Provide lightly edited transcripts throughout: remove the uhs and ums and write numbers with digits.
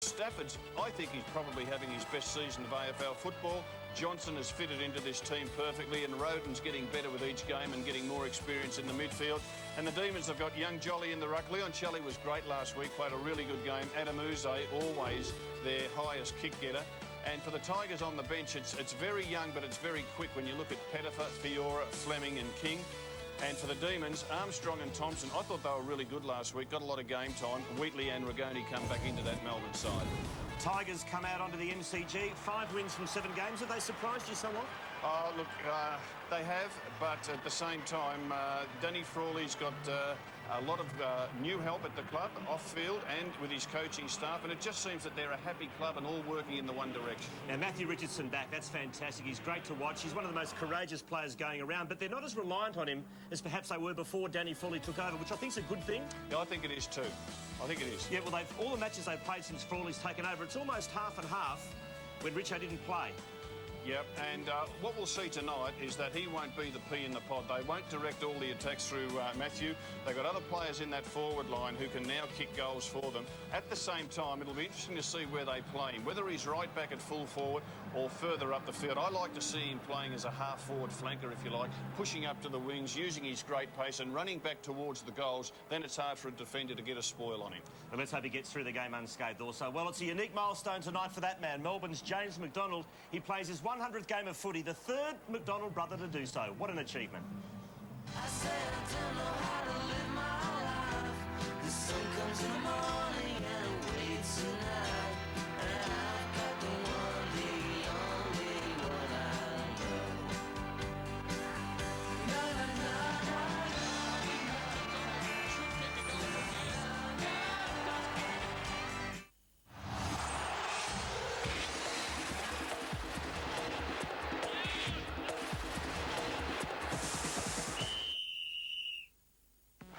Stafford's, I think he's probably having his best season of AFL football. Johnson has fitted into this team perfectly, and Roden's getting better with each game and getting more experience in the midfield. And the Demons have got young Jolly in the ruck. Leon Shelley was great last week, played a really good game. Adam Uze, always their highest kick getter. And for the Tigers on the bench, it's very young, but it's very quick when you look at Pettifer, Fiora, Fleming and King. And for the Demons, Armstrong and Thompson, I thought they were really good last week, got a lot of game time. Wheatley and Rigoni come back into that Melbourne side. Tigers come out onto the MCG, 5 wins from 7 games. Have they surprised you somewhat? Oh, look, they have, but at the same time, Danny Frawley's got a lot of new help at the club, off-field and with his coaching staff, and it just seems that they're a happy club and all working in the one direction. Now, Matthew Richardson back, that's fantastic. He's great to watch. He's one of the most courageous players going around, but they're not as reliant on him as perhaps they were before Danny Frawley took over, which I think is a good thing. Yeah, I think it is too. I think it is. Yeah, well, all the matches they've played since Frawley's taken over, it's almost half and half when Richo didn't play. Yep, and what we'll see tonight is that he won't be the pea in the pod. They won't direct all the attacks through Matthew. They've got other players in that forward line who can now kick goals for them. At the same time, it'll be interesting to see where they play him, whether he's right back at full forward or further up the field. I like to see him playing as a half-forward flanker, if you like, pushing up to the wings, using his great pace and running back towards the goals. Then it's hard for a defender to get a spoil on him. And let's hope he gets through the game unscathed also. Well, it's a unique milestone tonight for that man. Melbourne's James McDonald. He plays his 100th game of footy, the 3rd McDonald brother to do so. What an achievement. I said I don't know how to live my life. The sun comes in the morning and it waits at night. And I've got the one, the only one I know. Na, na, na, na.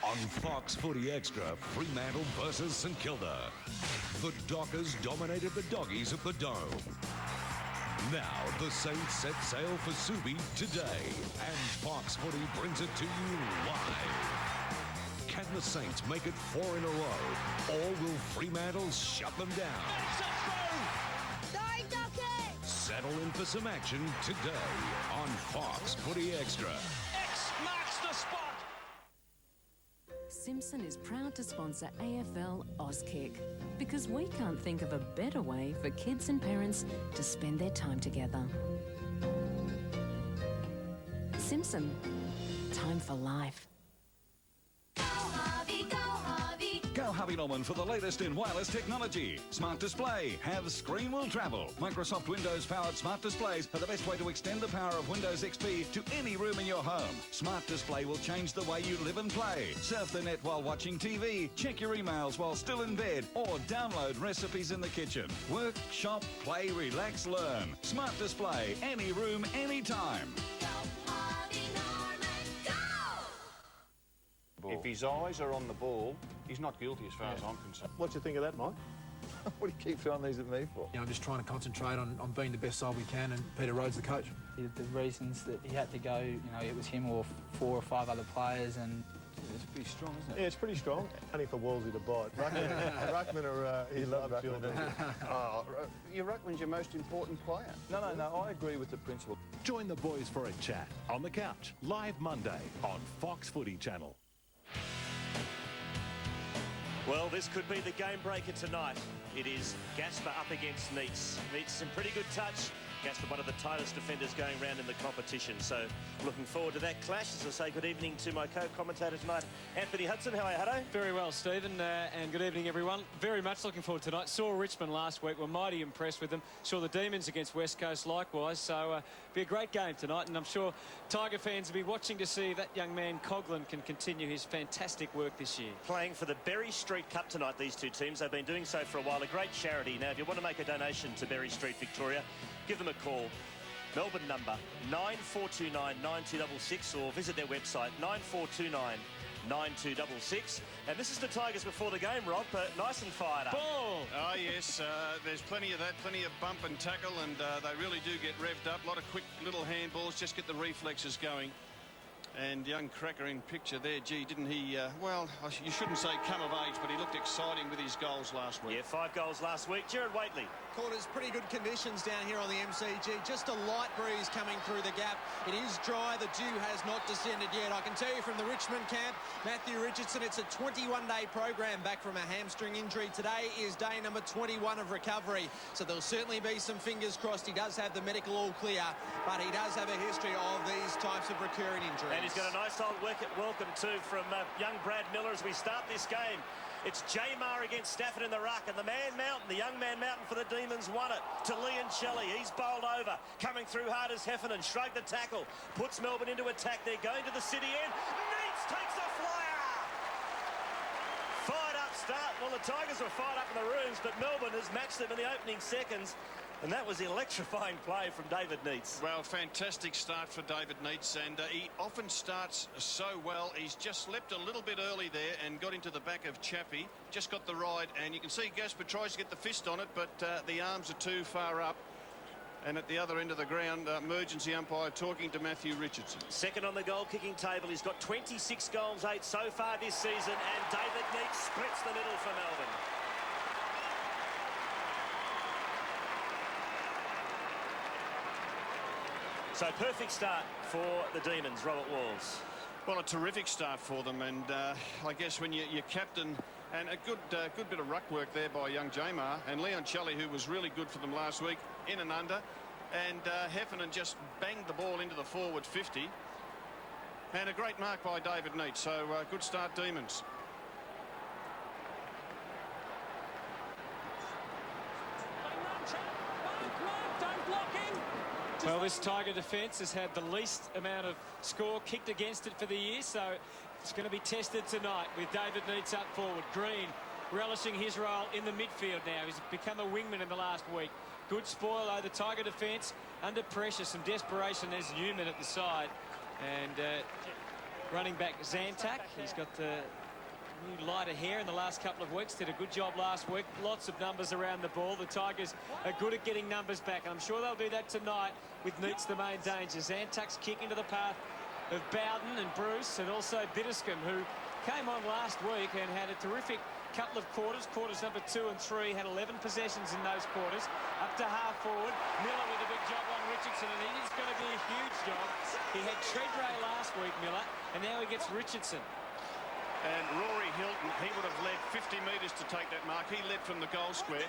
On Fox Footy Extra, Fremantle versus St Kilda. The Dockers dominated the Doggies at the Dome. Now the Saints set sail for Subi today, and Fox Footy brings it to you live. Can the Saints make it 4 in a row, or will Fremantle shut them down? Sorry, Dockers! Settle in for some action today on Fox Footy Extra. X marks the spot. Simpson is proud to sponsor AFL Auskick because we can't think of a better way for kids and parents to spend their time together. Simpson, time for life. Go Harvey Norman for the latest in wireless technology. Smart Display. Have Screen Will Travel. Microsoft Windows-powered smart displays are the best way to extend the power of Windows XP to any room in your home. Smart Display will change the way you live and play. Surf the net while watching TV. Check your emails while still in bed. Or download recipes in the kitchen. Work, shop, play, relax, learn. Smart Display. Any room, anytime. If his eyes are on the ball, he's not guilty as far as I'm concerned. What do you think of that, Mike? What do you keep throwing these at me for? I'm just trying to concentrate on being the best side we can, and Peter Rhodes, the coach. The reasons that he had to go, it was him or 4 or 5 other players, and it's pretty strong, isn't it? Yeah, it's pretty strong. Only for Wolsey to bite. Ruckman are he loves Ruckman. Your Ruckman's your most important player. No, I agree with the principle. Join the boys for a chat on the couch, live Monday on Fox Footy Channel. Well, this could be the game breaker tonight. It is Gasper up against Neitz. Neitz in pretty good touch. Gasper, one of the tightest defenders going around in the competition. So looking forward to that clash. As I say, good evening to my co-commentator tonight, Anthony Hudson. How are you, Hutto? Very well, Stephen, and good evening, everyone. Very much looking forward to tonight. Saw Richmond last week. We're mighty impressed with them. Saw the Demons against West Coast likewise. So be a great game tonight, and I'm sure Tiger fans will be watching to see if that young man Coughlin can continue his fantastic work this year. Playing for the Berry Street Cup tonight, these two teams. They've been doing so for a while. A great charity. Now, if you want to make a donation to Berry Street Victoria, give them a call. Melbourne number 9429 9266, or visit their website 9429 9266. And this is the Tigers before the game, Rob, nice and fired up. Ball! Oh, yes, there's plenty of that, plenty of bump and tackle, and they really do get revved up. A lot of quick little handballs, just get the reflexes going. And young cracker in picture there, gee, didn't he, well, you shouldn't say come of age, but he looked exciting with his goals last week. Yeah, 5 goals last week. Jared Waitley. Quarters, pretty good conditions down here on the MCG. Just a light breeze coming through the gap. It is dry. The dew has not descended yet. I can tell you from the Richmond camp, Matthew Richardson, it's a 21-day program back from a hamstring injury. Today is day number 21 of recovery. So there'll certainly be some fingers crossed. He does have the medical all clear, but he does have a history of these types of recurring injuries. And he's got a nice old welcome too from young Brad Miller as we start this game. It's Jamar against Stafford in the ruck, and the man Mountain, the young man Mountain for the Demons, won it to Leon Shelley. He's bowled over, coming through hard as Heffernan, shrugged the tackle, puts Melbourne into attack. They're going to the city end. Neitz takes a flyer. Fired up start. Well, the Tigers were fired up in the rooms, but Melbourne has matched them in the opening seconds. And that was electrifying play from David Neitz. Well, fantastic start for David Neitz, and he often starts so well. He's just leapt a little bit early there and got into the back of Chappie. Just got the ride, and you can see Gasper tries to get the fist on it, but the arms are too far up. And at the other end of the ground, emergency umpire talking to Matthew Richardson. Second on the goal-kicking table. He's got 26 goals, 8 so far this season, and David Neitz splits the middle for Melbourne. So perfect start for the Demons, Robert Walls. Well, a terrific start for them, and I guess when your captain, and a good bit of ruck work there by young Jamar, and Leon Shelley, who was really good for them last week, in and under, and Heffernan just banged the ball into the forward 50, and a great mark by David Neitz. So good start, Demons. Well, this Tiger defence has had the least amount of score kicked against it for the year, so it's going to be tested tonight with David Neitz up forward. Green relishing his role in the midfield now. He's become a wingman in the last week. Good spoil, though, the Tiger defence under pressure, some desperation. There's Newman at the side, and running back Zantac. He's got the new lighter hair in the last couple of weeks. Did a good job last week. Lots of numbers around the ball. The Tigers are good at getting numbers back, and I'm sure they'll do that tonight with Neitz the main danger. Zantac's kick into the path of Bowden and Bruce, and also Bitterscombe, who came on last week and had a terrific couple of quarters. Quarters number 2 and 3 had 11 possessions in those quarters. Up to half forward, Miller with a big job on Richardson, and it is going to be a huge job. He had Treadray last week, Miller, and now he gets Richardson. And Rory Hilton, he would have led 50 metres to take that mark. He led from the goal square.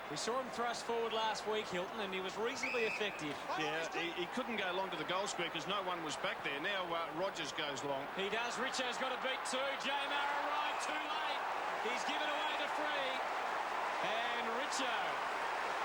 We saw him thrust forward last week, Hilton, and he was reasonably effective. Yeah, he couldn't go long to the goal square because no one was back there. Now Rogers goes long. He does. Richo's got a beat too. Jamar arrived too late. He's given away the free. And Richo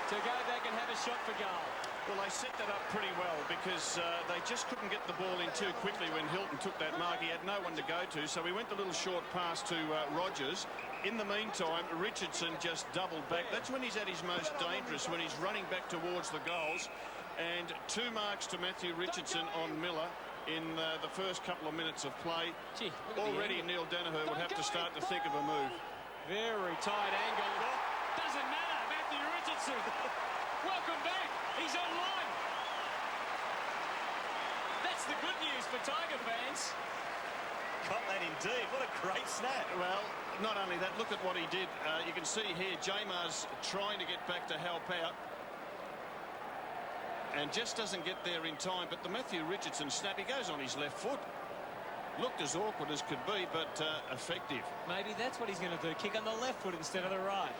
to go back and have a shot for goal. Well, they set that up pretty well because they just couldn't get the ball in too quickly when Hilton took that mark. He had no one to go to, so he went a little short pass to Rogers. In the meantime, Richardson just doubled back. That's when he's at his most dangerous, when he's running back towards the goals. And 2 marks to Matthew Richardson on Miller in the first couple of minutes of play. Gee, already Neil Danaher would have to start to think of a move. Very tight angle. Doesn't matter. Matthew Richardson. Welcome back. He's online. That's the good news for Tiger fans. Got that indeed. What a great snap. Well, not only that, look at what he did. You can see here Jamar's trying to get back to help out and just doesn't get there in time. But the Matthew Richardson snap, he goes on his left foot. Looked as awkward as could be, but effective. Maybe that's what he's going to do. Kick on the left foot instead of the right.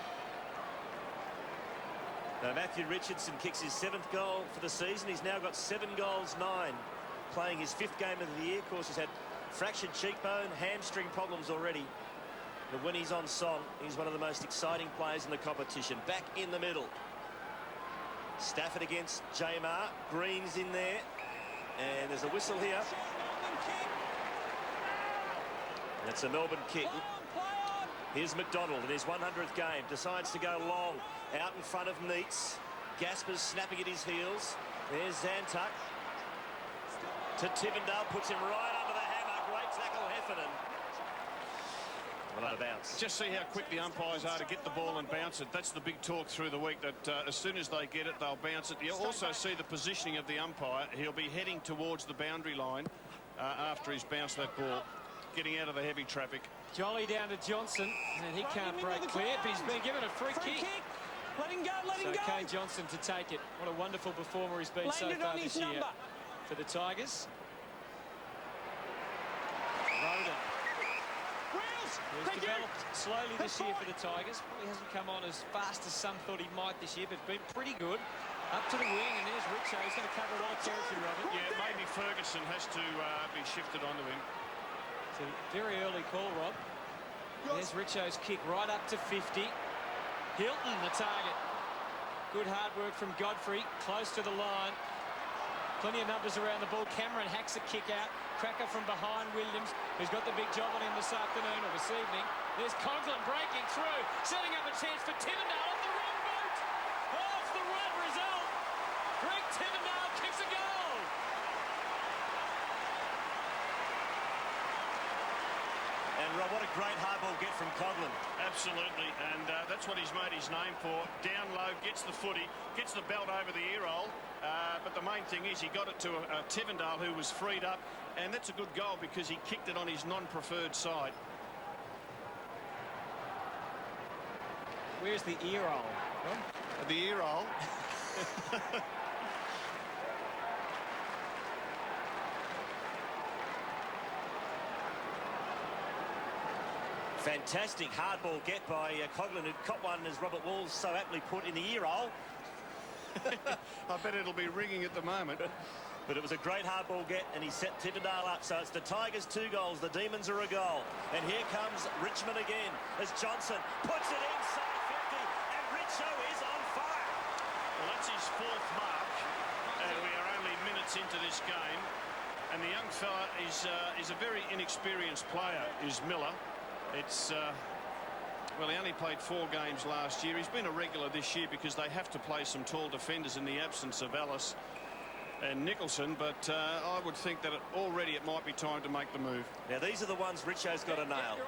Now, Matthew Richardson kicks his 7th goal for the season. He's now got 7 goals, 9. Playing his 5th game of the year. Of course, he's had fractured cheekbone, hamstring problems already. But when he's on song, he's one of the most exciting players in the competition. Back in the middle. Stafford against Jamar. Green's in there. And there's a whistle here. That's a Melbourne kick. Here's McDonald in his 100th game. Decides to go long. Out in front of Neitz. Gasper's snapping at his heels. There's Zantuck. To Tivendale. Puts him right under the hammer. Great tackle, Heffernan. Well, bounce. Just see how quick the umpires are to get the ball and bounce it. That's the big talk through the week, that as soon as they get it, they'll bounce it. You'll also see the positioning of the umpire. He'll be heading towards the boundary line. after he's bounced that ball, getting out of the heavy traffic. Jolly down to Johnson, and he can't break clear, but he's been given a free kick. Let him go, let him go. Kane Johnson to take it. What a wonderful performer he's been so far this year for the Tigers. Roden. He's developed slowly this year for the Tigers. Probably hasn't come on as fast as some thought he might this year, but been pretty good. Up to the wing, and there's Richo. He's going to cover a lot of territory, Robert. Yeah, maybe Ferguson has to be shifted onto him. It's a very early call, Rob. There's Richo's kick right up to 50. Hilton, the target. Good hard work from Godfrey, close to the line. Plenty of numbers around the ball. Cameron hacks a kick out. Cracker from behind Williams, who's got the big job on him this afternoon or this evening. There's Conklin breaking through, setting up a chance for Tivendale off the wrong boot. Off the right result. Greg Tivendale kicks a goal. And Rob, what a great hard ball get from Coghlan. Absolutely, and that's what he's made his name for. Down low, gets the footy, gets the belt over the ear hole. But the main thing is he got it to Tivendale, who was freed up, and that's a good goal because he kicked it on his non-preferred side. Where's the ear hole? The ear hole. Fantastic hard ball get by Coghlan, who caught one, as Robert Walls so aptly put, in the ear hole. I bet it'll be ringing at the moment. But it was a great hard ball get, and he set Tivendale up. So it's the Tigers 2 goals, the Demons are a goal. And here comes Richmond again as Johnson puts it inside 50, and Richo is on fire. Well, that's his 4th mark, and we are only minutes into this game. And the young fella is a very inexperienced player, is Miller. It's well, he only played 4 games last year. He's been a regular this year because they have to play some tall defenders in the absence of Ellis and Nicholson, but I would think that already it might be time to make the move. Now, these are the ones Richo's got to nail.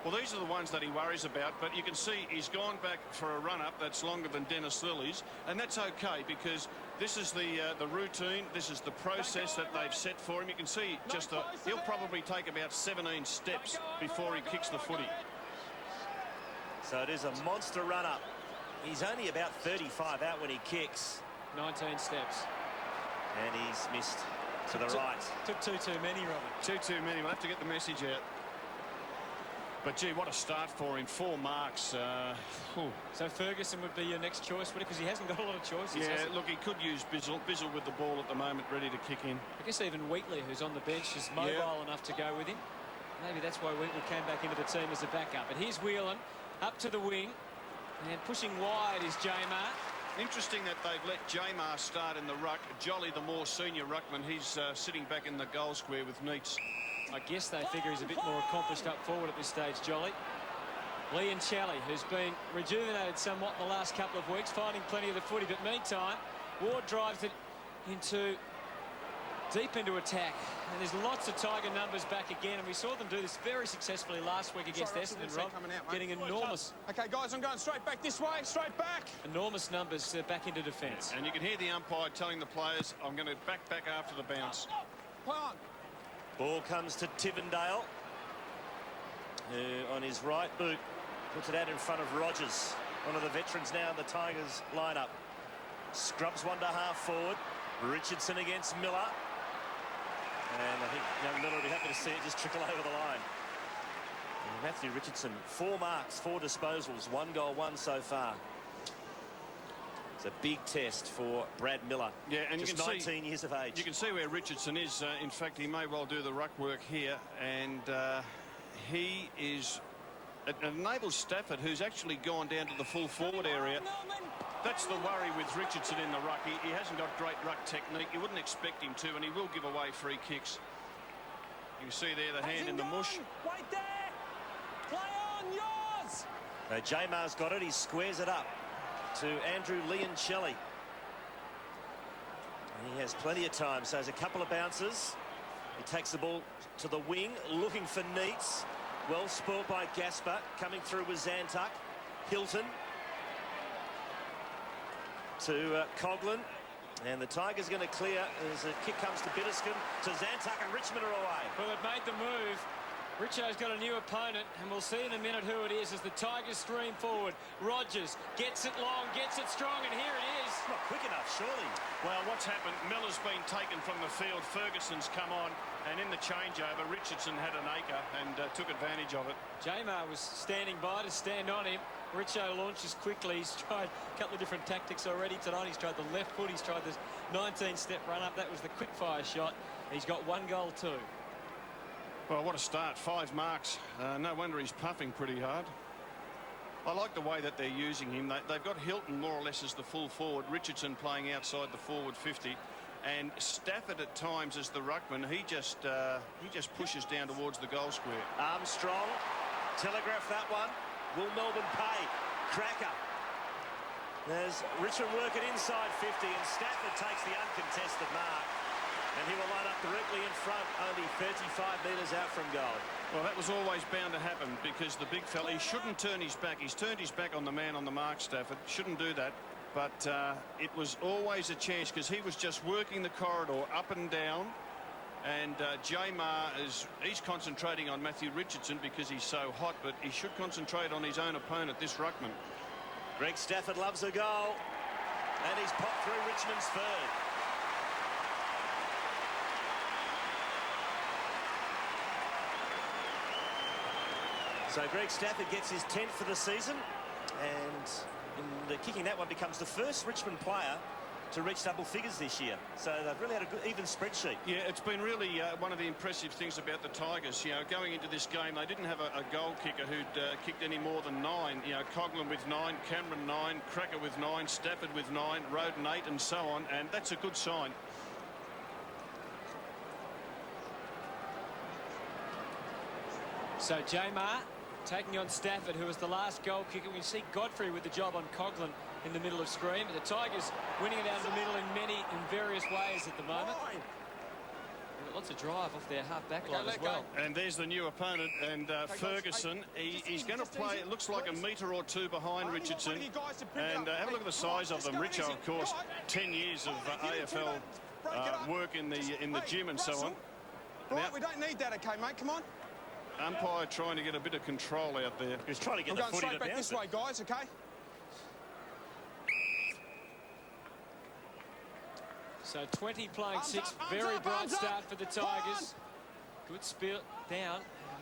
Well, these are the ones that he worries about, but you can see he's gone back for a run-up that's longer than Dennis Lilly's, and that's okay because this is the routine, this is the process that they've set for him. You can see just he'll probably take about 17 steps before he kicks the footy. So it is a monster run-up. He's only about 35 out when he kicks. 19 steps. And he's missed to the right. Took too many, Robert. Too many. We'll have to get the message out. But, gee, what a start for him. 4 marks. So Ferguson would be your next choice, because he hasn't got a lot of choices. Yeah, look, he could use Bizzle. Bizzle with the ball at the moment, ready to kick in. I guess even Wheatley, who's on the bench, is mobile enough to go with him. Maybe that's why Wheatley came back into the team as a backup. But here's Whelan up to the wing. And pushing wide is Jamar. Interesting that they've let Jamar start in the ruck. Jolly, the more senior ruckman, he's sitting back in the goal square with Neitz. I guess they figure he's a bit more accomplished up forward at this stage, Jolly. Lian Challey, who's been rejuvenated somewhat in the last couple of weeks, finding plenty of the footy. But meantime, Ward drives it deep into attack. And there's lots of Tiger numbers back again, and we saw them do this very successfully last week against Essendon, Rob, getting enormous. Okay, guys, I'm going straight back this way, straight back. Enormous numbers back into defence. And you can hear the umpire telling the players, I'm going to back after the bounce. Play on. Ball comes to Tivendale, who on his right boot puts it out in front of Rogers, one of the veterans now in the Tigers lineup. Scrubs one to half forward. Richardson against Miller. And I think young Miller will be happy to see it just trickle over the line. And Matthew Richardson, 4 marks, 4 disposals, 1 goal, 1 so far. It's a big test for Brad Miller. Yeah, and just 19 years of age. You can see where Richardson is. In fact, he may well do the ruck work here. And he is... It enables Stafford, who's actually gone down to the full forward area. That's the worry with Richardson in the ruck. He hasn't got great ruck technique. You wouldn't expect him to, and he will give away free kicks. You can see there the hand in the mush. Wait there. Play on, yours. So Jamar's got it. He squares it up to Andrew Lian-Challey. He has plenty of time, so there's a couple of bounces. He takes the ball to the wing, looking for Neitz. Well spoilt by Gasper, coming through with Zantuck. Hilton to Coghlan. And the Tigers going to clear as a kick comes to Bitterscombe, to Zantuck, and Richmond are away. Well, they've made the move. Richo's got a new opponent, and we'll see in a minute who it is as the Tigers stream forward. Rogers gets it long, gets it strong, and here it is. Not quick enough, surely. Well, what's happened, Miller's been taken from the field, Ferguson's come on, and in the changeover, Richardson had an acre and took advantage of it. Jamar was standing by to stand on him. Richo launches quickly. He's tried a couple of different tactics already tonight. He's tried the left foot, he's tried this 19-step run-up. That was the quick-fire shot. He's got 1 goal too. Well, what a start. 5 marks. No wonder he's puffing pretty hard. I like the way that they're using him. They've got Hilton more or less as the full forward, Richardson playing outside the forward 50, and Stafford at times as the ruckman. He just pushes down towards the goal square. Armstrong, telegraph that one. Will Melbourne pay? Cracker. There's Richmond working inside 50, and Stafford takes the uncontested mark. And he will line up directly in front, only 35 metres out from goal. Well, that was always bound to happen because the big fella, he shouldn't turn his back. He's turned his back on the man on the mark, Stafford. Shouldn't do that. But it was always a chance because he was just working the corridor up and down. And Jamar, he's concentrating on Matthew Richardson because he's so hot, but he should concentrate on his own opponent, this ruckman. Greg Stafford loves a goal. And he's popped through Richmond's third. So Greg Stafford gets his 10th for the season, and in kicking that one becomes the first Richmond player to reach double figures this year. So they've really had a good even spreadsheet. Yeah, it's been really one of the impressive things about the Tigers. You know, going into this game, they didn't have a goal kicker who'd kicked any more than 9. You know, Coughlin with 9, Cameron 9, Cracker with 9, Stafford with 9, Roden 8, and so on. And that's a good sign. So Jamar taking on Stafford, who was the last goal kicker. We see Godfrey with the job on Coughlin in the middle of screen. But the Tigers winning it out of the middle in various ways at the moment. Got lots of drive off their half-back line as well. And there's the new opponent, and Ferguson. He's going to play, it looks like, a metre or 2 behind Richardson. And have a look at the size of them. Richo, of course, 10 years of AFL work in the gym and so on. Right, we don't need that, okay, mate? Come on. Umpire trying to get a bit of control out there. He's trying to get the footy to bounce it. I'm going straight back this way, guys, okay? So 20 playing 6, very bright start for the Tigers. Good spill down.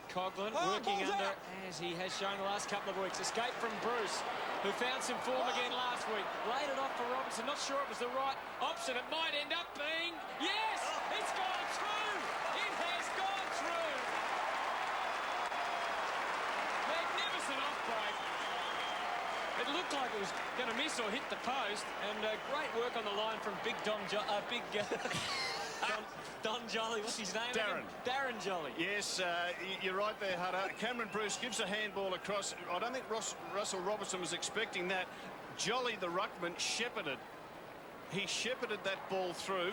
Coughlin working under, as he has shown the last couple of weeks. Escape from Bruce, who found some form again last week. Laid it off for Robinson. Not sure it was the right option. It might end up being. Yes! It's gone through! It has gone through! Magnificent off break. It looked like it was going to miss or hit the post, and great work on the line from Big Don Jolly. What's his name? Darren Jolly. Yes, you're right there, Hutter. Cameron Bruce gives a handball across. I don't think Russell Robertson was expecting that. Jolly, the ruckman, shepherded. He shepherded that ball through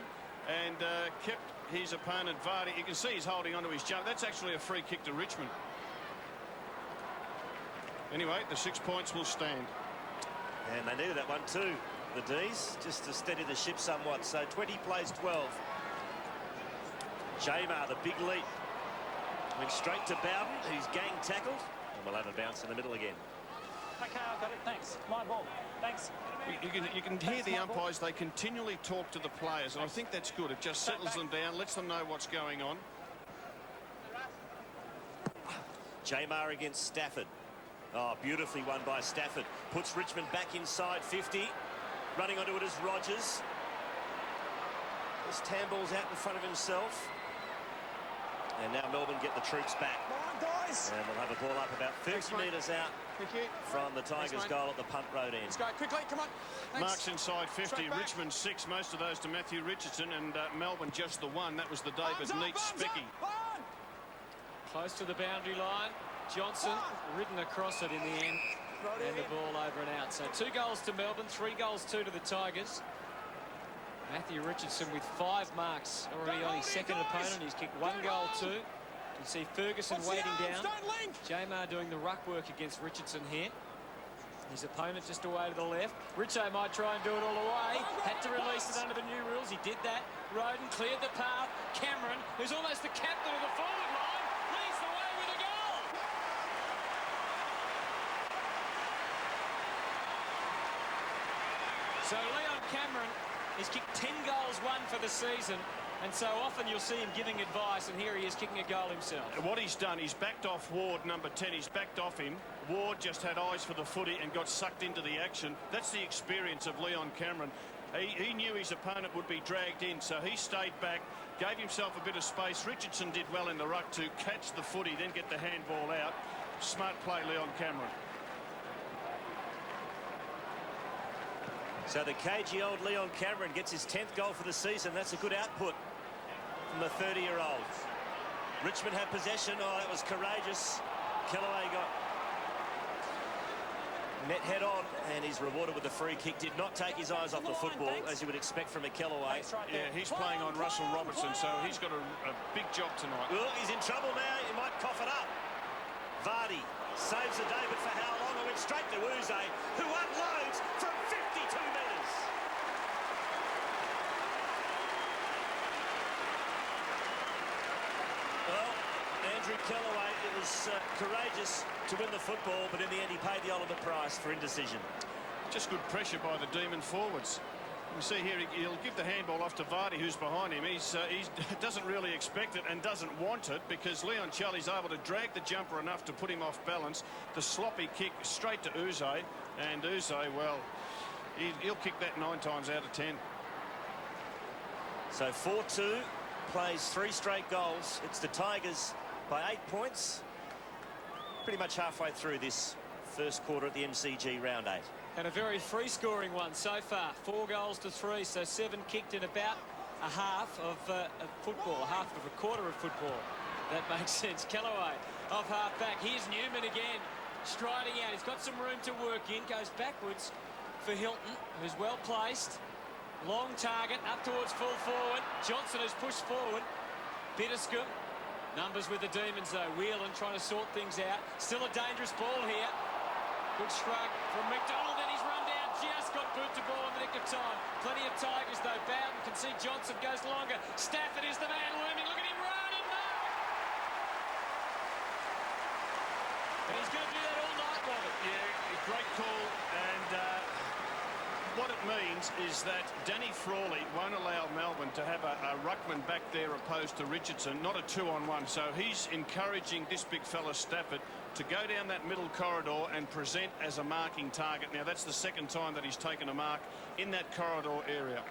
and kept his opponent, Vardy. You can see he's holding onto his jump. That's actually a free kick to Richmond. Anyway, the 6 points will stand. And they needed that one too, the D's, just to steady the ship somewhat. So 20 plays 12. Jamar, the big leap. Went straight to Bowden, who's gang tackled. And we'll have a bounce in the middle again. Okay, I've got it. Thanks. My ball. Thanks. You can hear the umpires. They continually talk to the players, and I think that's good. It just settles them down, lets them know what's going on. Jamar against Stafford. Oh, beautifully won by Stafford. Puts Richmond back inside 50. Running onto it is Rogers. This Tamball's out in front of himself. And now Melbourne get the troops back. Guys. And we'll have a ball up about 30 metres out from the Tigers' goal at the punt road end. Let's go quickly, come on. Thanks. Marks inside 50, Richmond 6, most of those to Matthew Richardson, and Melbourne just the 1. That was the David Neat Specky. Close to the boundary line. Johnson ridden across it in the end, and the ball over and out. So 2 goals to Melbourne, 3 goals 2 to the Tigers. Matthew Richardson with 5 marks already on his second opponent. He's kicked 1 goal 2. You can see Ferguson waiting down. Jamar doing the ruck work against Richardson here. His opponent just away to the left. Richo might try and do it all the way. Had to release it under the new rules. He did that. Roden cleared the path. Cameron, who's almost the captain of the forward line, leads the way with a goal. So Leon Cameron has kicked 10 goals, one for the season. And so often you'll see him giving advice, and here he is kicking a goal himself. What he's done, he's backed off Ward, number 10. He's backed off him. Ward just had eyes for the footy and got sucked into the action. That's the experience of Leon Cameron. He knew his opponent would be dragged in, so he stayed back, gave himself a bit of space. Richardson did well in the ruck to catch the footy, then get the handball out. Smart play, Leon Cameron. So the cagey-old Leon Cameron gets his 10th goal for the season. That's a good output from the 30-year-old. Richmond had possession. Oh, that was courageous. Kellaway got net head on, and he's rewarded with a free kick. Did not take his eyes off the football, as you would expect from a Kellaway. Yeah, he's playing on Russell Robertson, so he's got a big job tonight. Well, he's in trouble now. He might cough it up. Vardy saves the day, but for how long? It went straight to Uze, who unloads from 52 metres. Well, Andrew Kellaway, it was courageous to win the football, but in the end he paid the ultimate price for indecision. Just good pressure by the Demon forwards. You see here, he'll give the handball off to Vardy, who's behind him. He doesn't really expect it and doesn't want it, because Leon Charlie's able to drag the jumper enough to put him off balance. The sloppy kick straight to Uze, and Uze, well, he'll kick that 9 times out of 10. So 4-2, plays 3 straight goals. It's the Tigers by 8 points. Pretty much halfway through this first quarter at the MCG round 8. And a very free-scoring one so far. 4 goals to 3, so 7 kicked in about a half of football, a half of a quarter of football. That makes sense. Kellaway off half-back. Here's Newman again, striding out. He's got some room to work in. Goes backwards for Hilton, who's well placed. Long target, up towards full forward. Johnson has pushed forward. Bitterscombe. Numbers with the Demons, though. Whelan trying to sort things out. Still a dangerous ball here. Good shrug from McDonald, and he's run down. Just got boot to ball in the nick of time. Plenty of Tigers, though. Bowden can see Johnson goes longer. Stafford is the man looming. Look at him run, and no! And he's going to do that all night, Robert. Yeah, great call, and what it means is that Danny Frawley won't allow Melbourne to have a ruckman back there opposed to Richardson, not a 2-on-1. So he's encouraging this big fella Stafford to go down that middle corridor and present as a marking target. Now, that's the second time that he's taken a mark in that corridor area.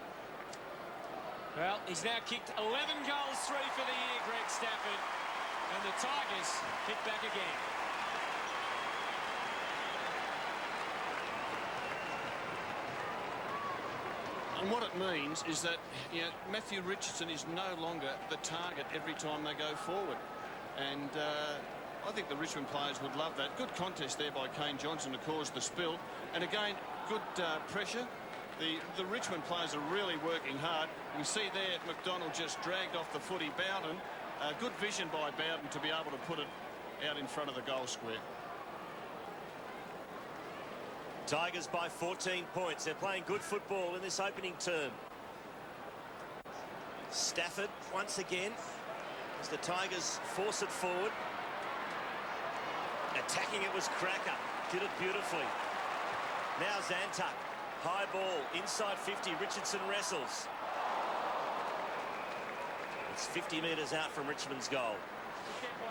Well, he's now kicked 11 goals, 3 for the year, Greg Stafford. And the Tigers hit back again. And what it means is that, you know, Matthew Richardson is no longer the target every time they go forward. And I think the Richmond players would love that. Good contest there by Kane Johnson to cause the spill. And again, good pressure. The Richmond players are really working hard. You see there, McDonald just dragged off the footy. Bowden, good vision by Bowden to be able to put it out in front of the goal square. Tigers by 14 points. They're playing good football in this opening term. Stafford once again as the Tigers force it forward. Attacking it was Cracker. Did it beautifully. Now Zantuck. High ball. Inside 50. Richardson wrestles. It's 50 metres out from Richmond's goal.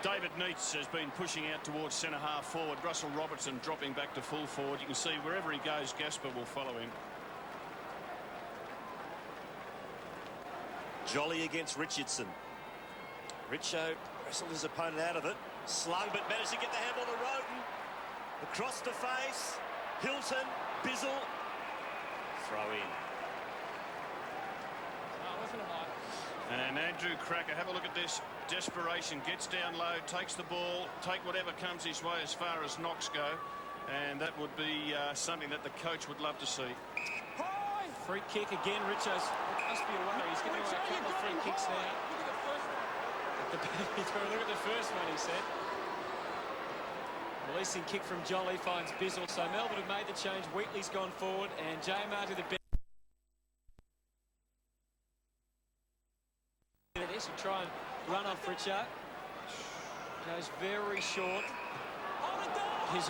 David Neitz has been pushing out towards centre half forward. Russell Robertson dropping back to full forward. You can see wherever he goes, Gasper will follow him. Jolly against Richardson. Richo wrestled his opponent out of it. Slung, but managed to get the handball to Roden. Across the face. Hilton. Bizzle. Throw in. And Andrew Cracker, have a look at this. Desperation, gets down low, takes the ball, take whatever comes his way as far as knocks go. And that would be something that the coach would love to see. Free kick again. Richo's must be away. He's giving away a couple of free kicks now. Look at the first one, he said. Releasing kick from Jolly finds Bizzle. So Melbourne have made the change. Wheatley's gone forward, and J-Mar to the bench. This will try and run off Richo. Goes very short. He's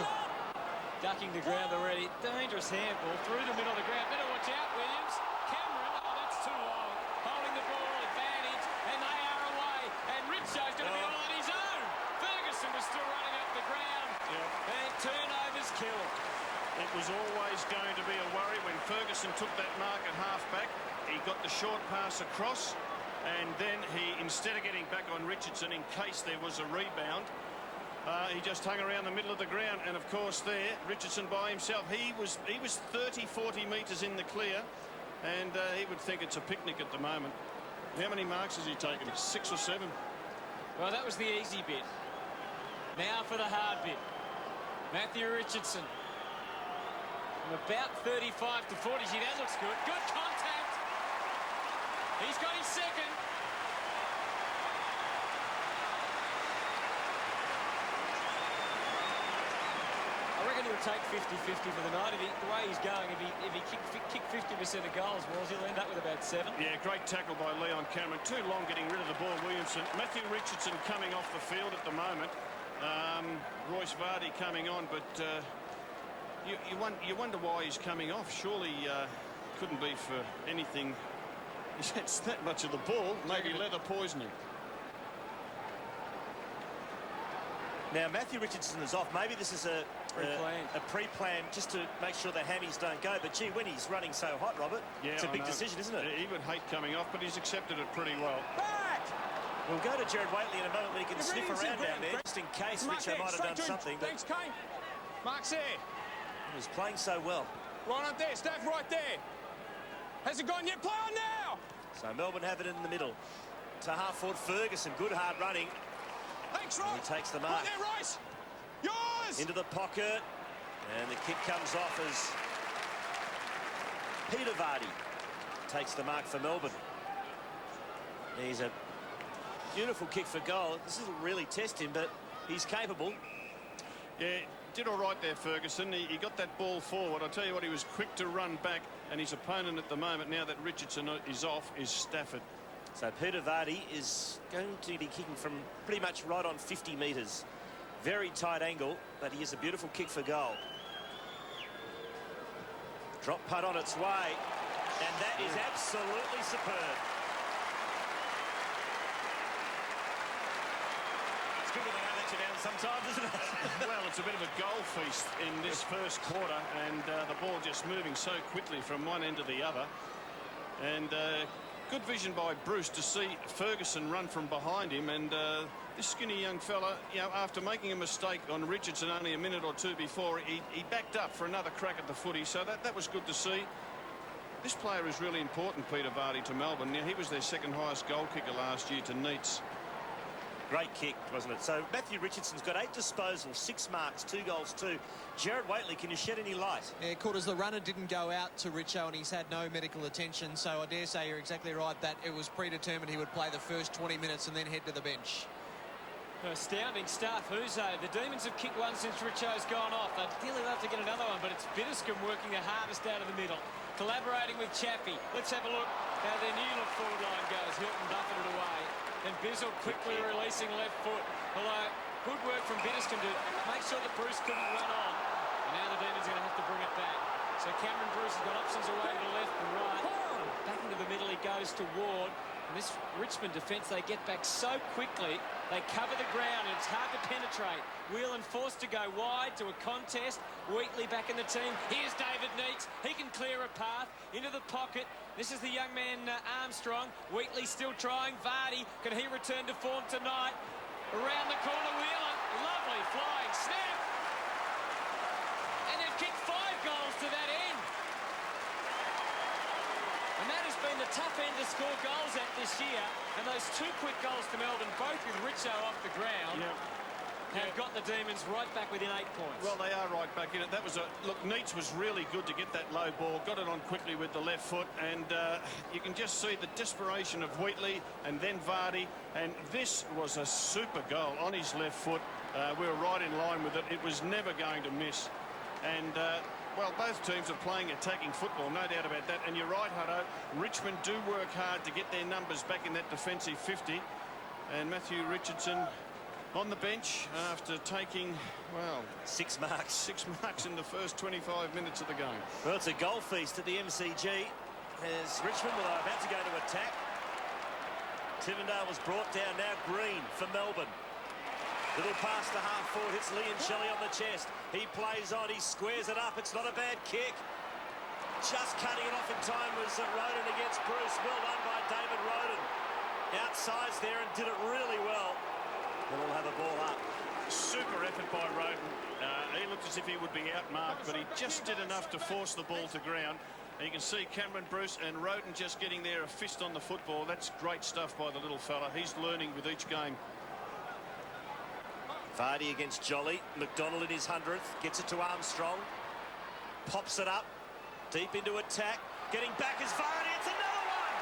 ducking the ground already. Dangerous handball through the middle of the ground. Better watch out, Williams. Cameron, oh, that's too long. Holding the ball, advantage, and they are away. And Richo's going to be all on his own. Ferguson was still running up the ground. And turnovers kill. It was always going to be a worry when Ferguson took that mark at half-back. He got the short pass across, and then he, instead of getting back on Richardson in case there was a rebound, he just hung around the middle of the ground. And of course there, Richardson by himself, he was 30, 40 metres in the clear, and he would think it's a picnic at the moment. How many marks has he taken? 6 or 7? Well, that was the easy bit. Now for the hard bit. Matthew Richardson. From about 35 to 40. Gee, that looks good. Good contact. He's got his second. I reckon he'll take 50-50 for the night. The way he's going, if he kicked 50% of goals, Walls, he'll end up with about 7. Yeah, great tackle by Leon Cameron. Too long getting rid of the ball, Williamson. Matthew Richardson coming off the field at the moment. Royce Vardy coming on, but you wonder why he's coming off. Surely couldn't be for anything. It's that much of the ball. Maybe leather poisoning. Now, Matthew Richardson is off. Maybe this is a pre-plan just to make sure the hammies don't go. But, gee, when he's running so hot, Robert, it's a big decision, isn't it? He would hate coming off, but he's accepted it pretty well. Back! We'll go to Jared Waitley in a moment when he can sniff around down there, just in case Richo might have done something. Thanks, Kane. Mark's there. He was playing so well. Right up there, Staff right there. Has it gone yet? Play on now! So Melbourne have it in the middle. To half-forward Ferguson. Good hard running. Thanks, Rob. He takes the mark. Right there, Rice. Yours! Into the pocket. And the kick comes off as Peter Vardy takes the mark for Melbourne. He's a beautiful kick for goal. This will really test him, but he's capable. Yeah, did all right there, Ferguson. He got that ball forward. I'll tell you what, he was quick to run back, and his opponent at the moment, now that Richardson is off, is Stafford. So Peter Vardy is going to be kicking from pretty much right on 50 metres. Very tight angle, but he is a beautiful kick for goal. Drop putt on its way, and that is absolutely superb. It's good when they don't let you down sometimes, isn't it? Well, it's a bit of a goal feast in this first quarter, and the ball just moving so quickly from one end to the other. And good vision by Bruce to see Ferguson run from behind him, and this skinny young fella, you know, after making a mistake on Richardson only a minute or two before, he backed up for another crack at the footy, so that was good to see. This player is really important, Peter Vardy, to Melbourne. Now, he was their second highest goal kicker last year to Neitz. Great kick, wasn't it? So Matthew Richardson's got 8 disposals, 6 marks, 2 goals too. Jared Waitley, can you shed any light? Yeah, Quarters, the runner didn't go out to Richo and he's had no medical attention, so I dare say you're exactly right that it was predetermined he would play the first 20 minutes and then head to the bench. Astounding stuff. Huzo, the Demons have kicked one since Richo's gone off. They'd really love to get another one, but it's Bitterscombe working the hardest out of the middle, collaborating with Chappie. Let's have a look how their new forward line goes. Hilton buffeted away. And Bizzle quickly releasing left foot. Although, good work from Bitterscombe to make sure that Bruce couldn't run on. And now the Demons are going to have to bring it back. So Cameron Bruce has got options away to the left and right. Back into the middle he goes to Ward. And this Richmond defence, they get back so quickly. They cover the ground and it's hard to penetrate. Whelan forced to go wide to a contest. Wheatley back in the team. Here's David Neitz. He can clear a path into the pocket. This is the young man Armstrong. Wheatley still trying. Vardy, can he return to form tonight? Around the corner, Whelan. Lovely flying snap. And they've kicked 5 goals to that end. And that has been the tough end to score goals at this year. And those 2 quick goals to Melbourne, both with Richo off the ground, have got the Demons right back within 8 points. Well, they are right back in it. That was look, Neitz was really good to get that low ball, got it on quickly with the left foot, and you can just see the desperation of Wheatley and then Vardy, and this was a super goal on his left foot, We were right in line with it. It was never going to miss. And, well, both teams are playing attacking football, no doubt about that. And you're right, Hutto, Richmond do work hard to get their numbers back in that defensive 50. And Matthew Richardson on the bench after taking, well, 6 marks. 6 marks in the first 25 minutes of the game. Well, it's a goal feast at the MCG as Richmond were about to go to attack. Tivendale was brought down, now Green for Melbourne. Little pass to half forward, hits Liam Shelley on the chest. He plays on, he squares it up. It's not a bad kick. Just cutting it off in time was Roden against Bruce. Well done by David Roden. Outsides there and did it really well. And we'll have a ball up. Super effort by Roden. He looked as if he would be outmarked, but he just did enough to force the ball to ground. And you can see Cameron Bruce and Roden just getting there, a fist on the football. That's great stuff by the little fella. He's learning with each game. Vardy against Jolly. McDonald in his 100th. Gets it to Armstrong. Pops it up. Deep into attack. Getting back is Vardy. It's another one!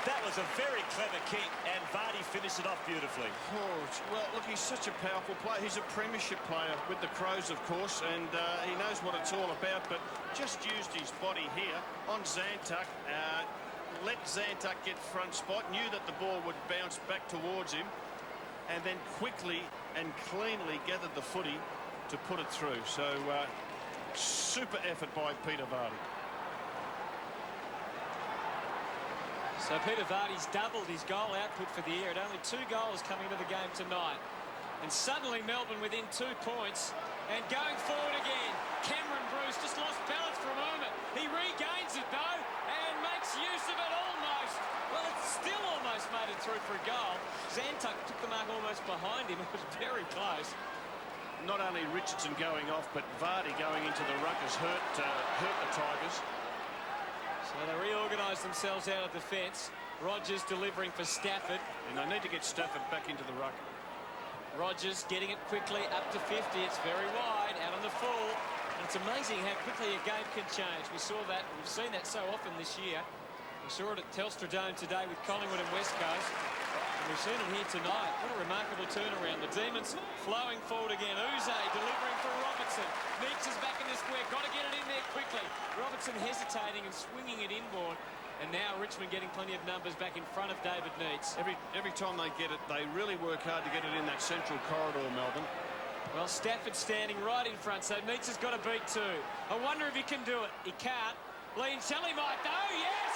That was a very clever kick, and Vardy finished it off beautifully. Oh, well, look, he's such a powerful player. He's a premiership player with the Crows, of course, and he knows what it's all about, but just used his body here on Zantuck. Let Zantuck get front spot, knew that the ball would bounce back towards him, and then quickly and cleanly gathered the footy to put it through. So, super effort by Peter Vardy. So Peter Vardy's doubled his goal output for the year. At only 2 goals coming into the game tonight. And suddenly Melbourne within 2 points. And going forward again. Cameron Bruce just lost balance for a moment. He regains it though and makes use of it almost. Well, it's still almost made it through for a goal. Zantuck took the mark almost behind him. It was very close. Not only Richardson going off, but Vardy going into the ruck has hurt the Tigers. So they reorganise themselves out of defence. Rogers delivering for Stafford. And they need to get Stafford back into the ruck. Rogers getting it quickly up to 50. It's very wide, out on the full. And it's amazing how quickly a game can change. We saw that, we've seen that so often this year. We saw it at Telstra Dome today with Collingwood and West Coast. And we've seen it here tonight. What a remarkable turnaround. The Demons flowing forward again. Uze delivering for Robertson. Meeks is back in the square. Got to get it in there quickly. Robertson hesitating and swinging it inboard. And now Richmond getting plenty of numbers back in front of David Neitz. Every time they get it, they really work hard to get it in that central corridor, Melbourne. Well, Stafford standing right in front, so Neitz has got to beat 2. I wonder if he can do it. He can't. Liam Shelley might though. Yes!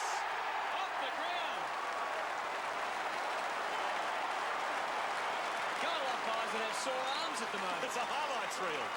Off the ground. Goal umpires that have sore arms at the moment. It's a highlights reel.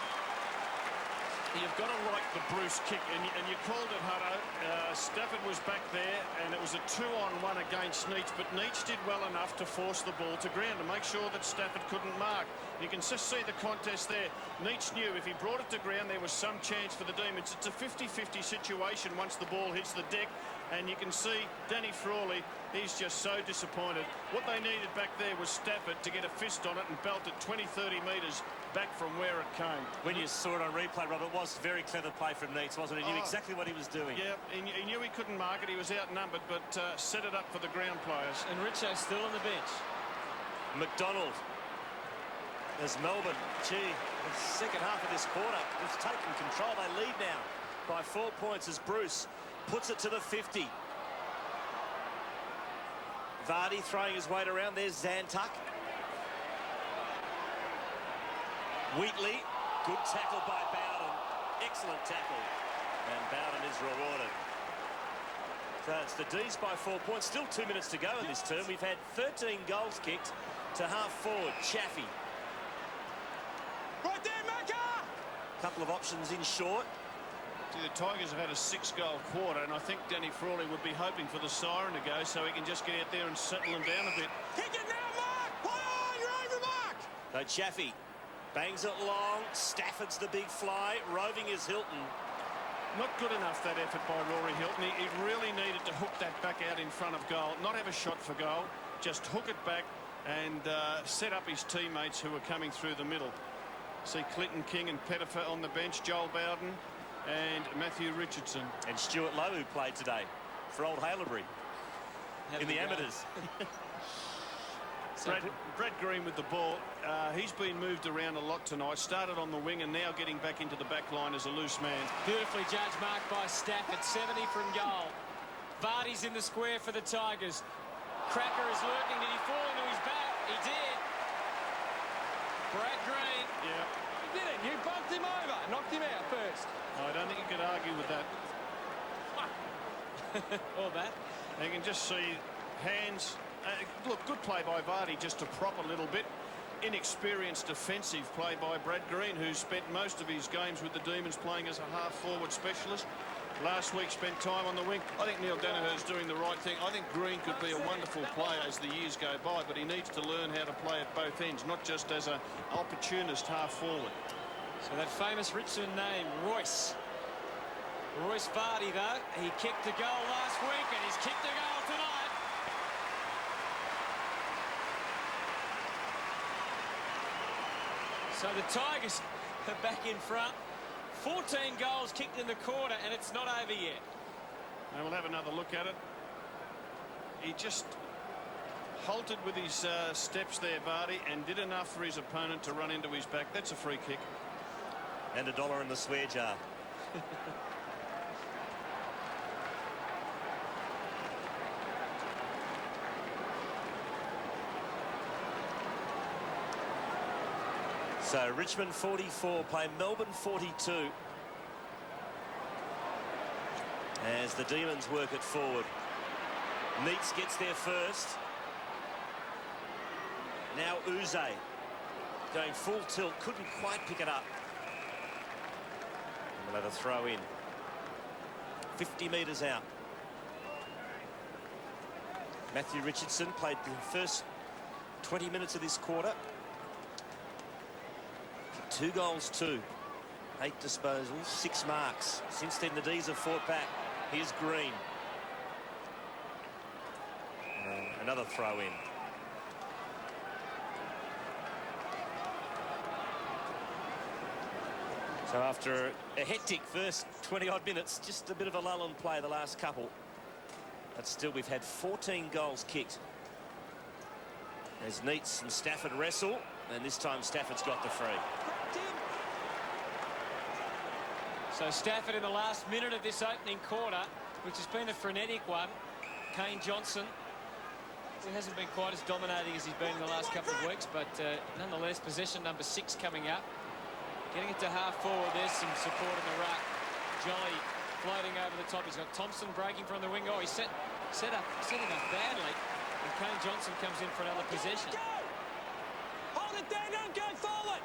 You've got to like the Bruce kick, and you called it, Hutto. Stafford was back there, and it was a 2-on-1 against Neitz, but Neitz did well enough to force the ball to ground to make sure that Stafford couldn't mark. You can just see the contest there. Neitz knew if he brought it to ground, there was some chance for the Demons. It's a 50-50 situation once the ball hits the deck, and you can see Danny Frawley, he's just so disappointed. What they needed back there was Stafford to get a fist on it and belt it 20-30 metres back from where it came. When you saw it on replay, Robert, it was very clever play from Neitz, wasn't it? He knew exactly what he was doing. Yeah, he knew he couldn't mark it. He was outnumbered, but set it up for the ground players. And Richo's still on the bench. McDonald. As Melbourne, the second half of this quarter, has taken control. They lead now by 4 points as Bruce puts it to the 50. Vardy throwing his weight around. There's Zantuck. Wheatley, good tackle by Bowden. Excellent tackle. And Bowden is rewarded. So it's the D's by 4 points. Still 2 minutes to go in this term. We've had 13 goals kicked to half forward. Chaffee. Right there, Macca! Couple of options in short. See, the Tigers have had a 6-goal quarter, and I think Danny Frawley would be hoping for the siren to go so he can just get out there and settle them down a bit. Kick it now, Mark! Play on! You're over, Mark! So Chaffee bangs it long. Stafford's the big fly. Roving is Hilton. Not good enough, that effort by Rory Hilton. He really needed to hook that back out in front of goal, not have a shot for goal, just hook it back and set up his teammates who were coming through the middle. See Clinton King and Pettifer on the bench, Joel Bowden and Matthew Richardson. And Stuart Lowe, who played today for Old Haileybury in the amateurs. Brad Green with the ball. He's been moved around a lot tonight. Started on the wing and now getting back into the back line as a loose man. Beautifully judged mark by Stafford. 70 from goal. Vardy's in the square for the Tigers. Cracker is lurking. Did he fall into his back? He did. Brad Green. Yeah. You didn't. You bumped him over. Knocked him out first. I don't think you could argue with that. Or that. You can just see hands. Look, good play by Vardy just to prop a little bit. Inexperienced defensive play by Brad Green, who spent most of his games with the Demons playing as a half-forward specialist. Last week spent time on the wing. I think Neil Danaher's doing the right thing. I think Green could be a wonderful player as the years go by, but he needs to learn how to play at both ends, not just as an opportunist half-forward. So that famous Richmond name, Royce. Royce Vardy, though, he kicked a goal last week and he's kicked a goal tonight. So the Tigers are back in front. 14 goals kicked in the quarter and it's not over yet. And we'll have another look at it. He just halted with his steps there, Vardy, and did enough for his opponent to run into his back. That's a free kick. And $1 in the swear jar. So Richmond 44 play Melbourne 42 as the Demons work it forward. Neitz gets there first. Now Uze going full tilt, couldn't quite pick it up. And we'll have a throw in. 50 metres out. Matthew Richardson played the first 20 minutes of this quarter. 2 goals, 2. 8 disposals, 6 marks. Since then, the D's have fought back. Here's Green. And another throw in. So after a hectic first 20-odd minutes, just a bit of a lull in play the last couple. But still, we've had 14 goals kicked. As Neitz and Stafford wrestle, and this time Stafford's got the free. So Stafford in the last minute of this opening quarter, which has been a frenetic one. Kane Johnson, who hasn't been quite as dominating as he's been in the last couple of weeks, but nonetheless, possession number 6 coming up. Getting it to half forward, there's some support in the ruck. Jolly floating over the top. He's got Thompson breaking from the wing. Oh, he set him up badly. And Kane Johnson comes in for another possession. Hold it there, don't go forward.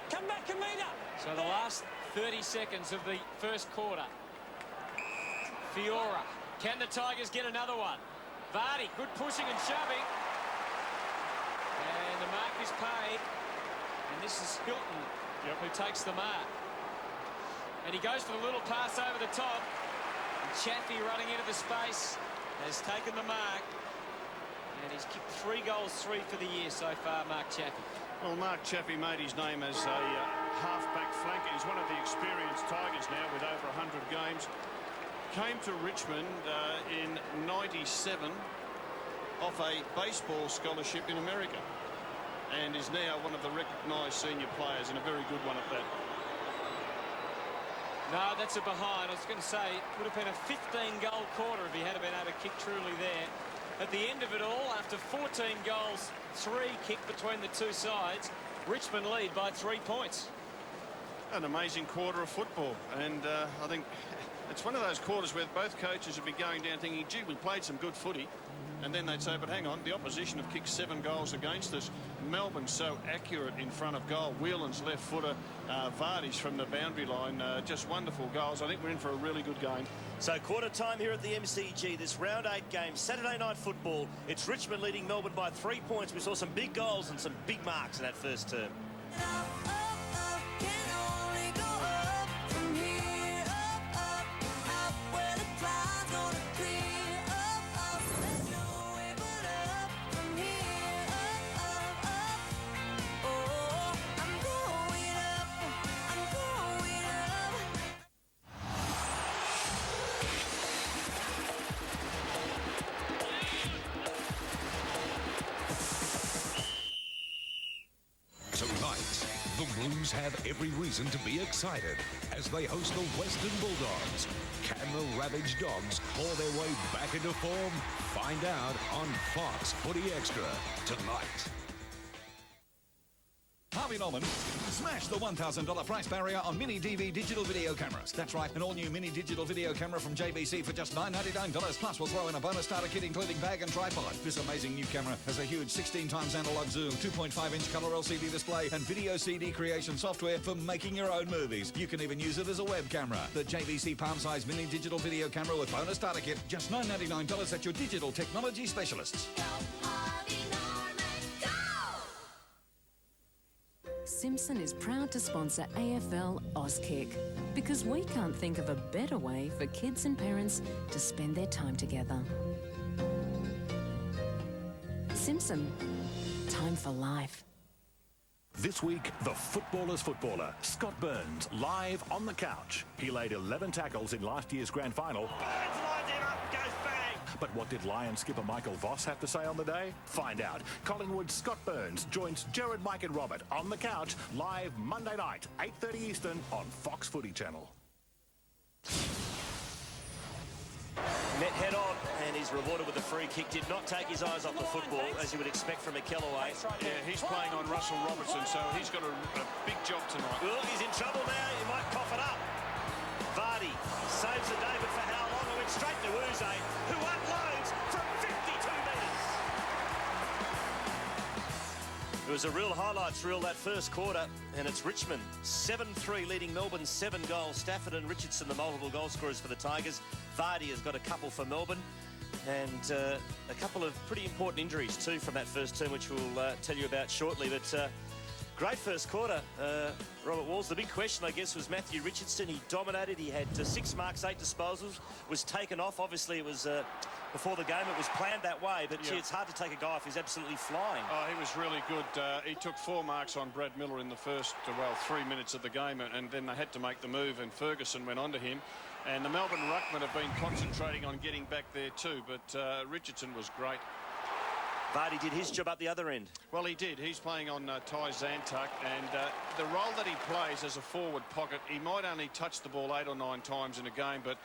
Come back and meet up. So the last 30 seconds of the first quarter. Fiora. Can the Tigers get another one? Vardy, good pushing and shoving. And the mark is paid. And this is Hilton who takes the mark. And he goes for the little pass over the top. And Chaffee running into the space has taken the mark. And he's kicked 3 goals, 3 for the year so far, Mark Chaffee. Well, Mark Chaffee made his name as a half-back flanker. He's one of the experienced Tigers now with over 100 games. Came to Richmond in '97 off a baseball scholarship in America and is now one of the recognised senior players and a very good one at that. No, that's a behind. I was going to say it would have been a 15-goal quarter if he had been able to kick truly there. At the end of it all, after 14 goals, 3 kicked between the two sides, Richmond lead by 3 points. An amazing quarter of football, and I think it's one of those quarters where both coaches would be going down thinking, gee, we played some good footy, and then they'd say, but hang on, the opposition have kicked 7 goals against us. Melbourne's so accurate in front of goal. Whelan's left footer, Vardy's from the boundary line, just wonderful goals. I think we're in for a really good game. So quarter time here at the MCG, this round 8 game, Saturday night football. It's Richmond leading Melbourne by 3 points. We saw some big goals and some big marks in that first term. Tonight, the Blues have every reason to be excited as they host the Western Bulldogs. Can the Ravage Dogs claw their way back into form? Find out on Fox Footy Extra tonight. Harvey Norman, smash the $1,000 price barrier on Mini DV digital video cameras. That's right, an all-new Mini digital video camera from JVC for just $999. Plus, we'll throw in a bonus starter kit including bag and tripod. This amazing new camera has a huge 16 times analog zoom, 2.5-inch colour LCD display and video CD creation software for making your own movies. You can even use it as a web camera. The JVC palm-size Mini digital video camera with bonus starter kit, just $999 at your digital technology specialists. Simpson is proud to sponsor AFL Auskick because we can't think of a better way for kids and parents to spend their time together. Simpson, time for life. This week, the footballer's footballer, Scott Burns, live on the couch. He laid 11 tackles in last year's grand final. Burns lines him up, goes bang! But what did Lions skipper Michael Voss have to say on the day? Find out. Collingwood's Scott Burns joins Jared, Mike and Robert on the couch, live Monday night, 8:30 Eastern on Fox Footy Channel. Met head on, and he's rewarded with a free kick. Did not take his eyes off the football, as you would expect from a Kellaway. Yeah, he's playing on Russell Robertson, so he's got a big job tonight. Well, he's in trouble now. He might cough it up. Vardy saves the day, but for how long? It went straight to Uze, who unloads from 52 metres. It was a real highlights reel that first quarter, and it's Richmond 7-3 leading Melbourne, 7 goals. Stafford and Richardson, the multiple goal scorers for the Tigers. Vardy has got a couple for Melbourne, and a couple of pretty important injuries too from that first term, which we'll tell you about shortly. But great first quarter, Robert Walls. The big question, I guess, was Matthew Richardson. He dominated. He had 6 marks, 8 disposals, was taken off. Obviously, it was before the game. It was planned that way, but gee, it's hard to take a guy off who's absolutely flying. Oh, he was really good. He took 4 marks on Brad Miller in the first, 3 minutes of the game, and then they had to make the move, and Ferguson went on to him. And the Melbourne ruckmen have been concentrating on getting back there too, but Richardson was great. Vardy did his job up the other end. Well, he did. He's playing on Ty Zantuck, and the role that he plays as a forward pocket, he might only touch the ball 8 or 9 times in a game, but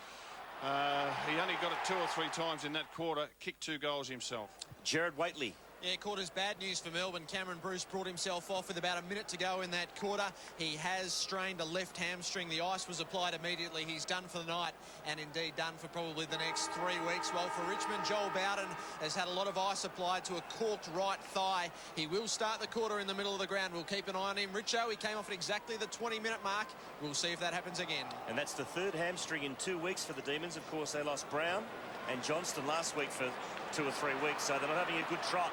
he only got it 2 or 3 times in that quarter, kicked 2 goals himself. Jared Waitley. Yeah, quarter's bad news for Melbourne. Cameron Bruce brought himself off with about a minute to go in that quarter. He has strained a left hamstring. The ice was applied immediately. He's done for the night, and indeed done for probably the next 3 weeks. Well, for Richmond, Joel Bowden has had a lot of ice applied to a corked right thigh. He will start the quarter in the middle of the ground. We'll keep an eye on him. Richo, he came off at exactly the 20-minute mark. We'll see if that happens again. And that's the 3rd hamstring in 2 weeks for the Demons. Of course, they lost Brown and Johnston last week for 2 or 3 weeks, so they're not having a good trot.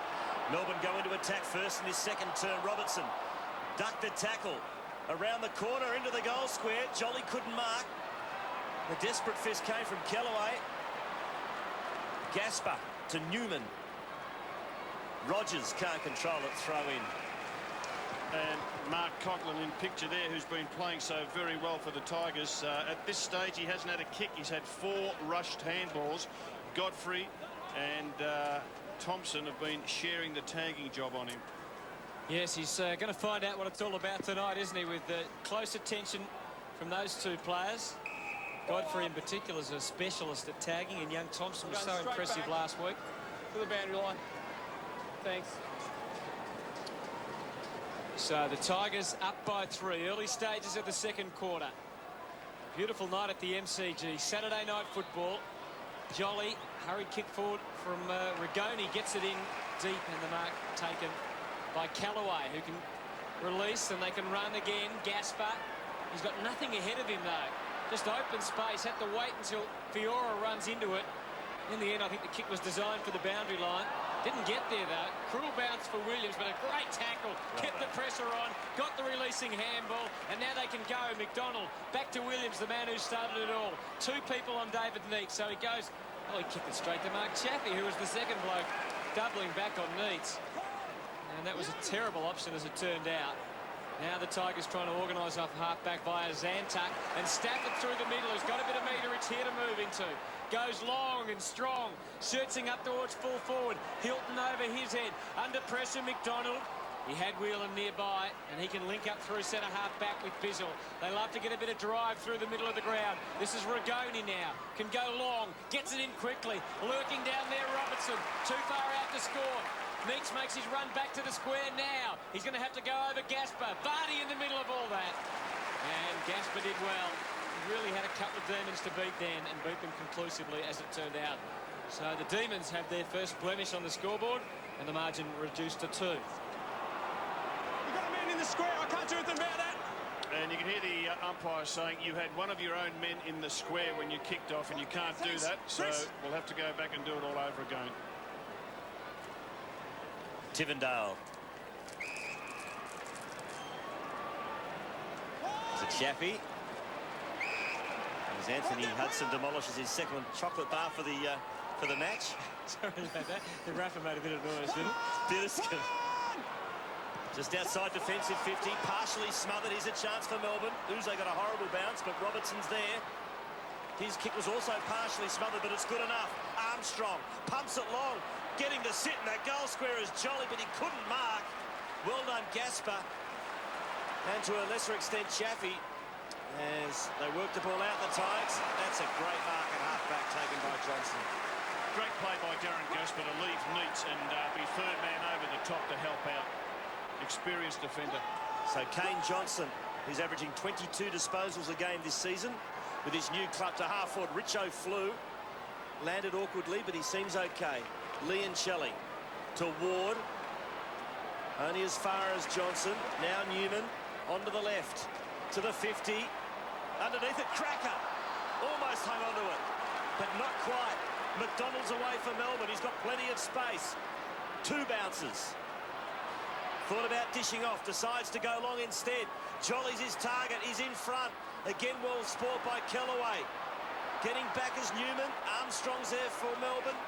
Melbourne go into attack first in this second term. Robertson ducked the tackle around the corner into the goal square. Jolly couldn't mark. The desperate fist came from Kellaway. Gasper to Newman. Rogers can't control it. Throw in. And Mark Coughlin in picture there, who's been playing so very well for the Tigers. At this stage, he hasn't had a kick. He's had 4 rushed handballs. Godfrey and Thompson have been sharing the tagging job on him. Yes, he's going to find out what it's all about tonight, isn't he, with close attention from those 2 players. Godfrey in particular is a specialist at tagging, and young Thompson was so impressive last week. To the boundary line. Thanks. So the Tigers up by 3, early stages of the second quarter. Beautiful night at the MCG. Saturday night football. Jolly, hurried kick forward from Rigoni, gets it in deep, and the mark taken by Kellaway, who can release, and they can run again. Gasper, he's got nothing ahead of him though. Just open space, had to wait until Fiora runs into it. In the end, I think the kick was designed for the boundary line. Didn't get there though. Cruel bounce for Williams, but a great tackle. Kept the pressure on, got the releasing handball, and now they can go. McDonald back to Williams, the man who started it all. 2 people on David Neitz, so he goes. Oh, he kicked it straight to Mark Chaffee, who was the second bloke doubling back on Neitz. And that was a terrible option as it turned out. Now the Tigers trying to organise off half-back via Zantuck, and Stafford through the middle, who's got a bit of meterage here to move into. Goes long and strong, searching up towards full forward. Hilton over his head, under pressure McDonald. He had Whelan nearby, and he can link up through centre-half back with Bizzle. They love to get a bit of drive through the middle of the ground. This is Rigoni now. Can go long. Gets it in quickly. Lurking down there, Robertson. Too far out to score. Meeks makes his run back to the square now. He's going to have to go over Gasper. Vardy in the middle of all that. And Gasper did well. He really had a couple of demons to beat then and beat them conclusively, as it turned out. So the Demons have their first blemish on the scoreboard, and the margin reduced to 2. You've got a man in the square. I can't do anything about that. And you can hear the umpire saying you had one of your own men in the square when you kicked off, and you can't do that. So we'll have to go back and do it all over again. Tivendale. It's a Chappie. As Anthony Hudson demolishes his second chocolate bar for the match. Sorry about that. The Rafa made a bit of noise, didn't it? Billiskin. Just outside defensive 50, partially smothered. Here's a chance for Melbourne. Uzo got a horrible bounce, but Robertson's there. His kick was also partially smothered, but it's good enough. Armstrong pumps it long, getting to sit in that goal square is Jolly, but he couldn't mark. Well done, Gasper. And to a lesser extent, Chaffee, as they worked the ball out the Tigers. That's a great mark at half-back taken by Johnson. Great play by Darren Gasper to leave Neitz and be third man over the top to help out. Experienced defender. So Kane Johnson, who's averaging 22 disposals a game this season, with his new club to half-forward. Richo flew, landed awkwardly, but he seems okay. Lee and Shelley to Ward, only as far as Johnson. Now Newman onto the left to the 50, underneath it. Cracker almost hung onto it, but not quite. McDonald's away for Melbourne. He's got plenty of space. 2 bounces. Thought about dishing off, decides to go long instead. Jolly's his target, he's in front. Again, well sport by Kellaway. Getting back as Newman. Armstrong's there for Melbourne.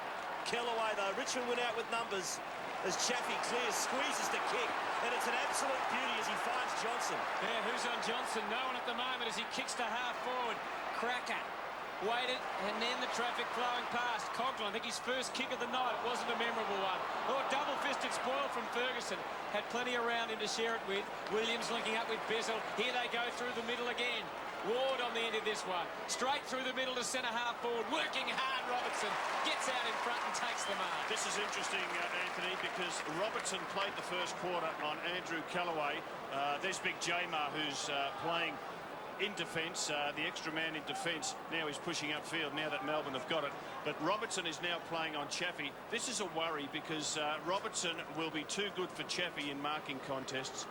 Kellaway, though. Richmond went out with numbers as Chaffee clears, squeezes the kick, and it's an absolute beauty as he finds Johnson. Yeah, who's on Johnson? No one at the moment as he kicks to half forward. Cracker. Waited, and then the traffic flowing past. Coughlin, I think his first kick of the night. It wasn't a memorable one. Oh, double-fisted spoil from Ferguson. Had plenty around him to share it with. Williams linking up with Bizzle. Here they go through the middle again. Ward on the end of this one. Straight through the middle to centre-half forward. Working hard, Robertson. Gets out in front and takes the mark. This is interesting, Anthony, because Robertson played the first quarter on Andrew Callaway. There's Big J-Mar, who's playing in defence, the extra man in defence. Now he's pushing upfield now that Melbourne have got it. But Robertson is now playing on Chaffee. This is a worry because Robertson will be too good for Chaffee in marking contests.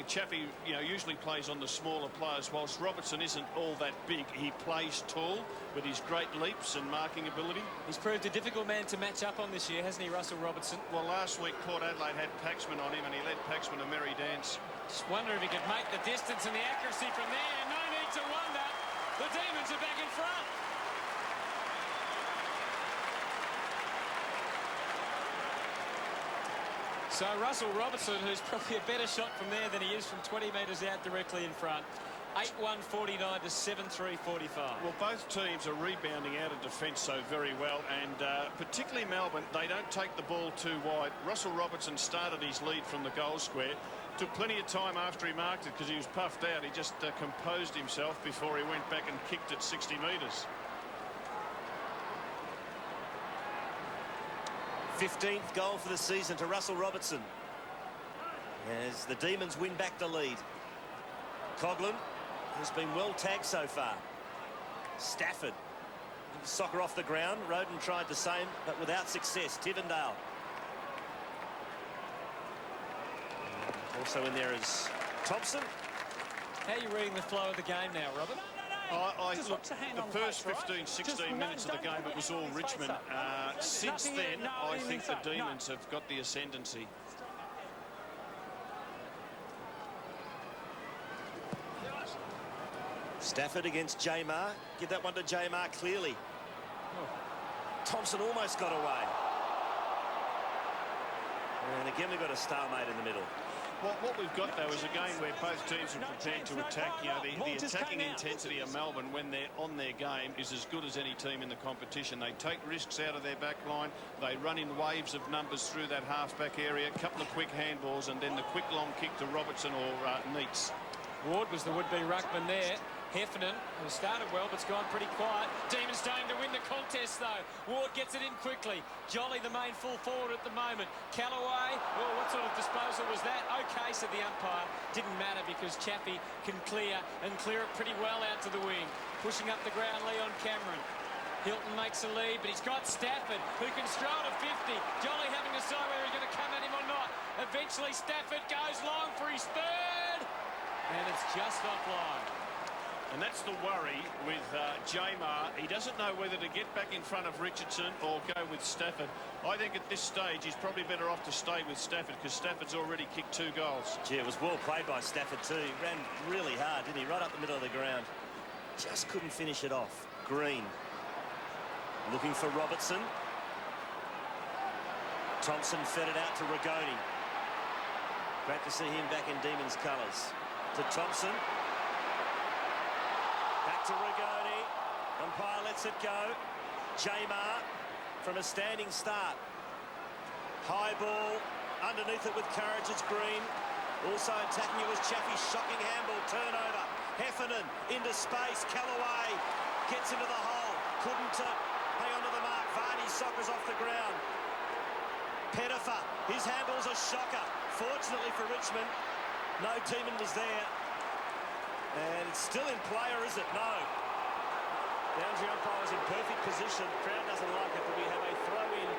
Chaffee, usually plays on the smaller players, whilst Robertson isn't all that big. He plays tall with his great leaps and marking ability. He's proved a difficult man to match up on this year, hasn't he, Russell Robertson? Well, last week Port Adelaide had Paxman on him and he led Paxman a merry dance. Just wonder if he could make the distance and the accuracy from there. No need to wonder. The Demons are back in front. So Russell Robertson, who's probably a better shot from there than he is from 20 metres out directly in front. 8-1-49 to 7-3-45. Well, both teams are rebounding out of defence so very well, and particularly Melbourne, they don't take the ball too wide. Russell Robertson started his lead from the goal square. Took plenty of time after he marked it because he was puffed out. He just composed himself before he went back and kicked it 60 metres. 15th goal for the season to Russell Robertson as the Demons win back the lead. Coughlin has been well tagged so far. Stafford, soccer off the ground. Roden tried the same, but without success. Tivendale. Also in there is Thompson. How are you reading the flow of the game now, Robert? Look, the first 15-16 minutes of the game, it was all Richmond. Since then, I think the Demons have got the ascendancy. Stafford against J-Mar. Give that one to J-Mar clearly. Thompson almost got away. And again, we've got a stalemate in the middle. Well, what we've got, though, is a game where both teams are prepared to attack. You know, the attacking intensity of Melbourne when they're on their game is as good as any team in the competition. They take risks out of their back line. They run in waves of numbers through that half-back area. A couple of quick handballs and then the quick long kick to Robertson or Neitz. Ward was the would-be ruckman there. Heffernan, who started well but's gone pretty quiet. Demons starting to win the contest though. Ward gets it in quickly. Jolly the main full forward at the moment. Callaway, oh, what sort of disposal was that? Okay, said the umpire. Didn't matter because Chappie can clear and clear it pretty well out to the wing. Pushing up the ground, Leon Cameron. Hilton makes a lead, but he's got Stafford, who can stroll to 50. Jolly having to decide whether he's going to come at him or not. Eventually Stafford goes long for his third, and it's just offline. And that's the worry with Jamar. He doesn't know whether to get back in front of Richardson or go with Stafford. I think at this stage he's probably better off to stay with Stafford because Stafford's already kicked 2 goals. Gee, it was well played by Stafford too. He ran really hard, didn't he? Right up the middle of the ground. Just couldn't finish it off. Green looking for Robertson. Thompson fed it out to Rigoni. Great to see him back in Demons colours. To Thompson. Back to Rigoni. Umpire lets it go. Jamar from a standing start. High ball. Underneath it with courage, it's Green. Also attacking it was Chaffee. Shocking handball. Turnover. Heffernan into space. Callaway gets into the hole. Couldn't hang on to the mark. Varney soccers off the ground. Pettifer. His handball's a shocker. Fortunately for Richmond, no Demon was there. And it's still in play, or is it? No. Boundary umpire was in perfect position. Crowd doesn't like it, but we have a throw-in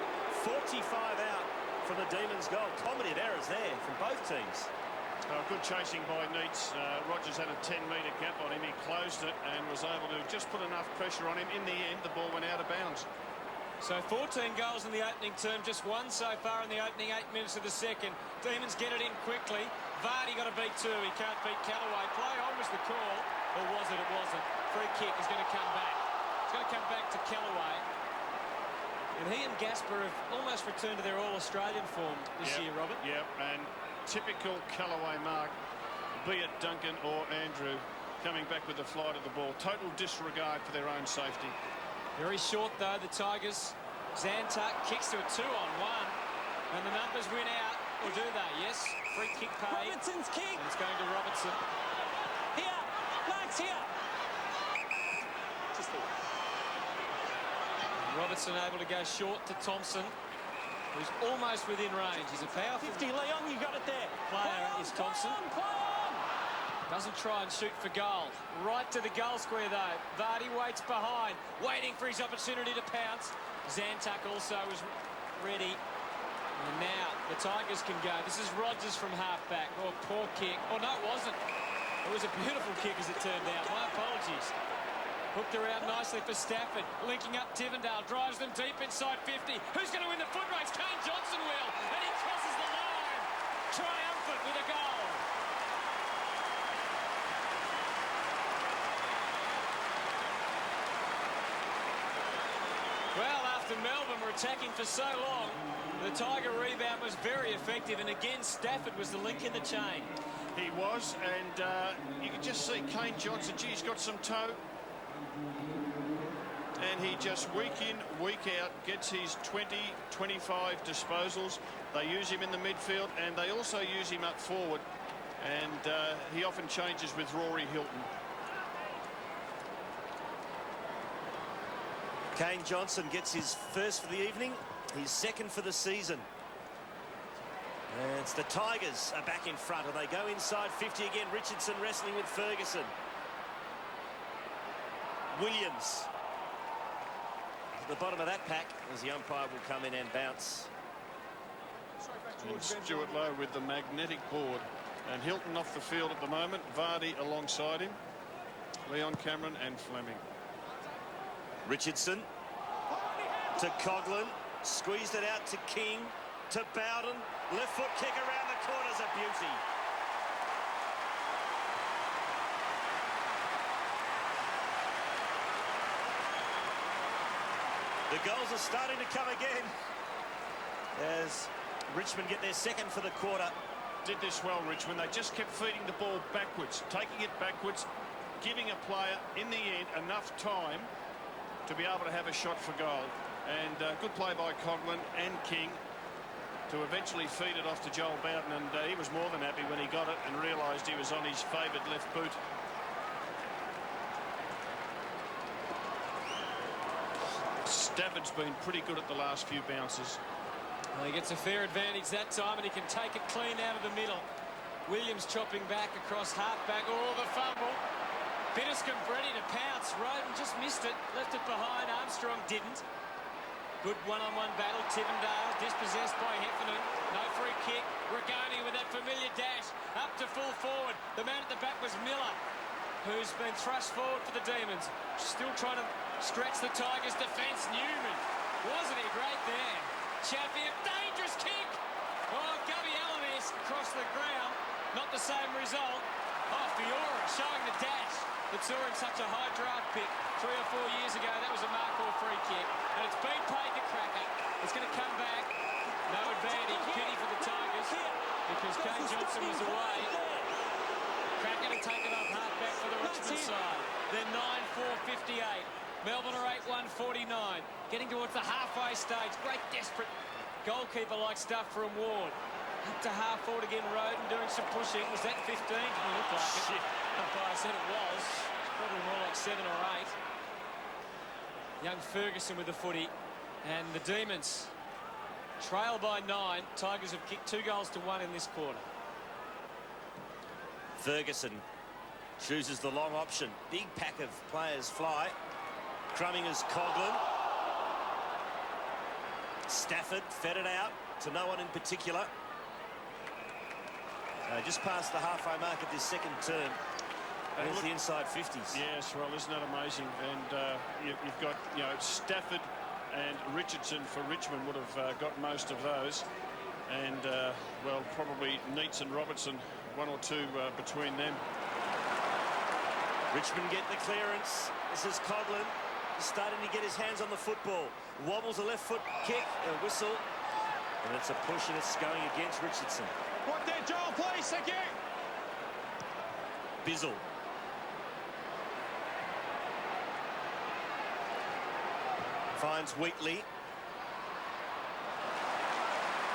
45 out from the Demons' goal. Comedy errors there from both teams. Good chasing by Neitz. Rogers had a 10-metre gap on him. He closed it and was able to just put enough pressure on him. In the end, the ball went out of bounds. So 14 goals in the opening term, just 1 so far in the opening 8 minutes of the second. Demons get it in quickly. Vardy got to beat 2. He can't beat Callaway. Play on was the call. Or was it? It wasn't. Free kick is going to come back. It's going to come back to Callaway. And he and Gasper have almost returned to their All-Australian form this year, Robert. Yep, and typical Callaway mark, be it Duncan or Andrew, coming back with the flight of the ball. Total disregard for their own safety. Very short, though, the Tigers. Zantuck kicks to a 2-on-1. And the numbers win out. Or do they? Yes. Free kick paid. Robertson's kick. And it's going to Robertson. Here. Max, here. Just here. Robertson able to go short to Thompson, who's almost within range. He's a powerful 50, Leon, you got it there. Player is Thompson. Play on. Doesn't try and shoot for goal. Right to the goal square, though. Vardy waits behind, waiting for his opportunity to pounce. Zantuck also was ready. And now the Tigers can go. This is Rogers from half-back. Oh, poor kick. Oh, no, it wasn't. It was a beautiful kick as it turned out. My apologies. Hooked around nicely for Stafford. Linking up Tivendale. Drives them deep inside 50. Who's going to win the foot race? Kane Johnson will. And he crosses the line. Triumphant with a goal. Well, after Melbourne were attacking for so long, the Tiger rebound was very effective, and again Stafford was the link in the chain. He was, and you can just see Kane Johnson, gee, he's got some toe. And he just week in, week out gets his 20, 25 disposals. They use him in the midfield, and they also use him up forward. And he often changes with Rory Hilton. Kane Johnson gets his first for the evening, his second for the season. And it's the Tigers are back in front, and they go inside 50 again. Richardson wrestling with Ferguson. Williams at the bottom of that pack as the umpire will come in and bounce. And Stuart Lowe with the magnetic board. And Hilton off the field at the moment. Vardy alongside him. Leon Cameron and Fleming. Richardson to Coughlin, squeezed it out to King, to Bowden, left foot kick around the corner's a beauty. The goals are starting to come again as Richmond get their second for the quarter. did this well, Richmond. They just kept feeding the ball backwards, taking it backwards, giving a player, in the end, enough time to be able to have a shot for goal. And good play by Coughlin and King to eventually feed it off to Joel Bowden, and he was more than happy when he got it and realised he was on his favoured left boot. Stafford's been pretty good at the last few bounces. Well, he gets a fair advantage that time, and he can take it clean out of the middle. Williams chopping back across halfback. Oh, the fumble. Bitterscombe ready to pounce. Roden just missed it. Left it behind. Armstrong didn't. Good one-on-one battle. Tivendale dispossessed by Heffernan. No free kick. Rigoni with that familiar dash. Up to full forward. The man at the back was Miller, who's been thrust forward for the Demons. Still trying to stretch the Tigers' defence. Newman. Wasn't he great there? Chaffee, a dangerous kick. Oh, Gubby Alanis across the ground. Not the same result. Oh, Fiora showing the dash that saw him such a high draft pick 3 or 4 years ago. That was a mark or free kick. And it's been paid to Cracker. It's going to come back. No advantage. Pity for the Tigers because Kane Johnson was away. Cracker to take it off halfback for the Richmond side. They're 9-4-58. Melbourne are 8-1-49. Getting towards the halfway stage. Great desperate goalkeeper-like stuff from Ward. Up to half forward again, Roden doing some pushing. Was that 15? Didn't look like it. Umpire said it was. It's probably more like 7 or 8. Young Ferguson with the footy. And the Demons trail by 9. Tigers have kicked 2 goals to 1 in this quarter. Ferguson chooses the long option. Big pack of players fly. Crumminger's Coughlin. Stafford fed it out to no one in particular. Just past the halfway mark of this second term. There's the inside 50s. Yes, well, isn't that amazing? And you've got, Stafford and Richardson for Richmond would have got most of those. And, well, probably Neitz and Robertson, 1 or 2 between them. Richmond get the clearance. This is Coughlin. He's starting to get his hands on the football. Wobbles a left foot kick, a whistle. And it's a push, and it's going against Richardson. Right there, Joel, please. Thank you. Bizzle. Finds Wheatley.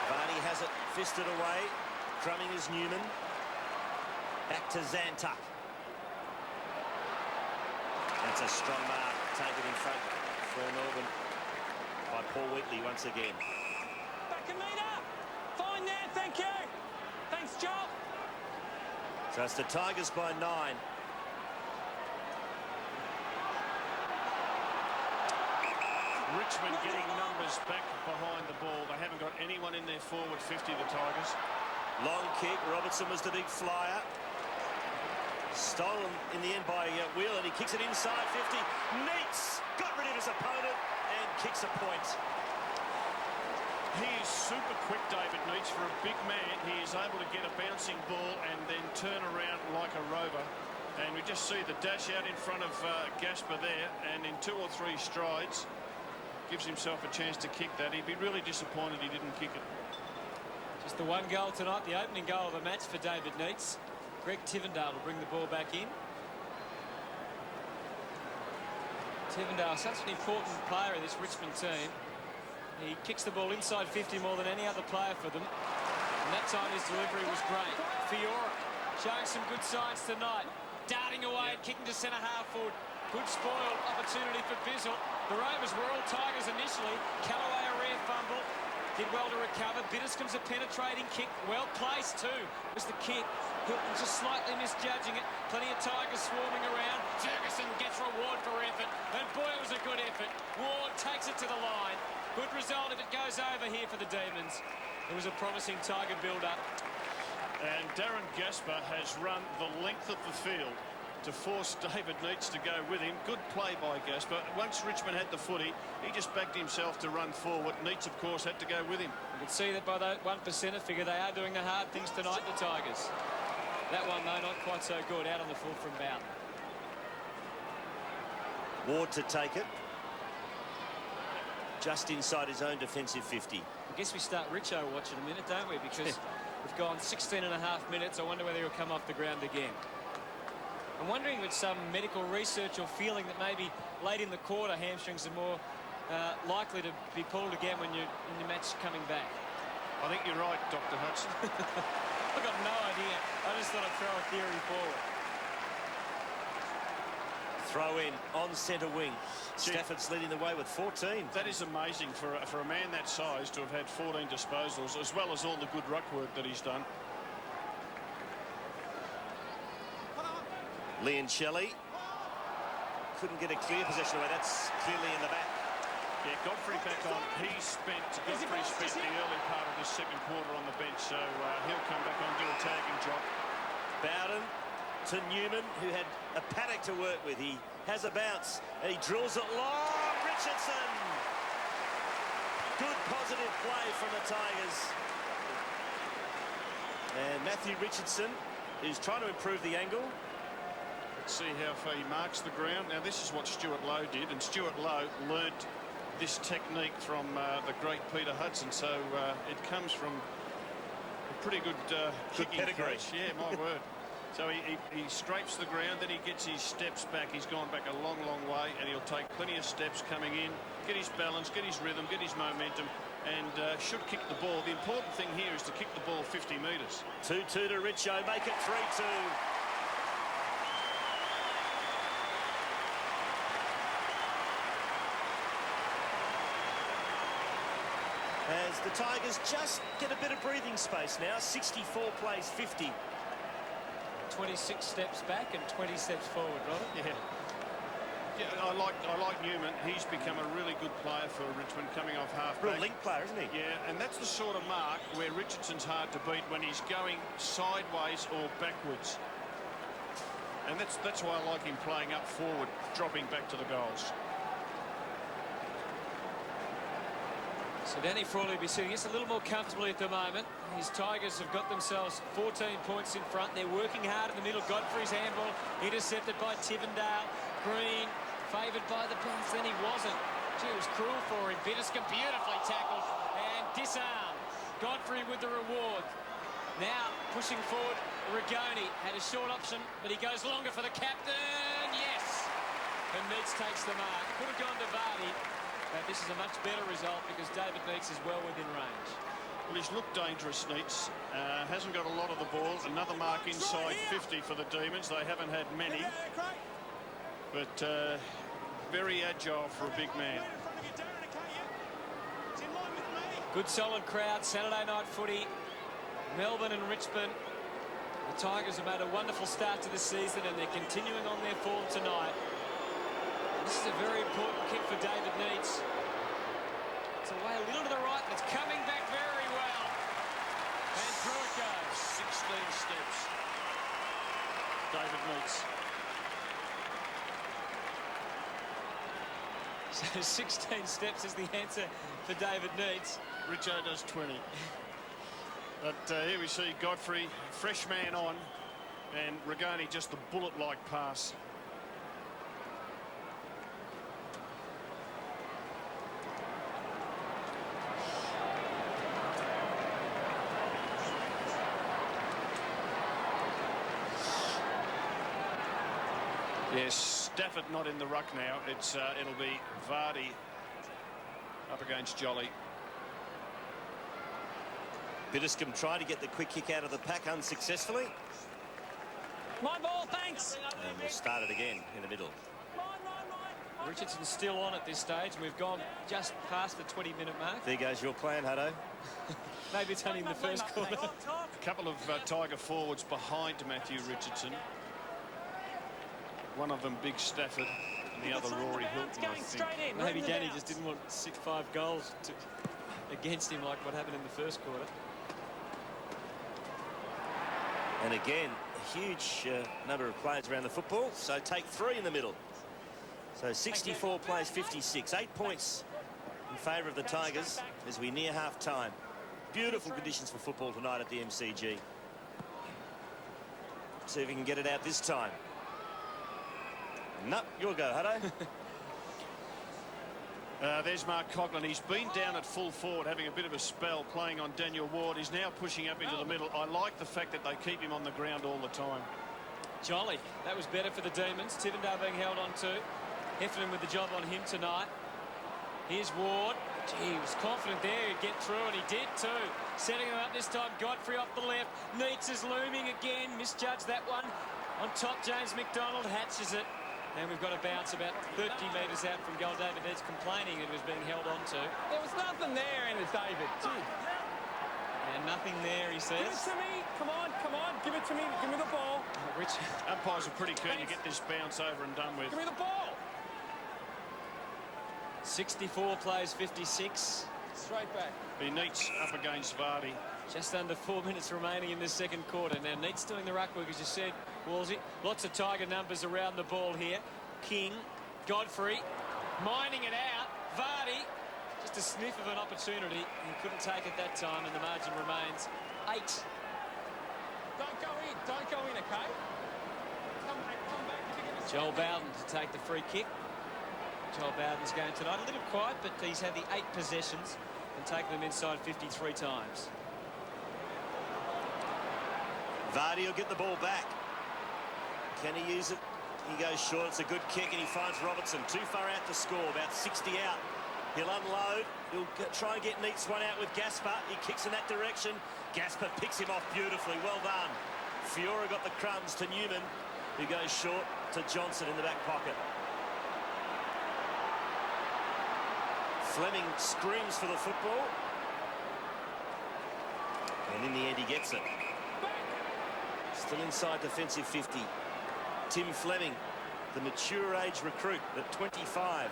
Varney has it fisted away. Drumming is Newman. Back to Zantuck. That's a strong mark. Taken in front for Melbourne by Paul Wheatley once again. Back a metre. Fine there, thank you. Thanks, Joel. So it's the Tigers by 9. Richmond getting numbers back behind the ball. They haven't got anyone in their forward 50, the Tigers. Long kick. Robertson was the big flyer. Stolen in the end by Wheeler. He kicks it inside 50. Neitz got rid of his opponent and kicks a point. He is super quick, David Neitz, for a big man. He is able to get a bouncing ball and then turn around like a rover. And we just see the dash out in front of Gasper there, and in 2 or 3 strides gives himself a chance to kick that. He'd be really disappointed he didn't kick it. Just the 1 goal tonight, the opening goal of the match for David Neitz. Greg Tivendale will bring the ball back in. Tivendale, such an important player in this Richmond team. He kicks the ball inside 50 more than any other player for them. And that time his delivery was great. Fiora showing some good signs tonight. Darting away and kicking to centre half forward. Good spoil opportunity for Bizzle. The Rovers were all Tigers initially. Callaway a rare fumble. Did well to recover. Bitterscomb's a penetrating kick. Well placed too was the kick. Hilton just slightly misjudging it. Plenty of Tigers swarming around. Ferguson gets reward for effort. And boy, it was a good effort. Ward takes it to the line. Good result if it goes over here for the Demons. It was a promising Tiger build-up. And Darren Gasper has run the length of the field to force David Neitz to go with him. Good play by Gasper. Once Richmond had the footy, he just backed himself to run forward. Neitz, of course, had to go with him. You can see that by that 1%er figure, they are doing the hard things tonight, the Tigers. That one, though, not quite so good. Out on the full from Bowden. Ward to take it. Just inside his own defensive 50. I guess we start Richo watching a minute, don't we? Because We've gone 16 and a half minutes. I wonder whether he'll come off the ground again. I'm wondering if it's some medical research or feeling that maybe late in the quarter hamstrings are more likely to be pulled again when you're in the match coming back. I think you're right, Dr. Hudson. I've got no idea. I just thought I'd throw a theory forward. Throw in on centre wing. Stafford's leading the way with 14. That is amazing for a man that size to have had 14 disposals, as well as all the good ruck work that he's done. Shelley couldn't get a clear possession away. That's clearly in the back. Yeah, Godfrey back on. Godfrey spent the early part of the second quarter on the bench, so he'll come back on, do a tagging job. Bowden to Newman, who had a paddock to work with. He has a bounce, and he drills it long. Richardson! Good positive play from the Tigers. And Matthew Richardson is trying to improve the angle. Let's see how far he marks the ground. Now, this is what Stuart Lowe did, and Stuart Lowe learnt this technique from the great Peter Hudson, so it comes from a pretty good kicking pedigree. coach. Yeah, my word. So he scrapes the ground, then he gets his steps back. He's gone back a long, long way, and he'll take plenty of steps coming in, get his balance, get his rhythm, get his momentum, and should kick the ball. The important thing here is to kick the ball 50 metres. 2-2 to Richo, make it 3-2. As the Tigers just get a bit of breathing space now. 64 plays 50. 26 steps back and 20 steps forward, Robert. Yeah, I like Newman. He's become a really good player for Richmond, coming off half-back. Real link player, isn't he? Yeah, and that's the sort of mark where Richardson's hard to beat, when he's going sideways or backwards. And that's why I like him playing up forward, dropping back to the goals. So Danny Frawley will be sitting just a little more comfortably at the moment. His Tigers have got themselves 14 points in front. They're working hard in the middle. Godfrey's handball intercepted by Tivendale. Green favoured by the bounce, then he wasn't. Gee, it was cruel for him. Bitterscombe beautifully tackled and disarmed. Godfrey with the reward. Now pushing forward, Rigoni had a short option, but he goes longer for the captain. Yes! And Neitz takes the mark. Could have gone to Vardy. But this is a much better result because David Neitz is well within range. Well, he's looked dangerous, Neitz. Hasn't got a lot of the ball. Another mark inside 50 for the Demons. They haven't had many. But very agile for a big man. Good solid crowd. Saturday night footy. Melbourne and Richmond. The Tigers have made a wonderful start to the season and they're continuing on their form tonight. This is a very important kick for David Neitz. It's away a little to the right, and it's coming back very well. And through it goes. 16 steps. David Neitz. So 16 steps is the answer for David Neitz. Richo does 20. But here we see Godfrey, fresh man on, and Rigoni just the bullet-like pass. Yes, Stafford not in the ruck now. It'll be Vardy up against Jolly. Bitterscombe tried to get the quick kick out of the pack unsuccessfully. My ball, thanks. And we'll start it again in the middle. Richardson's still on at this stage. We've gone just past the 20-minute mark. There goes your plan, Hutto. Maybe it's only in the first quarter. A couple of Tiger forwards behind Matthew Richardson. One of them, Big Stafford, and the other, Rory Hilton, I think. Maybe Danny just didn't want 5 goals against him like what happened in the first quarter. And again, a huge number of players around the football, so take 3 in the middle. So 64 plays 56, 8 points in favour of the Tigers as we near half-time. Beautiful conditions for football tonight at the MCG. See if we can get it out this time. No, your go, Hutto. There's Mark Coughlin. He's been down at full forward, having a bit of a spell playing on Daniel Ward. He's now pushing up into the middle. I like the fact that they keep him on the ground all the time. Jolly. That was better for the Demons. Tivendale being held on to. Heffernan with the job on him tonight. Here's Ward. Gee, he was confident there he'd get through, and he did too. Setting him up this time. Godfrey off the left. Neitz is looming again. Misjudged that one. On top, James McDonald hatches it. And we've got a bounce about 30 metres out from goal. David Neitz complaining it was being held on to. There was nothing there, and it's David. And nothing there, he says. Give it to me. Come on, come on. Give it to me. Give me the ball. Rich. Umpires are pretty keen to get this bounce over and done with. Give me the ball. 64 plays 56. Straight back. Be Neitz up against Vardy. Just under 4 minutes remaining in this second quarter. Now, Neitz doing the ruck work, as you said, Wolsey. Lots of Tiger numbers around the ball here. King, Godfrey, mining it out. Vardy, just a sniff of an opportunity. He couldn't take it that time, and the margin remains 8. Don't go in. Don't go in, okay? Come back. Joel Bowden to take the free kick. Joel Bowden's game tonight. A little quiet, but he's had the 8 possessions and taken them inside 53 times. Vardy will get the ball back. Can he use it? He goes short. It's a good kick, and he finds Robertson too far out to score, about 60 out. He'll unload. He'll try and get Neitz one out with Gaspar. He kicks in that direction. Gaspar picks him off beautifully. Well done. Fiora got the crumbs to Newman, who goes short to Johnson in the back pocket. Fleming screams for the football. And in the end, he gets it. Still inside defensive 50. Tim Fleming, the mature age recruit at 25.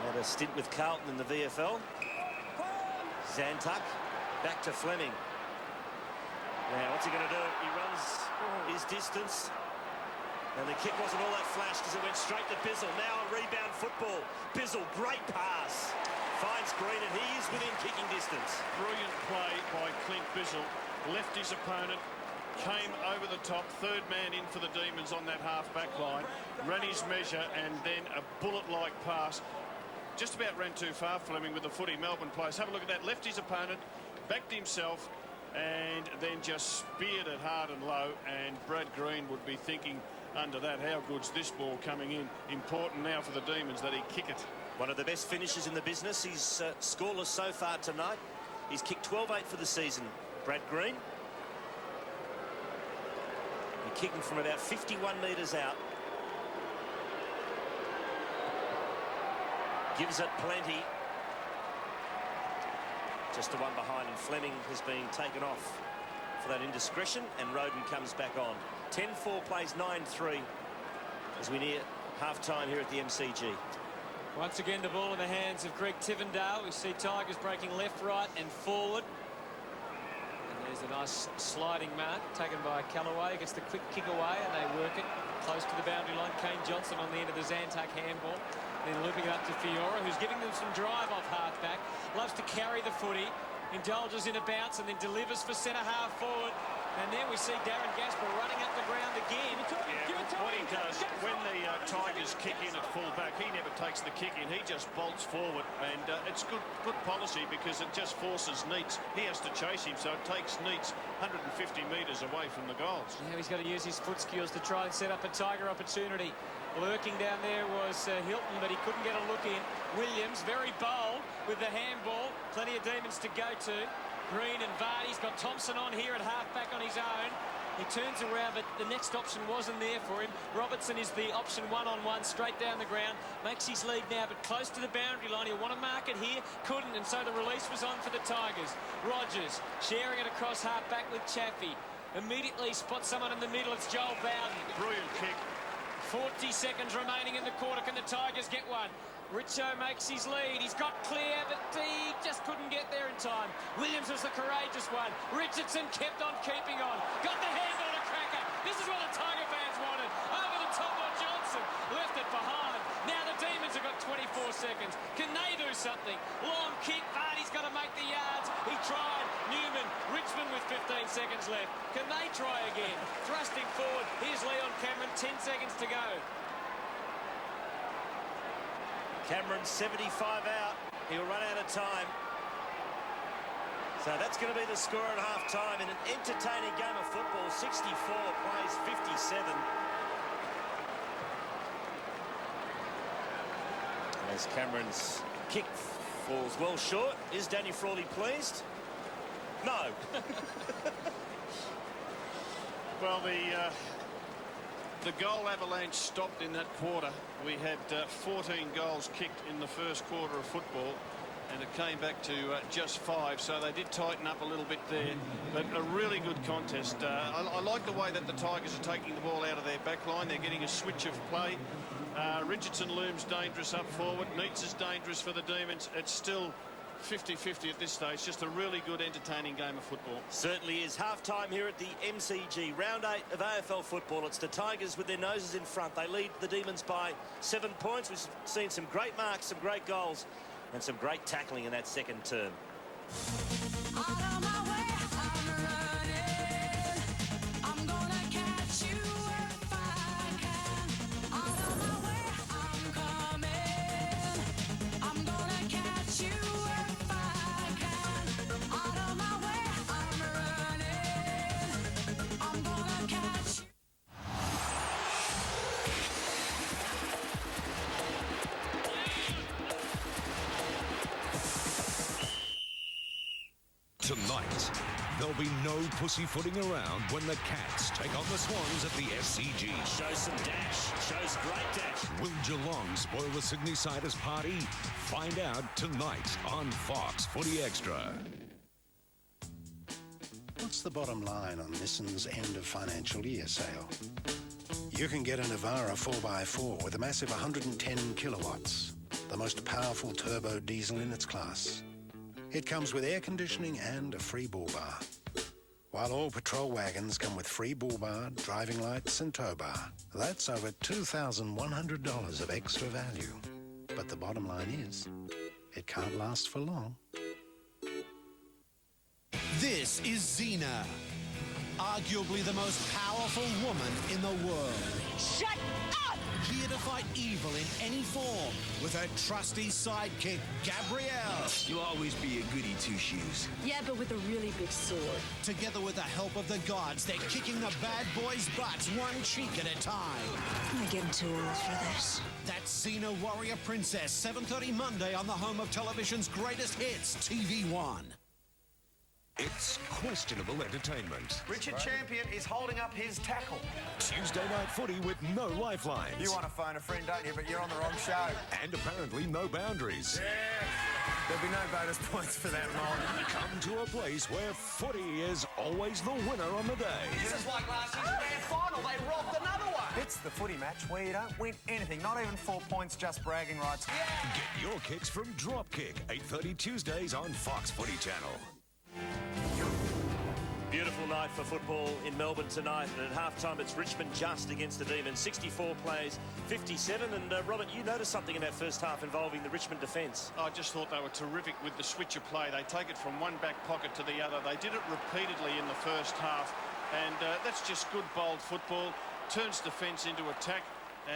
Had a stint with Carlton in the VFL. Zantuck, back to Fleming. Now, what's he going to do? He runs his distance. And the kick wasn't all that flashed as it went straight to Bizzle. Now a rebound football. Bizzle, great pass. Finds Green, and he is within kicking distance. Brilliant play by Clint Bizzle. Left his opponent, came over the top, third man in for the Demons on that half-back line, ran his measure, and then a bullet-like pass. Just about ran too far, Fleming, with the footy. Melbourne players. Have a look at that. Left his opponent, backed himself, and then just speared it hard and low. And Brad Green would be thinking under that, how good's this ball coming in? Important now for the Demons that he kick it. One of the best finishers in the business. He's scoreless so far tonight. He's kicked 12-8 for the season. Brad Green. He's kicking from about 51 metres out. Gives it plenty. Just the one behind, and Fleming has been taken off for that indiscretion, and Roden comes back on. 10-4 plays 9-3 as we near half-time here at the MCG. Once again, the ball in the hands of Greg Tivendale. We see Tigers breaking left, right and forward. And there's a nice sliding mark taken by Callaway. Gets the quick kick away, and they work it close to the boundary line. Kane Johnson on the end of the Zantuck handball. Then looping it up to Fiora, who's giving them some drive off half-back. Loves to carry the footy. Indulges in a bounce and then delivers for centre-half forward. And then we see Darren Gaspar running up the ground again. What he does, when the Tigers kick in at full-back, he never takes the kick in. He just bolts forward, and it's good policy because it just forces Neitz. He has to chase him, so it takes Neitz 150 metres away from the goals. Now he's got to use his foot skills to try and set up a Tiger opportunity. Lurking down there was Hilton, but he couldn't get a look in. Williams, very bold with the handball. Plenty of Demons to go to. Green and Vardy's got Thompson on here at half-back on his own. He turns around, but the next option wasn't there for him. Robertson is the option one-on-one, straight down the ground. Makes his lead now, but close to the boundary line. He'll want to mark it here. Couldn't, and so the release was on for the Tigers. Rogers sharing it across half-back with Chaffee. Immediately spots someone in the middle. It's Joel Bowden. Brilliant kick. 40 seconds remaining in the quarter. Can the Tigers get one? Richo makes his lead. He's got clear, but he just couldn't get there in time. Williams was the courageous one. Richardson kept on keeping on. Got the handball to Cracker. This is what the Tiger fans wanted. Over the top on Johnson. Left it behind. Now the Demons have got 24 seconds. Can they do something? Long kick. Vardy's got to make the yards. He tried. Newman. Richmond with 15 seconds left. Can they try again? Thrusting forward. Here's Leon Cameron. 10 seconds to go. Cameron 75 out. He'll run out of time. So that's going to be the score at half-time in an entertaining game of football. 64 plays 57. As Cameron's kick falls well short. Is Danny Frawley pleased? No. Well, the goal avalanche stopped in that quarter. We had 14 goals kicked in the first quarter of football, and it came back to just 5, so they did tighten up a little bit there, but a really good contest. I like the way that the Tigers are taking the ball out of their back line. They're getting a switch of play. Richardson looms dangerous up forward. Neitz is dangerous for the Demons. It's still 50-50 at this stage. Just a really good, entertaining game of football. Certainly is. Half-time here at the MCG. Round 8 of AFL football. It's the Tigers with their noses in front. They lead the Demons by 7 points. We've seen some great marks, some great goals, and some great tackling in that second term. Tonight, there'll be no pussyfooting around when the Cats take on the Swans at the SCG. Shows some dash. Shows great dash. Will Geelong spoil the Sydney Siders party? Find out tonight on Fox Footy Extra. What's the bottom line on Nissan's end of financial year sale? You can get a Navara 4x4 with a massive 110 kilowatts, the most powerful turbo diesel in its class. It comes with air conditioning and a free bull bar. While all patrol wagons come with free bull bar, driving lights and tow bar. That's over $2,100 of extra value. But the bottom line is, it can't last for long. This is Xena, arguably the most powerful woman in the world. Shut up! Here to fight evil in any form with her trusty sidekick, Gabrielle. You'll always be a goody two-shoes. Yeah, but with a really big sword. Together with the help of the gods, they're kicking the bad boys' butts one cheek at a time. I'm getting too old for this. That's Xena Warrior Princess, 7:30 Monday on the home of television's greatest hits, TV1. It's questionable entertainment. Richard Champion is holding up his tackle. Tuesday night footy with no lifelines. You want to phone a friend, don't you? But you're on the wrong show. And apparently no boundaries. Yeah. There'll be no bonus points for that, Ron. Come to a place where footy is always the winner on the day. This is like last year's grand final. They robbed another one. It's the footy match where you don't win anything. Not even 4 points, just bragging rights. Yeah. Get your kicks from Dropkick, 8:30 Tuesdays on Fox Footy Channel. Beautiful night for football in Melbourne tonight, and at halftime it's Richmond just against the Demons. 64 plays, 57, and Robert, you noticed something in that first half involving the Richmond defence. I just thought they were terrific with the switch of play. They take it from one back pocket to the other. They did it repeatedly in the first half, and that's just good, bold football. Turns defence into attack,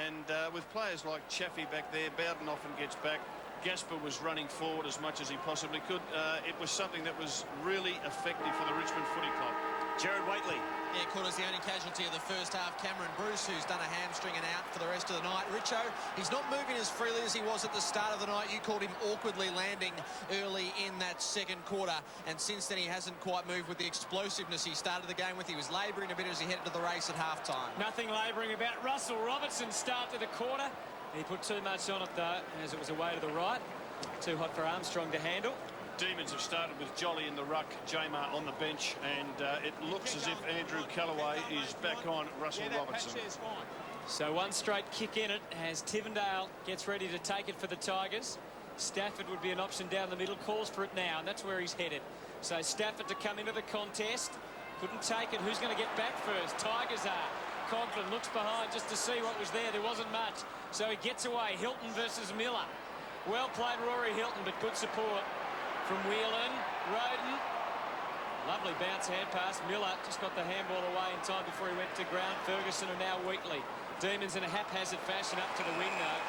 and with players like Chaffee back there, Bowden often gets back. Gasper was running forward as much as he possibly could. It was something that was really effective for the Richmond Footy Club. Jared Waitley. Yeah, caught as the only casualty of the first half. Cameron Bruce, who's done a hamstring and out for the rest of the night. Richo, he's not moving as freely as he was at the start of the night. You called him awkwardly landing early in that second quarter, and since then he hasn't quite moved with the explosiveness he started the game with. He was labouring a bit as he headed to the race at halftime. Nothing labouring about Russell Robertson start to the quarter. He put too much on it though, as it was away to the right. Too hot for Armstrong to handle. Demons have started with Jolly in the ruck, Jamar on the bench, and it looks as if Andrew Callaway is back on Russell Robertson. So one straight kick in it as Tivendale gets ready to take it for the Tigers. Stafford would be an option down the middle, calls for it now, and that's where he's headed. So Stafford to come into the contest. Couldn't take it. Who's going to get back first? Tigers are. Conklin looks behind just to see what was there. There wasn't much. So he gets away. Hilton versus Miller. Well played, Rory Hilton, but good support from Whelan. Roden. Lovely bounce hand pass. Miller just got the handball away in time before he went to ground. Ferguson and now Wheatley. Demons in a haphazard fashion up to the wing though.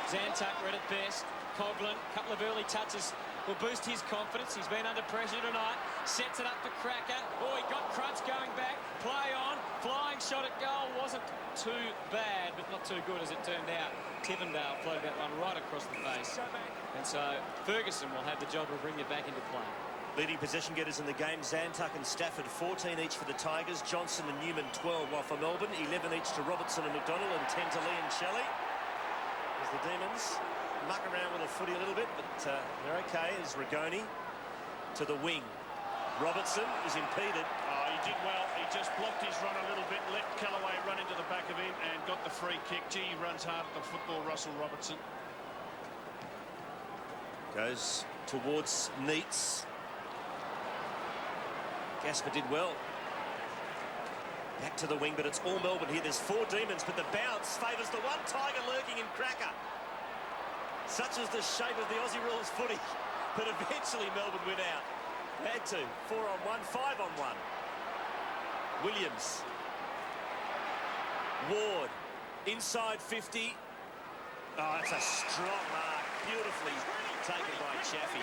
Zantuck read it best. Coughlin, a couple of early touches will boost his confidence. He's been under pressure tonight. Sets it up for Cracker. Oh, he got Crunch going back. Play on. Flying shot at goal. Wasn't too bad, but not too good as it turned out. Tivendale floated that one right across the face. And so Ferguson will have the job of bringing it back into play. Leading possession getters in the game, Zantuck and Stafford, 14 each for the Tigers. Johnson and Newman, 12, while for Melbourne, 11 each to Robertson and McDonald, and 10 to Lee and Shelley. As the Demons muck around with the footy a little bit, but they're okay. As Rigoni to the wing. Robertson is impeded. Oh, he did well. He just blocked his run a little bit, let Callaway run into the back of him and got the free kick. Gee, he runs hard at the football, Russell Robertson. Goes towards Neitz. Gasper did well. Back to the wing, but it's all Melbourne here. There's 4 Demons, but the bounce favours the one Tiger lurking in Cracker. Such is the shape of the Aussie rules footy. But eventually Melbourne win out. Had to. 4 on 1, 5 on 1. Williams. Ward. Inside 50. Oh, it's a strong mark. Beautifully taken by Chaffee.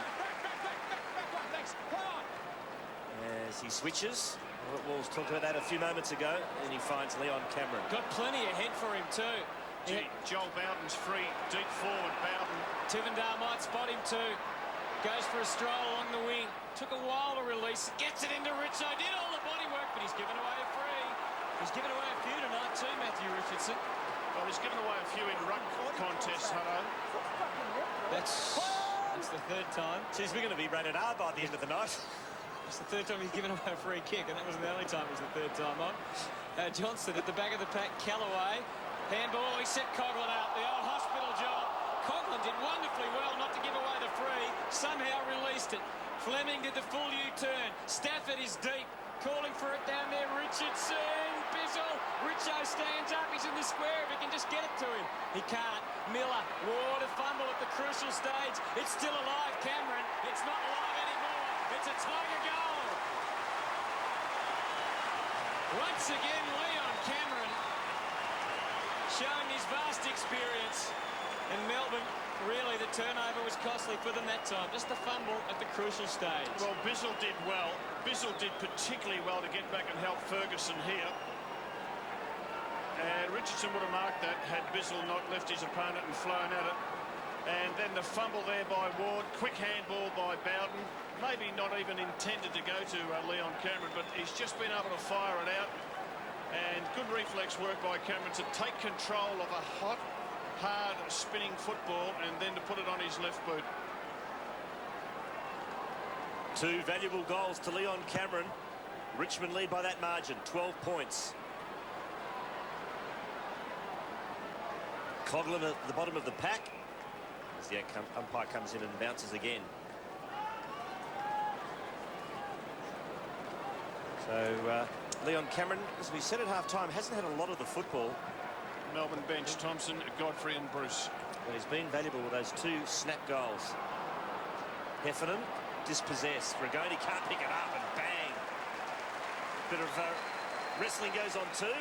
As he switches. Robert Walls talked about that a few moments ago, and he finds Leon Cameron. Got plenty ahead for him too. Gee, Joel Bowden's free, deep forward, Bowden. Tivendale might spot him too. Goes for a stroll along the wing. Took a while to release. Gets it into Richo. Did all the body work, but he's given away a free. He's given away a few tonight too, Matthew Richardson. Well, he's given away a few in ruck contests, Hutto. That's the third time. Geez, we're going to be rated R by the end of the night. It's the third time he's given away a free kick, and that wasn't the only time it was the third time on. Johnson at the back of the pack. Callaway. Handball. He set Coughlin out. The old hospital job. Coughlin did wonderfully well not to give away the free. Somehow released it. Fleming did the full U-turn. Stafford is deep. Calling for it down there. Richardson. Bizzle. Richo stands up. He's in the square if he can just get it to him. He can't. Miller. Ward a fumble at the crucial stage. It's still alive, Cameron. It's not alive anymore. It's a Tiger goal. Once again, Leon Cameron showing his vast experience. And Melbourne, really, the turnover was costly for them that time. Just the fumble at the crucial stage. Well, Bizzle did well. Bizzle did particularly well to get back and help Ferguson here. And Richardson would have marked that had Bizzle not left his opponent and flown at it. And then the fumble there by Ward. Quick handball by Bowden. Maybe not even intended to go to Leon Cameron, but he's just been able to fire it out. And good reflex work by Cameron to take control of a hot, hard, spinning football and then to put it on his left boot. 2 valuable goals to Leon Cameron. Richmond lead by that margin, 12 points. Coughlin at the bottom of the pack as the umpire comes in and bounces again. So Leon Cameron, as we said at half-time, hasn't had a lot of the football. Melbourne bench, Thompson, Godfrey and Bruce. But he's been valuable with those 2 snap goals. Heffernan dispossessed. Rigoni can't pick it up and bang. Bit of wrestling goes on too.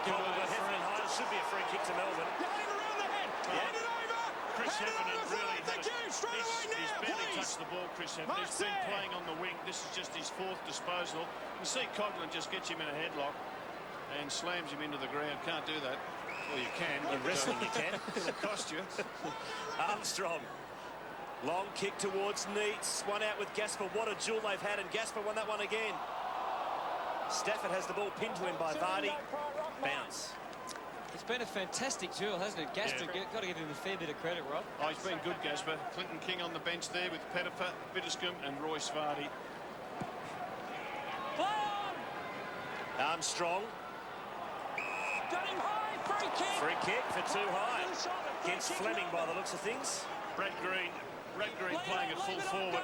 Heffernan high. Should be a free kick to Melbourne. Chris Heffernan really he's barely touched the ball, Chris Heffernan. He's been playing on the wing. This is just his 4th disposal. You see Coughlin just gets him in a headlock and slams him into the ground. Can't do that. Well, you can. In wrestling you can. It'll cost you. Armstrong. Long kick towards Neitz. One out with Gasper. What a duel they've had, and Gasper won that one again. Stafford has the ball pinned to him by Vardy. Bounce. It's been a fantastic duel, hasn't it? Gasper, got to give him a fair bit of credit, Rob. Oh, he's been good, Gasper. Clinton King on the bench there with Pettifer, Bitterscombe and Royce Vardy. Armstrong. Got him high, free kick. Free kick for 2 high. Against Fleming by the looks of things. Brad Green playing at full forward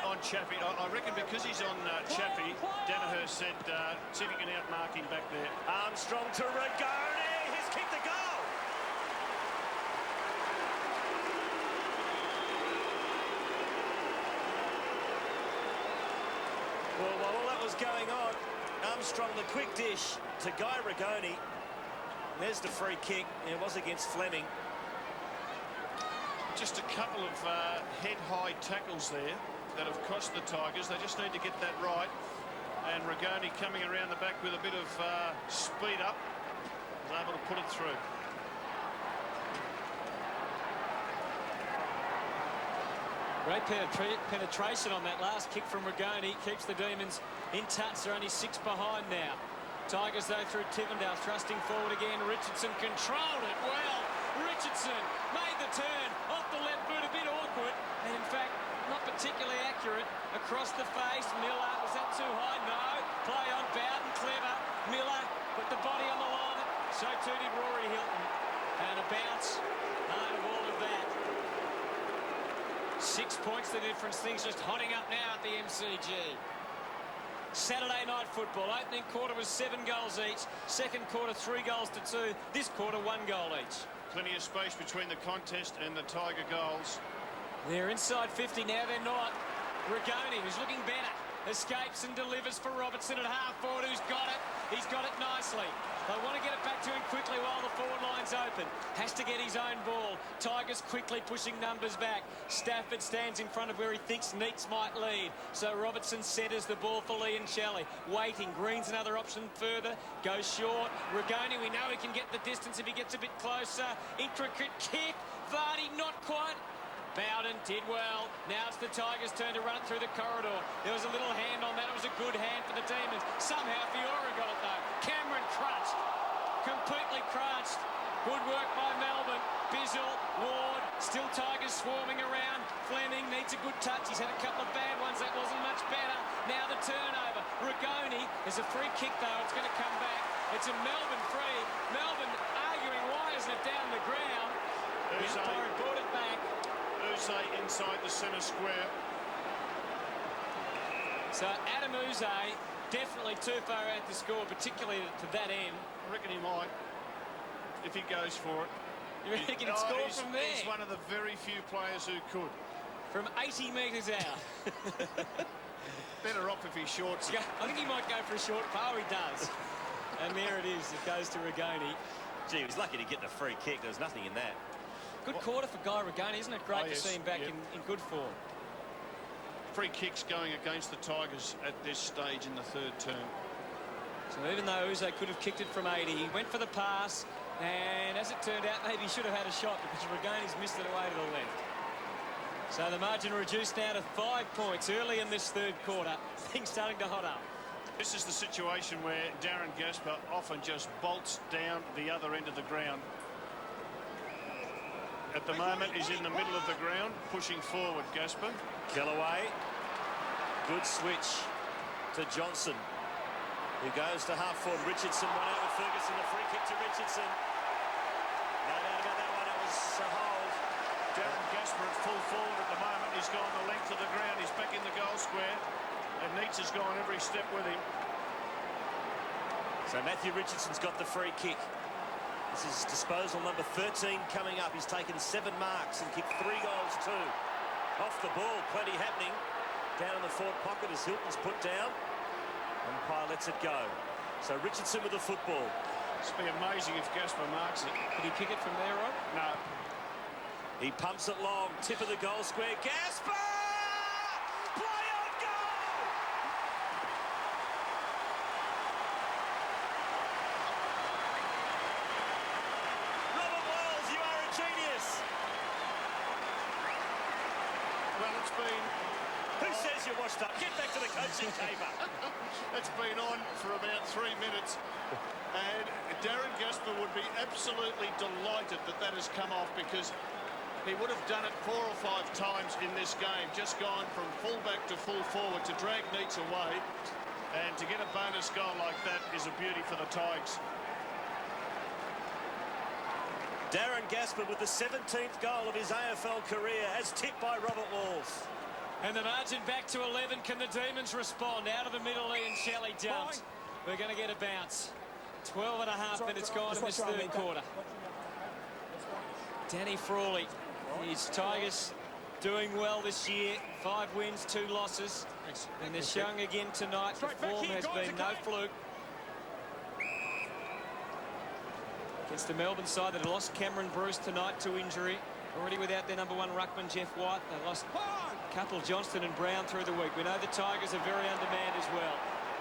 on Chaffee. I reckon because he's on Chaffee, Danaher said, see if you can outmark him back there. Armstrong to Rigoni. He's kicked the goal. Well, while all that was going on, Armstrong, the quick dish to Guy Rigoni. There's the free kick. It was against Fleming. Just a couple of head-high tackles there that have cost the Tigers. They just need to get that right. And Rigoni coming around the back with a bit of speed up, was able to put it through. Great penetration on that last kick from Rigoni. Keeps the Demons in touch. They're only 6 behind now. Tigers, though, through Tivendale, thrusting forward again. Richardson controlled it well. Richardson made the turn off the left boot, a bit awkward, and in fact, not particularly accurate. Across the face, Miller, was that too high? No. Play on, Bowden, clever. Miller put the body on the line. So too did Rory Hilton. And a bounce out of all of that. 6 points the difference. Things just hotting up now at the MCG. Saturday night football. Opening quarter was 7 goals each. Second quarter, 3 goals to 2. This quarter, 1 goal each. Plenty of space between the contest and the Tiger goals. They're inside 50 now. They're not. Rigoni, who's looking better, escapes and delivers for Robertson at half forward, who's got it. He's got it nicely. They want to get it back to him quickly while the forward line's open. Has to get his own ball. Tigers quickly pushing numbers back. Stafford stands in front of where he thinks Neitz might lead. So Robertson centres the ball for Lee and Shelley. Waiting. Green's another option further. Goes short. Rigoni, we know he can get the distance if he gets a bit closer. Intricate kick. Vardy not quite. Bowden did well. Now it's the Tigers' turn to run it through the corridor. There was a little hand on that. It was a good hand for the Demons. Somehow Fiora got it though. Cameron crunched. Completely crunched. Good work by Melbourne. Bizzle, Ward, still Tigers swarming around. Fleming needs a good touch. He's had a couple of bad ones. That wasn't much better. Now the turnover. Rigoni, there's a free kick though. It's going to come back. It's a Melbourne free. Melbourne arguing why isn't it down the ground. The umpire brought it back. Uze inside the centre square. So Adam Uze definitely too far out to score, particularly to that end. I reckon he might, if he goes for it. You reckon he can score from there? He's one of the very few players who could. From 80 metres out. Better off if he shorts it. I think he might go for a short par. He does. And there it is. It goes to Rigoni. Gee, he was lucky to get the free kick. There was nothing in that. Good quarter for Guy Rigoni. Isn't it great to see him back in good form? Free kicks going against the Tigers at this stage in the third term. So even though Uze could have kicked it from 80, he went for the pass, and as it turned out, maybe he should have had a shot because Rigoni's missed it away to the left. So the margin reduced now to 5 points early in this third quarter. Things starting to hot up. This is the situation where Darren Gasper often just bolts down the other end of the ground. At the moment, he's in the middle of the ground, pushing forward, Gasper. Kellaway. Good switch to Johnson, who goes to half forward. Richardson, one out with Ferguson. The free kick to Richardson. No doubt about that one. It was a hold. Darren Gasper at full forward at the moment. He's gone the length of the ground. He's back in the goal square. And Neitz has gone every step with him. So Matthew Richardson's got the free kick. This is disposal number 13 coming up. He's taken 7 marks and kicked 3 goals too. Off the ball, plenty happening. Down in the forward pocket as Hilton's put down. Umpire lets it go. So Richardson with the football. It'd be amazing if Gasper marks it. Could he kick it from there, Rob? No. He pumps it long. Tip of the goal square. Gasper! Play on goal! Robert Wells, you are a genius. Well, it's been... Who says you're washed up? Get back to the coaching caper. It's been on for about 3 minutes. And Darren Gasper would be absolutely delighted that that has come off, because he would have done it 4 or 5 times in this game, just gone from full back to full forward to drag Neitz away. And to get a bonus goal like that is a beauty for the Tigers. Darren Gasper with the 17th goal of his AFL career, as tipped by Robert Walls. And the margin back to 11. Can the Demons respond? Out of the middle, Ian Shelley jumps. We're going to get a bounce. 12 and a half minutes gone in this third quarter. Danny Frawley. His Tigers doing well this year. 5 wins, 2 losses. And they're showing again tonight. The form has been no fluke. Against the Melbourne side that lost Cameron Bruce tonight to injury. already without their number one ruckman, Jeff White. They lost a couple, Johnston and Brown, through the week. We know the Tigers are very undermanned as well.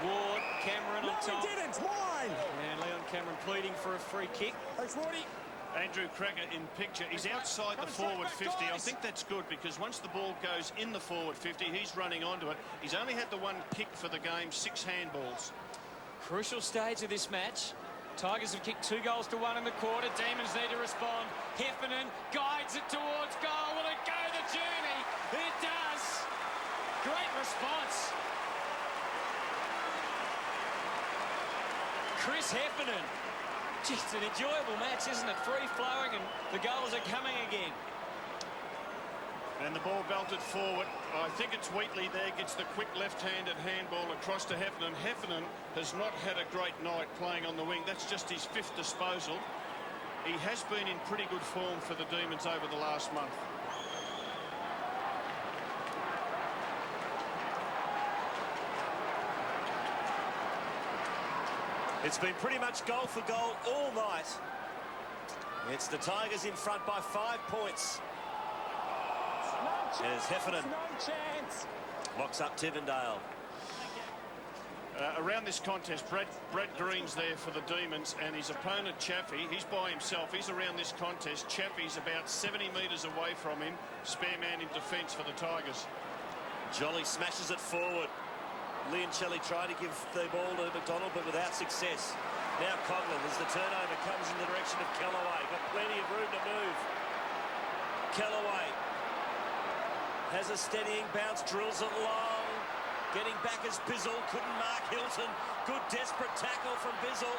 Ward, Cameron on top. No, he didn't. Mine. And Leon Cameron pleading for a free kick. Thanks, Wardy. Andrew Cracker in picture. He's outside the forward 50. I think that's good because once the ball goes in the forward 50, he's running onto it. He's only had the one kick for the game, 6 handballs. Crucial stage of this match. Tigers have kicked 2 goals to 1 in the quarter. Demons need to respond. Heffernan guides it towards goal. Will it go the journey? It does. Great response. Chris Heffernan. It's an enjoyable match, isn't it? Free-flowing, and the goals are coming again. And the ball belted forward. I think it's Wheatley there, gets the quick left-handed handball across to Heffernan. Heffernan has not had a great night playing on the wing. That's just his 5th disposal. He has been in pretty good form for the Demons over the last month. It's been pretty much goal for goal all night. It's the Tigers in front by 5 points. There's Heffernan. No chance. Locks up Tivendale. Around this contest, Brad Green's there for the Demons, and his opponent Chaffey, he's by himself. He's around this contest. Chaffey's about 70 metres away from him. Spare man in defence for the Tigers. Jolly smashes it forward. Leoncelli tried to give the ball to McDonald, but without success. Now Coughlin, as the turnover comes in the direction of Kellaway. Got plenty of room to move. Kellaway has a steadying bounce, drills it long. Getting back as Bizzle, couldn't mark Hilton. Good desperate tackle from Bizzle.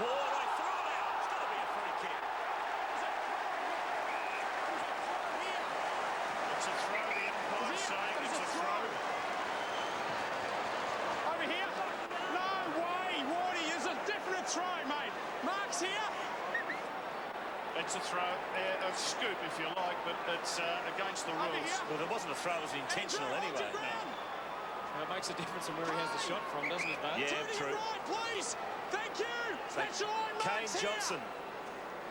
Ward, they throw it out. It's got to be a free kick. It's a throw, the umpire's saying it's a throw. Over here. No way, Wardy. It's a definite throw, mate. Mark's here. It's a throw, a scoop if you like, but it's against the rules. Well, there wasn't a throw, it was intentional anyway. Well, it makes a difference in where he has the shot from, doesn't it, Dave? Yeah, true. Right, please. Thank you. So That's your line, Kane Mark's Johnson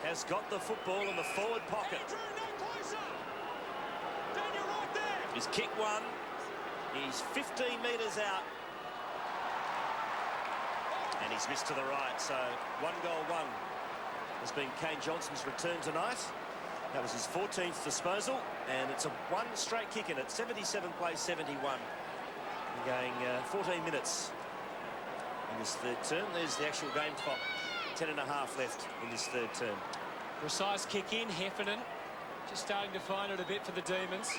has got the football in the forward pocket. Andrew, no closer. Daniel, right there. He's kicked one. He's 15 metres out. And he's missed to the right, so 1 goal, 1 has been Kane Johnson's return tonight. That was his 14th disposal, and it's a 1 straight kick in it. 77 plays 71. Going 14 minutes in this 3rd term. There's the actual game clock. 10.5 left in this 3rd term. Precise kick in. Heffernan just starting to find it a bit for the Demons.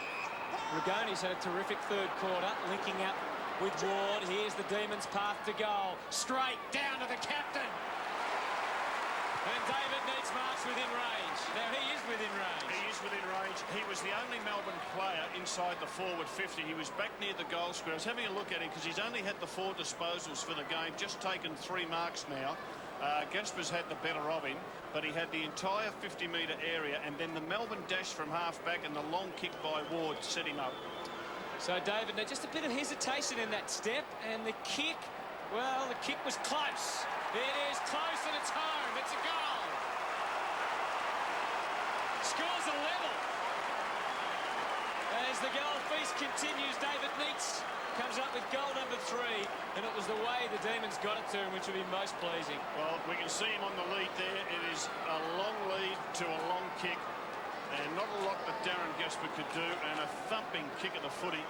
Rigoni's had a terrific 3rd quarter, linking up with Ward. Here's the Demons' path to goal. Straight down to the captain. And David needs marks within range. Now he is within range. He is within range. He was the only Melbourne player inside the forward 50. He was back near the goal square. I was having a look at him because he's only had the 4 disposals for the game, just taken 3 marks now. Gasper's had the better of him, but he had the entire 50-metre area, and then the Melbourne dash from half-back and the long kick by Ward set him up. So, David, now just a bit of hesitation in that step, and the kick, well, the kick was close. It is close, and it's home. It's a goal. Scores a level. As the goal feast continues, David Neitz comes up with goal number 3, and it was the way the Demons got it to him, which would be most pleasing. Well, we can see him on the lead there. It is a long lead to a long kick, and not a lot that Darren Gasper could do, and a thumping kick of the footy.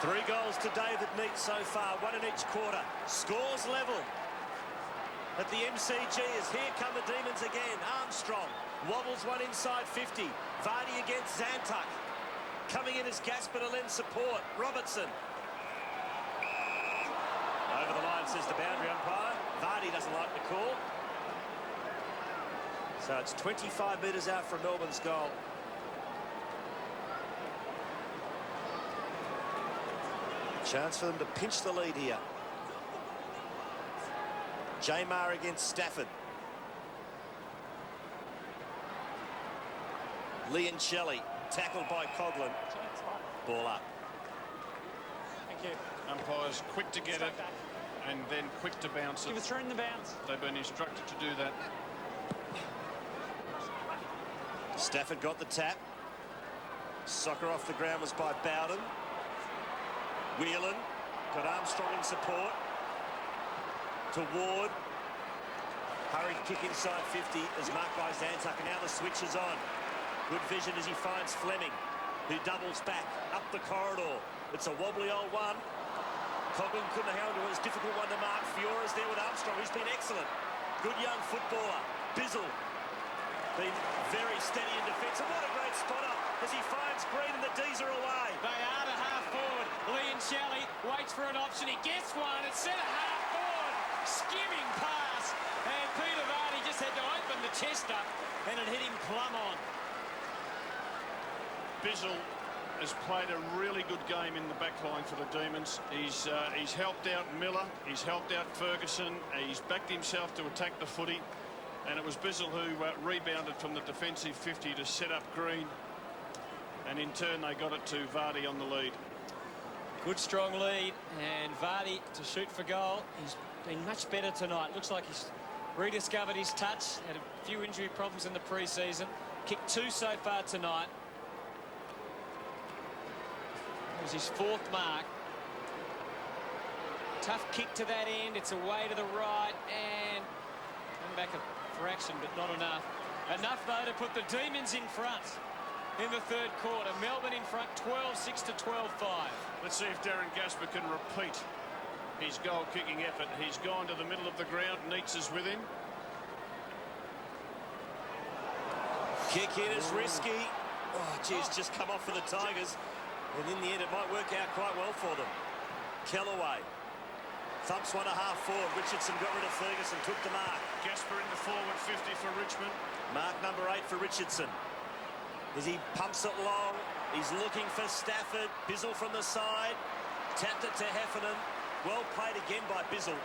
Three goals to David Neitz so far, 1 in each quarter. Scores level at the MCG as here come the Demons again. Armstrong wobbles one inside 50. Vardy against Zantuck. Coming in as Gasper to lend support. Robertson. Over the line, says the boundary umpire. Vardy doesn't like the call. So it's 25 metres out from Melbourne's goal. Chance for them to pinch the lead here. Jamar against Stafford. Leoncelli tackled by Coughlin. Ball up. Thank you. Umpires quick to get it and then quick to bounce it. Give us through in the bounce. They've been instructed to do that. Stafford got the tap. Soccer off the ground was by Bowden. Whelan got Armstrong in support. To Ward. Hurried kick inside 50 as marked by Zantuck, and now the switch is on. Good vision as he finds Fleming, who doubles back up the corridor. It's a wobbly old one. Coughlin couldn't have held it. It was a difficult one to mark. Fiora's there with Armstrong, who's been excellent. Good young footballer. Bizzle been very steady in defence. And what a great spotter as he finds Green and the D's are away. They are the half forward. Liam Shelley waits for an option. He gets one. It's centre half forward. Skimming pass. And Peter Vardy just had to open the chest up and it hit him plumb on. Bizzle has played a really good game in the back line for the Demons. He's helped out Miller. He's helped out Ferguson. He's backed himself to attack the footy. And it was Bizzle who rebounded from the defensive 50 to set up Green. And in turn, they got it to Vardy on the lead. Good strong lead, and Vardy to shoot for goal. He's been much better tonight. Looks like he's rediscovered his touch. Had a few injury problems in the pre-season. Kicked 2 so far tonight. It was his 4th mark. Tough kick to that end. It's away to the right, and come back for action, but not enough. Enough, though, to put the Demons in front in the 3rd quarter. Melbourne in front, 12-6 to 12-5. Let's see if Darren Gasper can repeat his goal-kicking effort. He's gone to the middle of the ground. Neitz is with him. Kick in is risky. Oh, geez, just come off for the Tigers. And in the end, it might work out quite well for them. Kellaway thumps one a half forward. Richardson got rid of Ferguson, took the mark. Gasper in the forward 50 for Richmond. Mark number 8 for Richardson. As he pumps it long, he's looking for Stafford. Bizzle from the side. Tapped it to Heffernan. Well played again by Bizzle.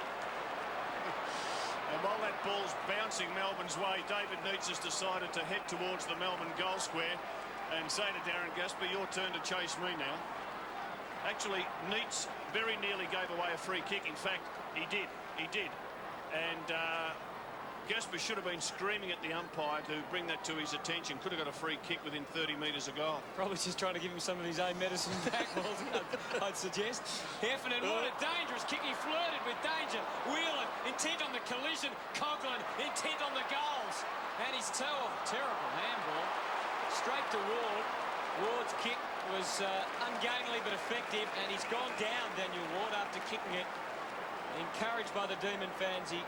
And while that ball's bouncing Melbourne's way, David Neitz has decided to head towards the Melbourne goal square and say to Darren Gasper, your turn to chase me now. Actually, Neitz very nearly gave away a free kick. In fact, he did. And Gasper should have been screaming at the umpire to bring that to his attention. Could have got a free kick within 30 metres of goal. Probably just trying to give him some of his own medicine back, I'd suggest. Heffernan, what a dangerous kick. He flirted with danger. Whelan, intent on the collision. Coughlin, intent on the goals. And he's terrible handball. Straight to Ward. Ward's kick was ungainly but effective, and he's gone down, Daniel Ward, after kicking it. Encouraged by the Demon fans, he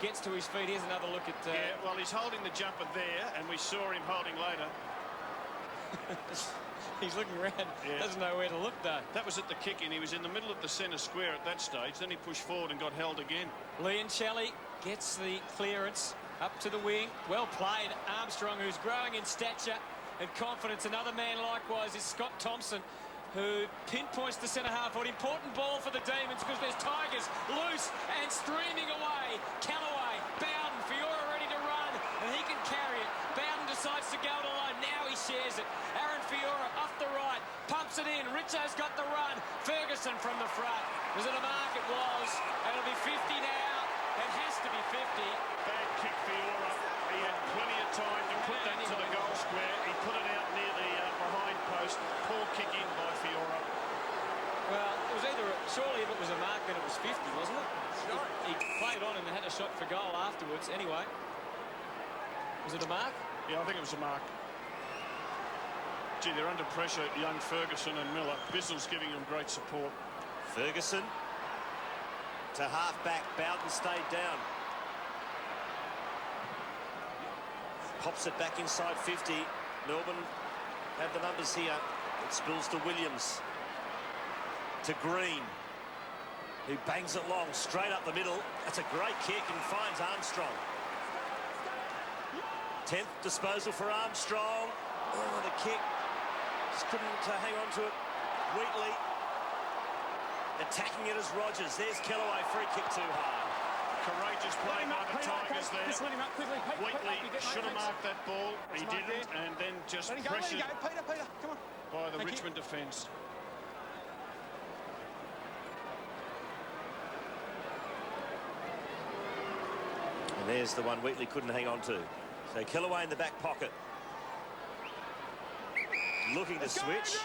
gets to his feet. Here's another look at... Yeah, well, he's holding the jumper there, and we saw him holding later. He's looking around, doesn't know where to look, though. That was at the kick-in. He was in the middle of the centre square at that stage. Then he pushed forward and got held again. Liam Shelley gets the clearance up to the wing. Well played. Armstrong, who's growing in stature and confidence. Another man likewise is Scott Thompson, who pinpoints the centre-half forward. Important ball for the Demons because there's Tigers loose and streaming away. Callaway, Bowden, Fiora ready to run, and he can carry it. Bowden decides to go it alone. Now he shares it. Aaron Fiora off the right, pumps it in. Richo's got the run. Ferguson from the front. Was it a mark? It was. And it'll be 50 now. It has to be 50. Bad kick, Fiora. He had plenty of time to put that to the goal square. He put it out near the behind post. Poor kick in by Fiora. Well, it was either... Surely if it was a mark, then it was 50, wasn't it? He played on and had a shot for goal afterwards. Anyway. Was it a mark? Yeah, I think it was a mark. Gee, they're under pressure, young Ferguson and Miller. Bizzle's giving them great support. Ferguson to half-back. Bowden stayed down. Pops it back inside 50. Melbourne have the numbers here. It spills to Williams. To Green, who bangs it long, straight up the middle. That's a great kick and finds Armstrong. 10th disposal for Armstrong. Oh, the kick. Just couldn't hang on to it. Wheatley attacking it as Rogers. There's Kellaway, free kick too high. Courageous play by the Tigers was there. Just let him up quickly. Pete, Wheatley Pete, should have marked that ball. He didn't, and then just let him go, pressured Peter, come on. by the Thank Richmond defence. And there's the one Wheatley couldn't hang on to. So Kellaway in the back pocket. Looking to switch.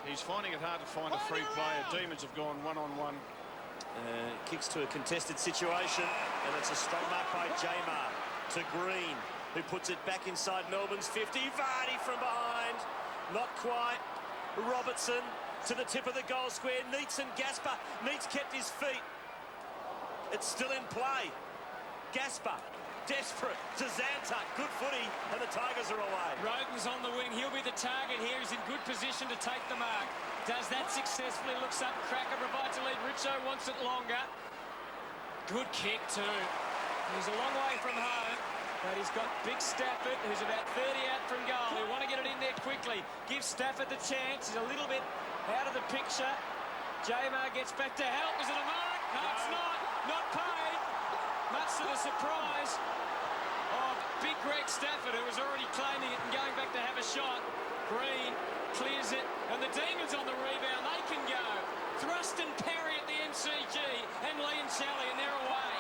He's finding it hard to find a free player. Demons have gone one-on-one. Kicks to a contested situation, and it's a straight mark by Jamar to Green, who puts it back inside Melbourne's 50. Vardy from behind. Not quite. Robertson to the tip of the goal square. Neitz and Gasper. Neitz kept his feet. It's still in play. Gasper, desperate to Zantuck. Good footy, and the Tigers are away. Roden's on the wing. He'll be the target here. He's in good position to take the mark. Does that successfully. Looks up. Cracker provides a lead. Richo wants it longer. Good kick too. He's a long way from home, but he's got big Stafford, who's about 30 out from goal. We want to get it in there quickly. Give Stafford the chance. He's a little bit out of the picture. Jamar gets back to help. Is it a mark? No, it's not. Not paid. Much to the surprise of big Greg Stafford, who was already claiming it and going back to have a shot. Green clears it, and the Demons on the rebound. They can go. Thrust and parry at the MCG, and Leoncelli, and they're away.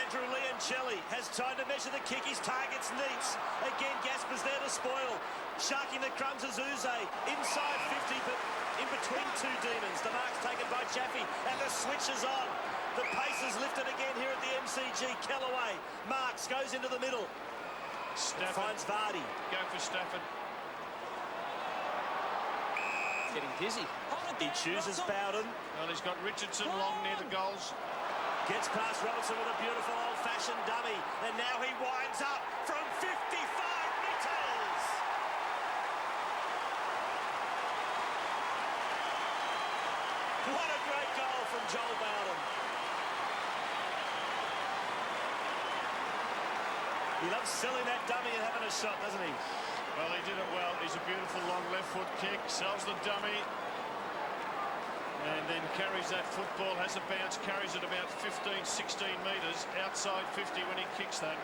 Andrew Leoncelli has time to measure the kick. His target's Neitz. Again, Gasper's there to spoil. Sharking the crumbs as Uze. Inside 50, but in between two Demons. The mark's taken by Jaffe, and the switch is on. The pace is lifted again here at the MCG. Kellaway marks, goes into the middle. Stafford finds Vardy. Go for Stafford. Getting dizzy. He chooses Bowden. Well, he's got Richardson long near the goals. Gets past Robertson with a beautiful old-fashioned dummy. And now he winds up from 55 metres. What a great goal from Joel Bowden. He loves selling that dummy and having a shot, doesn't he? Well, he did it well. He's a beautiful long left foot kick, sells the dummy, and then carries that football, has a bounce, carries it about 15, 16 metres, outside 50 when he kicks that.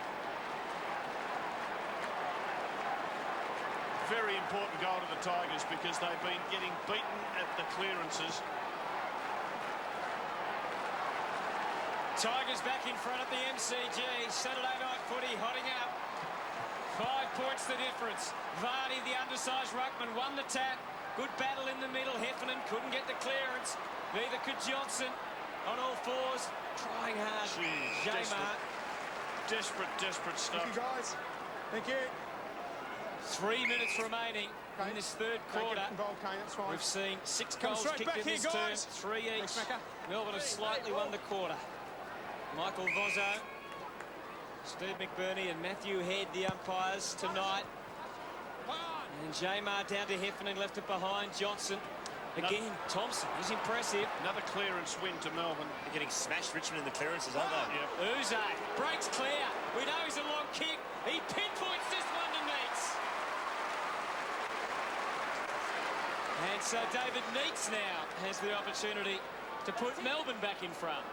Very important goal to the Tigers because they've been getting beaten at the clearances. Tigers back in front at the MCG. Saturday night footy hotting up. 5 points the difference. Vardy, the undersized ruckman, won the tap. Good battle in the middle. Heffernan couldn't get the clearance. Neither could Johnson. On all fours, trying hard. Jamar. Desperate stuff. Thank you, guys. Thank you. 3 minutes remaining in this third quarter. Involved, Kane, that's fine. We've seen 6 Come goals straight kicked back in here, this term, guys. 3 each. Thanks, Macca. Melbourne have slightly won the quarter. Michael Vozzo, Steve McBurney and Matthew Head, the umpires tonight. And Jamar down to Heffernan, left it behind. Johnson. Again, Thompson is impressive. Another clearance win to Melbourne. They're getting smashed Richmond in the clearances, aren't they? Yep. Uze breaks clear. We know he's a long kick. He pinpoints this one to Neitz. And so David Neitz now has the opportunity to put Melbourne back in front.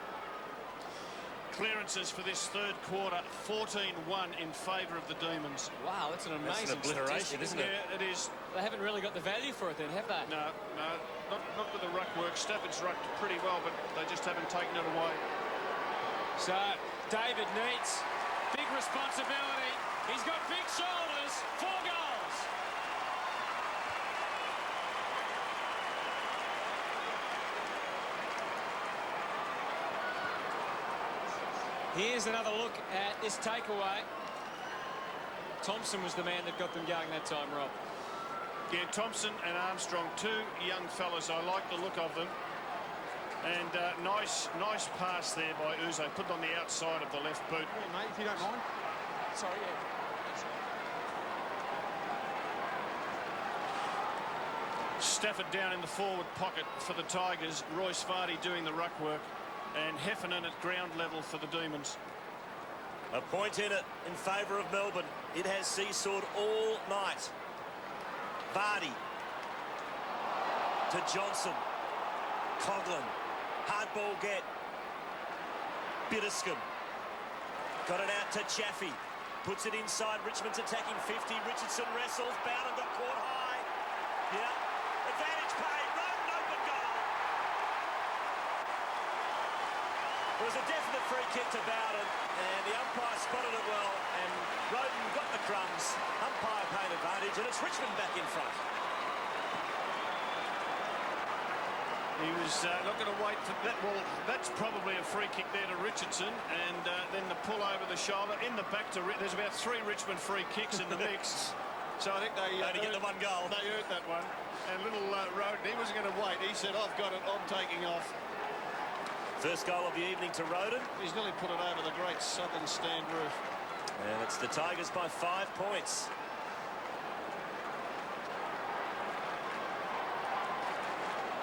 Clearances for this third quarter, 14-1 in favour of the Demons. Wow, that's an amazing obliteration, isn't it? Yeah, it is. They haven't really got the value for it then, have they? No, not with the ruck work. Stafford's rucked pretty well, but they just haven't taken it away. So, David Neitz, big responsibility. He's got big shoulders, 4 goals. Here's another look at this takeaway. Thompson was the man that got them going that time, Rob. Yeah, Thompson and Armstrong, 2 young fellas. I like the look of them. And nice pass there by Uze. Put it on the outside of the left boot. Yeah, mate, if you don't mind. Sorry, yeah. Stafford down in the forward pocket for the Tigers. Royce Vardy doing the ruck work. And Heffernan at ground level for the Demons. A point in it in favour of Melbourne. It has seesawed all night. Vardy to Johnson. Coughlin. Hard ball get. Bitterscombe. Got it out to Chaffee. Puts it inside. Richmond's attacking 50. Richardson wrestles. Bowden got caught high. Yeah. Advantage paid. Roden open goal. It was a definite free kick to Bowden, and the umpire spotted it well, and Roden got the crumbs. Umpire paid advantage, and it's Richmond back in front. He was not going to wait for that. Well, that's probably a free kick there to Richardson, and then the pull over the shoulder in the back to. There's about 3 Richmond free kicks in the mix, so I think they only get the 1 goal. They earned that one. And little Roden, he wasn't going to wait. He said, "I've got it. I'm taking off." First goal of the evening to Roden. He's nearly put it over the great southern stand roof. And it's the Tigers by 5 points.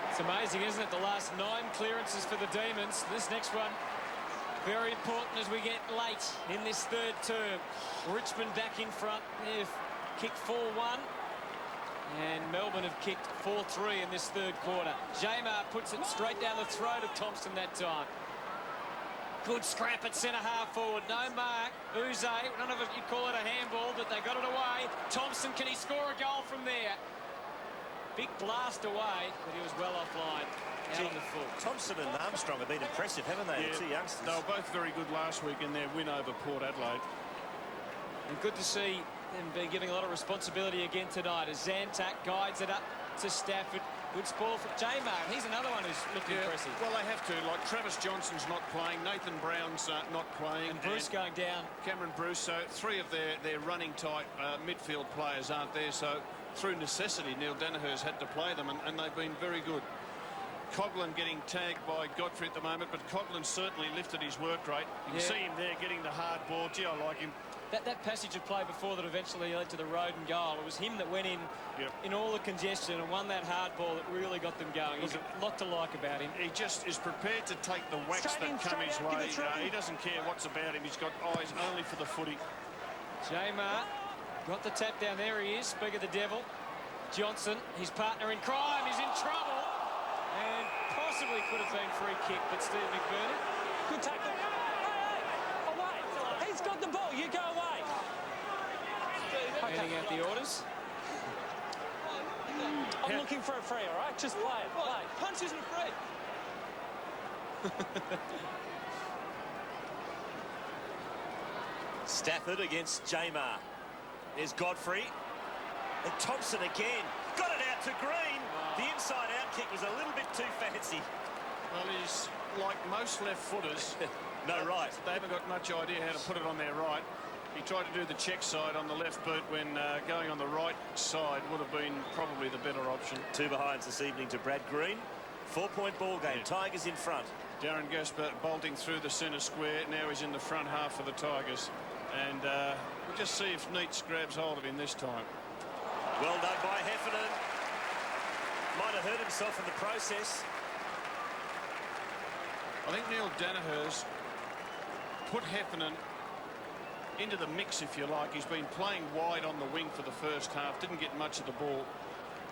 It's amazing, isn't it? The last 9 clearances for the Demons. This next one, very important as we get late in this third term. Richmond back in front. They've kicked 4-1. And Melbourne have kicked 4-3 in this third quarter. Jamar puts it straight down the throat of Thompson that time. Good scrap at centre half forward. No mark. Uze, none of it, you'd call it a handball, but they got it away. Thompson, can he score a goal from there? Big blast away, but he was well offline. Out on the full. Thompson and Armstrong have been impressive, haven't they? Yeah, the 2 youngsters. They were both very good last week in their win over Port Adelaide. And good to see them be giving a lot of responsibility again tonight as Zantac guides it up to Stafford. Good spoil for Jamar. He's another one who's looked impressive. Well, they have to. Like, Travis Johnson's not playing. Nathan Brown's not playing. And Bruce going down. Cameron Bruce. So 3 of their running type midfield players aren't there. So through necessity, Neil Danaher's had to play them, and they've been very good. Coughlin getting tagged by Godfrey at the moment, but Coughlin certainly lifted his work rate. You can see him there getting the hard ball. Gee, I like him. That passage of play before that eventually led to the Roden goal. It was him that went in all the congestion and won that hard ball that really got them going. There's a lot to like about him. He just is prepared to take the whacks that come his way. He doesn't care what's about him. He's got eyes only for the footy. Jamar got the tap down. There he is. Speak of the devil. Johnson, his partner in crime, is in trouble. And possibly could have been free kick, but Steve McBurney. Good tackle. Hey, away. He's got the ball. You go away. Handing out the orders. I'm looking for a free, all right? Just play it. Play. Punch isn't free. Stafford against Jamar. There's Godfrey. And Thompson again. Got it out to Green. The inside-out kick was a little bit too fancy. Well, he's like most left footers. No right. They haven't got much idea how to put it on their right. He tried to do the check side on the left boot when going on the right side would have been probably the better option. 2 behinds this evening to Brad Green. 4-point ball game. Tigers in front. Darren Gasper bolting through the centre square. Now he's in the front half for the Tigers. And we'll just see if Neitz grabs hold of him this time. Well done by Heffernan. Might have hurt himself in the process. I think Neil Danaher's put Heffernan into the mix, if you like. He's been playing wide on the wing for the first half. Didn't get much of the ball.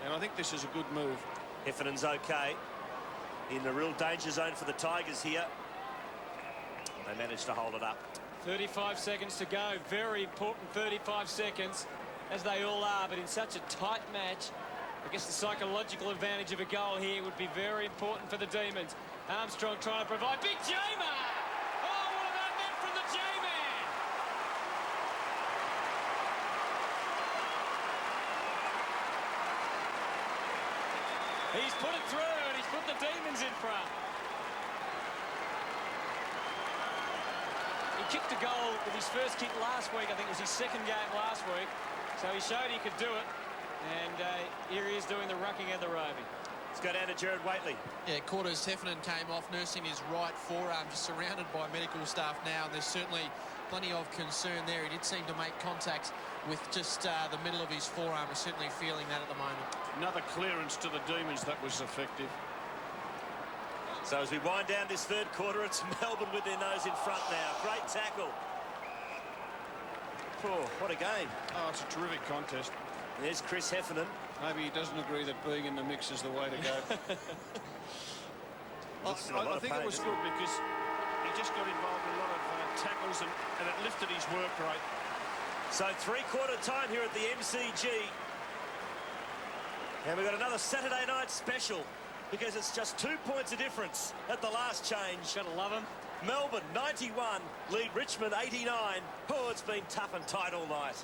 And I think this is a good move. Heffernan's okay. In the real danger zone for the Tigers here. They managed to hold it up. 35 seconds to go. Very important 35 seconds, as they all are. But in such a tight match, I guess the psychological advantage of a goal here would be very important for the Demons. Armstrong trying to provide. Big J-Man! Oh, what about that from the J-Man? He's put it through, and he's put the Demons in front. He kicked a goal with his first kick last week. I think it was his second game last week. So he showed he could do it. And here he is doing the rucking and the roving. Let's go down to Gerard Whateley. Yeah, Cordes Heffernan came off nursing his right forearm, just surrounded by medical staff now. And there's certainly plenty of concern there. He did seem to make contact with just the middle of his forearm. He's certainly feeling that at the moment. Another clearance to the Demons that was effective. So as we wind down this third quarter, it's Melbourne with their nose in front now. Great tackle. Oh, what a game. Oh, it's a terrific contest. There's Chris Heffernan. Maybe he doesn't agree that being in the mix is the way to go. I think it was good because he just got involved in a lot of tackles and it lifted his work rate. So three-quarter time here at the MCG. And we've got another Saturday night special because it's just 2 points of difference at the last change. Gotta love him. Melbourne 91, lead Richmond 89. Oh, it's been tough and tight all night.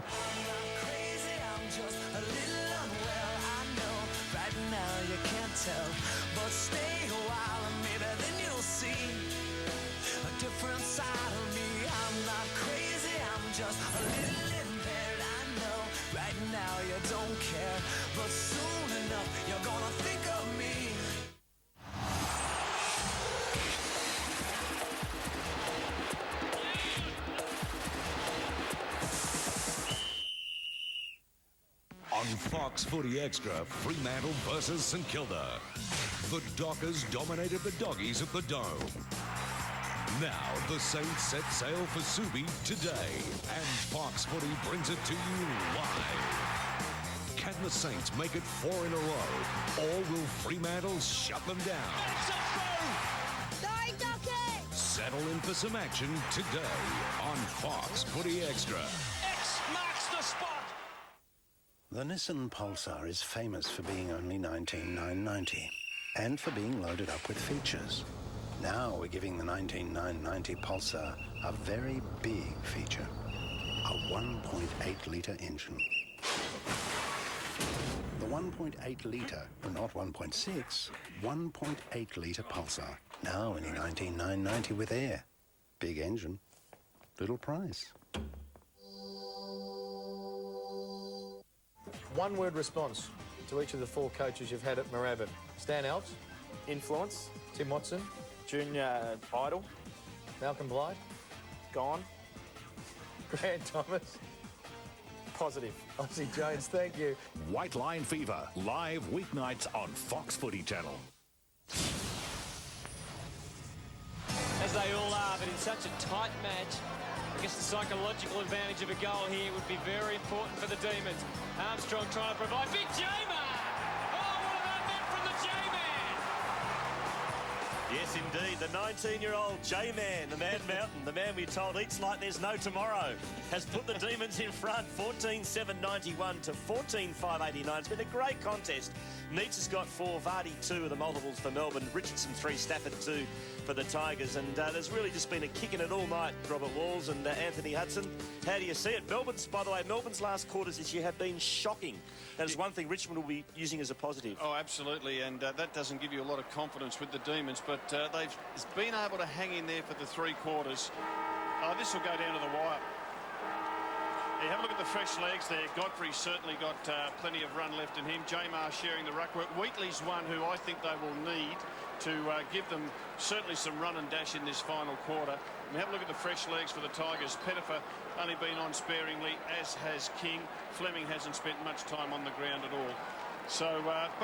I'm not crazy, I'm just a little unwell. I know right now you can't tell, but stay a while and maybe then you'll see a different side of me. I'm not crazy, I'm just a little impaired. I know right now you don't care, but soon enough you're gonna think of me. On Fox Footy Extra, Fremantle versus St Kilda. The Dockers dominated the Doggies at the Dome. Now the Saints set sail for Subi today, and Fox Footy brings it to you live. Can the Saints make it 4 in a row, or will Fremantle shut them down? Sorry, Dockers! Settle in for some action today on Fox Footy Extra. X marks the spot. The Nissan Pulsar is famous for being only $19,990 and for being loaded up with features. Now we're giving the $19,990 Pulsar a very big feature, a 1.8-litre engine. The 1.8-litre, not 1.6, 1.8-litre Pulsar, now only $19,990 with air. Big engine, little price. One-word response to each of the 4 coaches you've had at Moorabbin. Stan Alves. Influence. Tim Watson. Junior idol. Malcolm Blythe. Gone. Grant Thomas. Positive. Aussie Jones, thank you. White Line Fever, live weeknights on Fox Footy Channel. As they all are, but in such a tight match, I guess the psychological advantage of a goal here would be very important for the Demons. Armstrong trying to provide. Big J-Man! Oh, what about that from the J-Man? Yes, indeed, the 19-year-old J-Man, the Man Mountain, the man we're told eats like there's no tomorrow, has put the Demons in front, 14-7-91 to 14-5-89. It's been a great contest. Neitz has got 4, Vardy 2 of the multiples for Melbourne, Richardson 3, Stafford 2 for the Tigers, and there's really just been a kick in it all night, Robert Walls and Anthony Hudson. How do you see it? Melbourne's, by the way, Melbourne's last quarters this year have been shocking. That is one thing Richmond will be using as a positive. Oh, absolutely, and that doesn't give you a lot of confidence with the Demons, but they've been able to hang in there for the 3 quarters. Oh, this will go down to the wire. Yeah, have a look at the fresh legs there. Godfrey's certainly got plenty of run left in him. Jamar sharing the ruck work. Wheatley's one who I think they will need to give them certainly some run and dash in this final quarter. And have a look at the fresh legs for the Tigers. Pettifer only been on sparingly, as has King. Fleming hasn't spent much time on the ground at all. So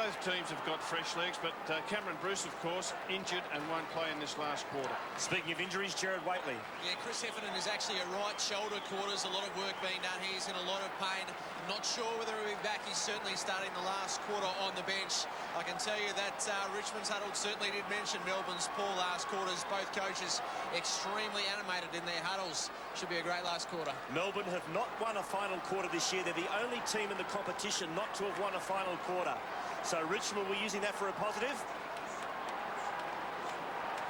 both teams have got fresh legs, but Cameron Bruce, of course, injured and won't play in this last quarter. Speaking of injuries, Jared Waitley. Yeah, Chris Heffernan is actually a right shoulder quarters. A lot of work being done here. He's in a lot of pain. Not sure whether he'll be back. He's certainly starting the last quarter on the bench. I can tell you that Richmond's huddle certainly did mention Melbourne's poor last quarters. Both coaches extremely animated in their huddles. Should be a great last quarter. Melbourne have not won a final quarter this year. They're the only team in the competition not to have won a final quarter. So Richmond will be using that for a positive.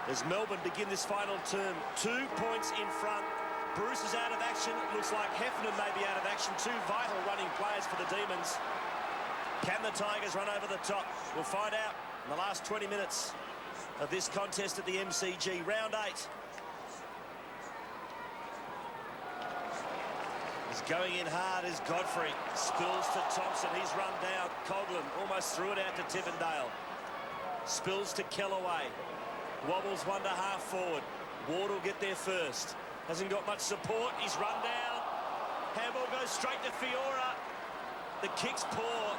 As Melbourne begin this final term, 2 points in front. Bruce is out of action. It looks like Heffernan may be out of action. 2 vital running players for the Demons. Can the Tigers run over the top? We'll find out in the last 20 minutes of this contest at the MCG. Round 8. He's going in hard is Godfrey. Spills to Thompson. He's run down. Coghlan almost threw it out to Tippendale. Spills to Kellaway. Wobbles one to half forward. Ward will get there first. Hasn't got much support. He's run down. Handball goes straight to Fiora. The kick's poor.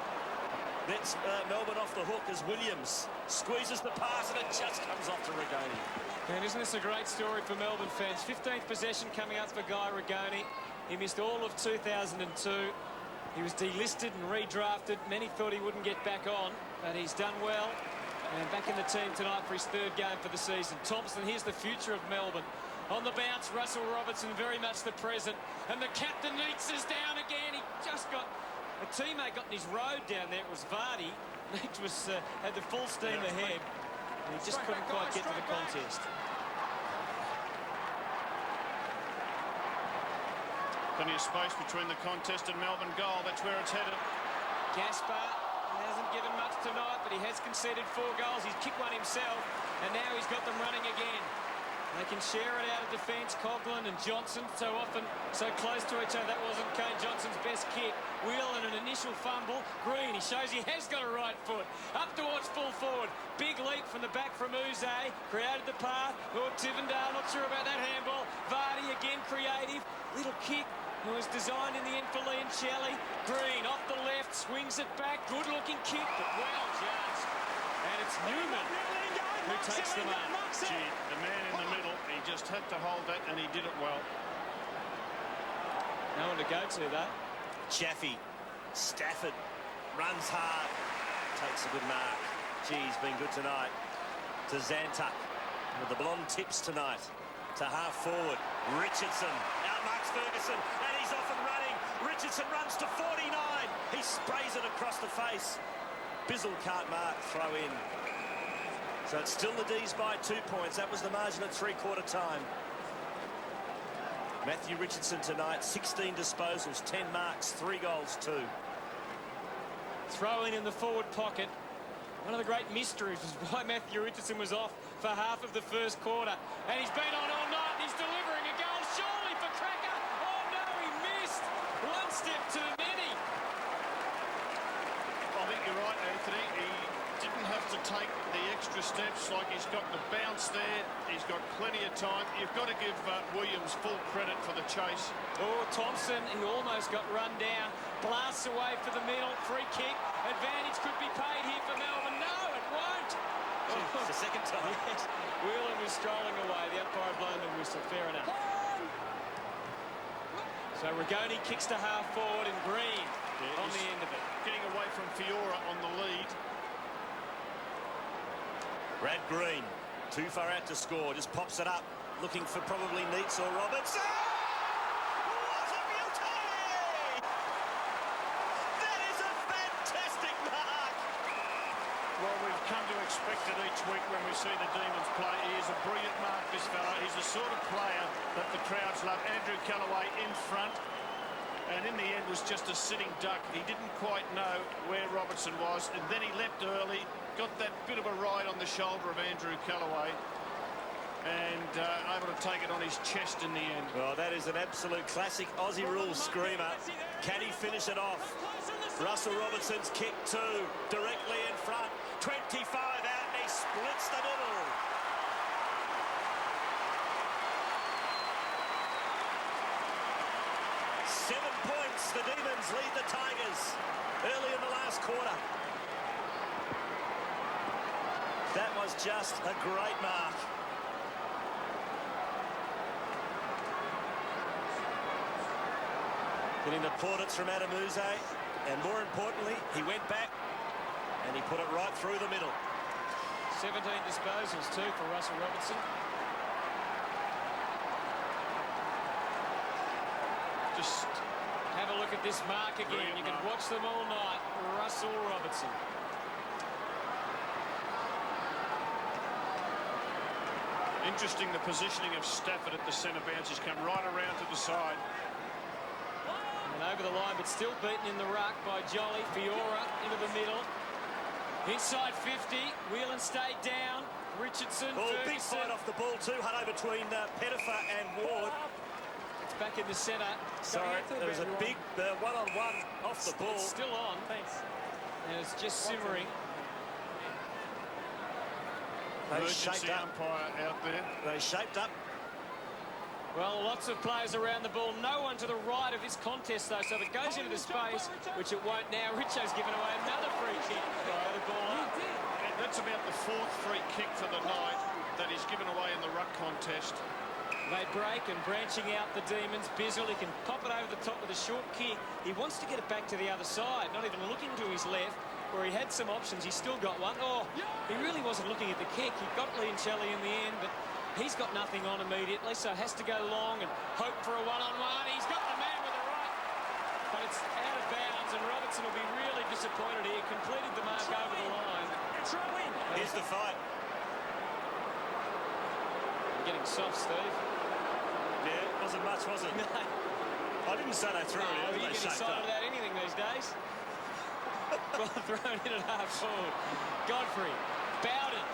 That's Melbourne off the hook as Williams squeezes the pass and it just comes off to Rigoni. And isn't this a great story for Melbourne fans? 15th possession coming up for Guy Rigoni. He missed all of 2002. He was delisted and redrafted. Many thought he wouldn't get back on, but he's done well. And back in the team tonight for his 3rd game for the season. Thompson, here's the future of Melbourne. On the bounce, Russell Robertson very much the present. And the captain Neitz is down again. He just got... A teammate got in his road down there. It was Vardy. Neitz was, had the full steam ahead. And he just couldn't quite get to the contest. Plenty of space between the contest and Melbourne goal. That's where it's headed. Gaspar hasn't given much tonight, but he has conceded 4 goals. He's kicked one himself, and now he's got them running again. They can share it out of defence. Coughlin and Johnson so often so close to each other. That wasn't Kane Johnson's best kick. Whelan an initial fumble. Green, he shows he has got a right foot. Up towards full forward. Big leap from the back from Uze. Created the path. Lord Tivendale, not sure about that handball. Vardy again creative. Little kick. Who was designed in the end for Liam Shelley. Green off the left, swings it back. Good looking kick, but well judged. And it's Newman who takes the mark. Gee, the man in the middle, he just had to hold that and he did it well. No one to go to though. Chaffee, Stafford, runs hard, takes a good mark. Gee, he's been good tonight. To Zantuck, with the blonde tips tonight. To half forward, Richardson, outmarks Ferguson, and he's off and running. Richardson runs to 49. He sprays it across the face. Bizzle can't mark, throw in. So it's still the D's by 2 points. That was the margin at three-quarter time. Matthew Richardson tonight, 16 disposals, 10 marks, 3 goals, 2. Throw in the forward pocket. One of the great mysteries was why Matthew Richardson was off for half of the first quarter. And he's been on all night. He's delivering a goal, surely for Cracker. Oh no, he missed. One step too many. I think you're right, Anthony. He didn't have to take the extra steps, like he's got the bounce there. He's got plenty of time. You've got to give Williams full credit for the chase. Oh, Thompson, he almost got run down. Blasts away for the middle. Free kick. Advantage could be paid here for Melbourne. No, it won't. It's the second time. Yes. Whelan was strolling away. The umpire blown the whistle. Fair enough. So Rigoni kicks to half forward and Green on the end of it. Getting away from Fiora on the lead. Brad Green, too far out to score, just pops it up, looking for probably Neitz or Roberts. Oh! What a beauty! That is a fantastic mark! Well, we've come to expect it each week when we see the Demons play. He is a brilliant mark, this fella. He's the sort of player that the crowds love. Andrew Callaway in front, and in the end was just a sitting duck. He didn't quite know where Robertson was, and then he leapt early. Got that bit of a ride on the shoulder of Andrew Callaway and able to take it on his chest in the end. Well, that is an absolute classic Aussie rules screamer. Can he finish it off? Russell Robertson's kick too, directly in front. 25 out and he splits the middle. Seven points, the Demons lead the Tigers early in the last quarter. That was just a great mark. Getting the plaudits from Adam Uze, and more importantly, he went back and he put it right through the middle. 17 disposals too for Russell Robertson. Just have a look at this mark again. Brilliant You can mark. watch them all night. Russell Robertson. Interesting, the positioning of Stafford at the centre bounce. He's come right around to the side. And over the line, but still beaten in the ruck by Jolly. Fiora into the middle. Inside 50. Whelan stayed down. Richardson, Oh, big Ferguson. fight off the ball too. Hut between Pettifer and Ward. It's back in the centre. Sorry, there was a big one-on-one off the ball. It's still on. Thanks. And it's just simmering. They Emergency shaped up. umpire out there. They shaped up. Well, lots of players around the ball. No one to the right of this contest, though. So if it goes into the space, which it won't now, Richo's given away another free kick. Throw the ball up. And that's about the 4th free kick for the night that he's given away in the ruck contest. They break and branching out the Demons. Bizzle, he can pop it over the top with a short kick. He wants to get it back to the other side, not even looking to his left, where he had some options. He's still got one. Oh, he really wasn't looking at the kick. He got Liam Shelley in the end, but He's got nothing on immediately, so has to go long and hope for a one-on-one. He's got the man with the right, but it's out of bounds, and Robertson will be really disappointed here. Completed the mark over the line. Throw in. Here's the fight. You're getting soft, Steve. Yeah, it wasn't much, was it? No. I didn't say they threw it. You get excited about anything these days. Well thrown in at half forward. Godfrey, Bowden.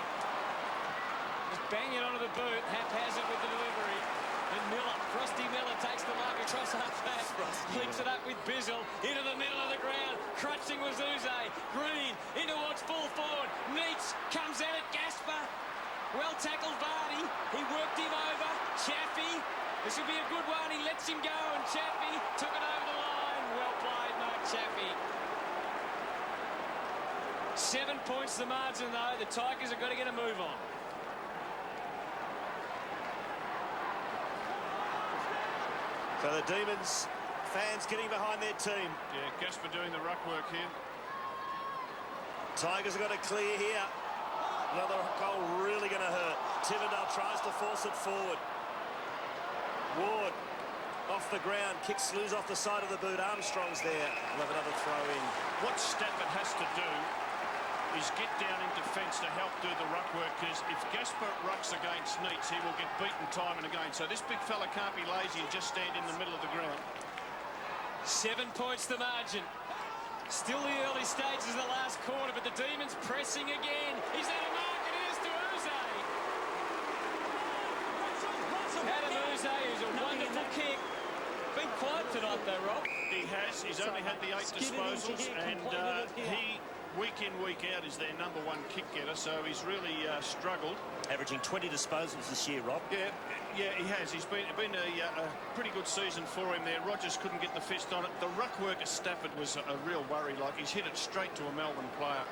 Just bang it onto the boot, haphazard with the delivery. And Miller, Frosty Miller takes the mark across half-back. Links it up with Bizzle, into the middle of the ground. Crunching was Uze. Green, in towards full forward. Neitz comes at it, Gasper. Well tackled Vardy. He worked him over. Chaffee. This will be a good one. He lets him go, and Chaffee took it over the line. Well played, Mark Chaffee. 7 points the margin, though. The Tigers have got to get a move on. So the Demons fans getting behind their team. Yeah, Gasper doing the ruck work here. Tigers have got to clear here. Another goal really going to hurt. Tivendale tries to force it forward. Ward off the ground, kicks loose off the side of the boot. Armstrong's there. We'll have another throw in. What Stafford has to do is get down in defence to help do the ruck work, because if Gasper rucks against Neitz, he will get beaten time and again. So this big fella can't be lazy and just stand in the middle of the ground. 7 points the margin. Still the early stages of the last quarter, but the Demons pressing again. Is that a mark? It is to Uze. Adam Uze, who's a wonderful kick. Been quiet tonight though, Rob. He has. He's only had the 8 disposals, and he, week in, week out, is their #1 kick getter, so he's really struggled. Averaging 20 disposals this year, Rob. Yeah, he has. He's been a pretty good season for him there. Rogers couldn't get the fist on it. The ruck work at Stafford was a real worry. Like, he's hit it straight to a Melbourne player.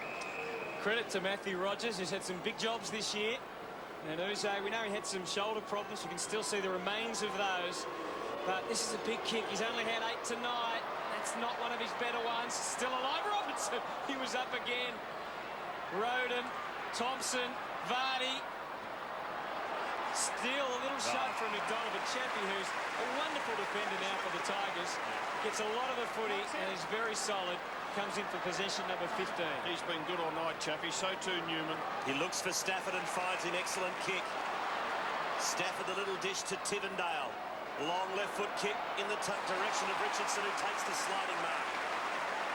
Credit to Matthew Rogers, who's had some big jobs this year. And Uze, we know he had some shoulder problems. You can still see the remains of those. But this is a big kick. He's only had 8 tonight. That's not one of his better ones. Still alive, Robertson. He was up again. Roden, Thompson, Vardy. Still a little shot from McDonald, but Chappie, who's a wonderful defender now for the Tigers, gets a lot of the footy and is very solid. Comes in for possession #15. He's been good all night, Chappie. So too Newman. He looks for Stafford and finds an excellent kick. Stafford, the little dish to Tivendale. Long left foot kick in the direction of Richardson, who takes the sliding mark.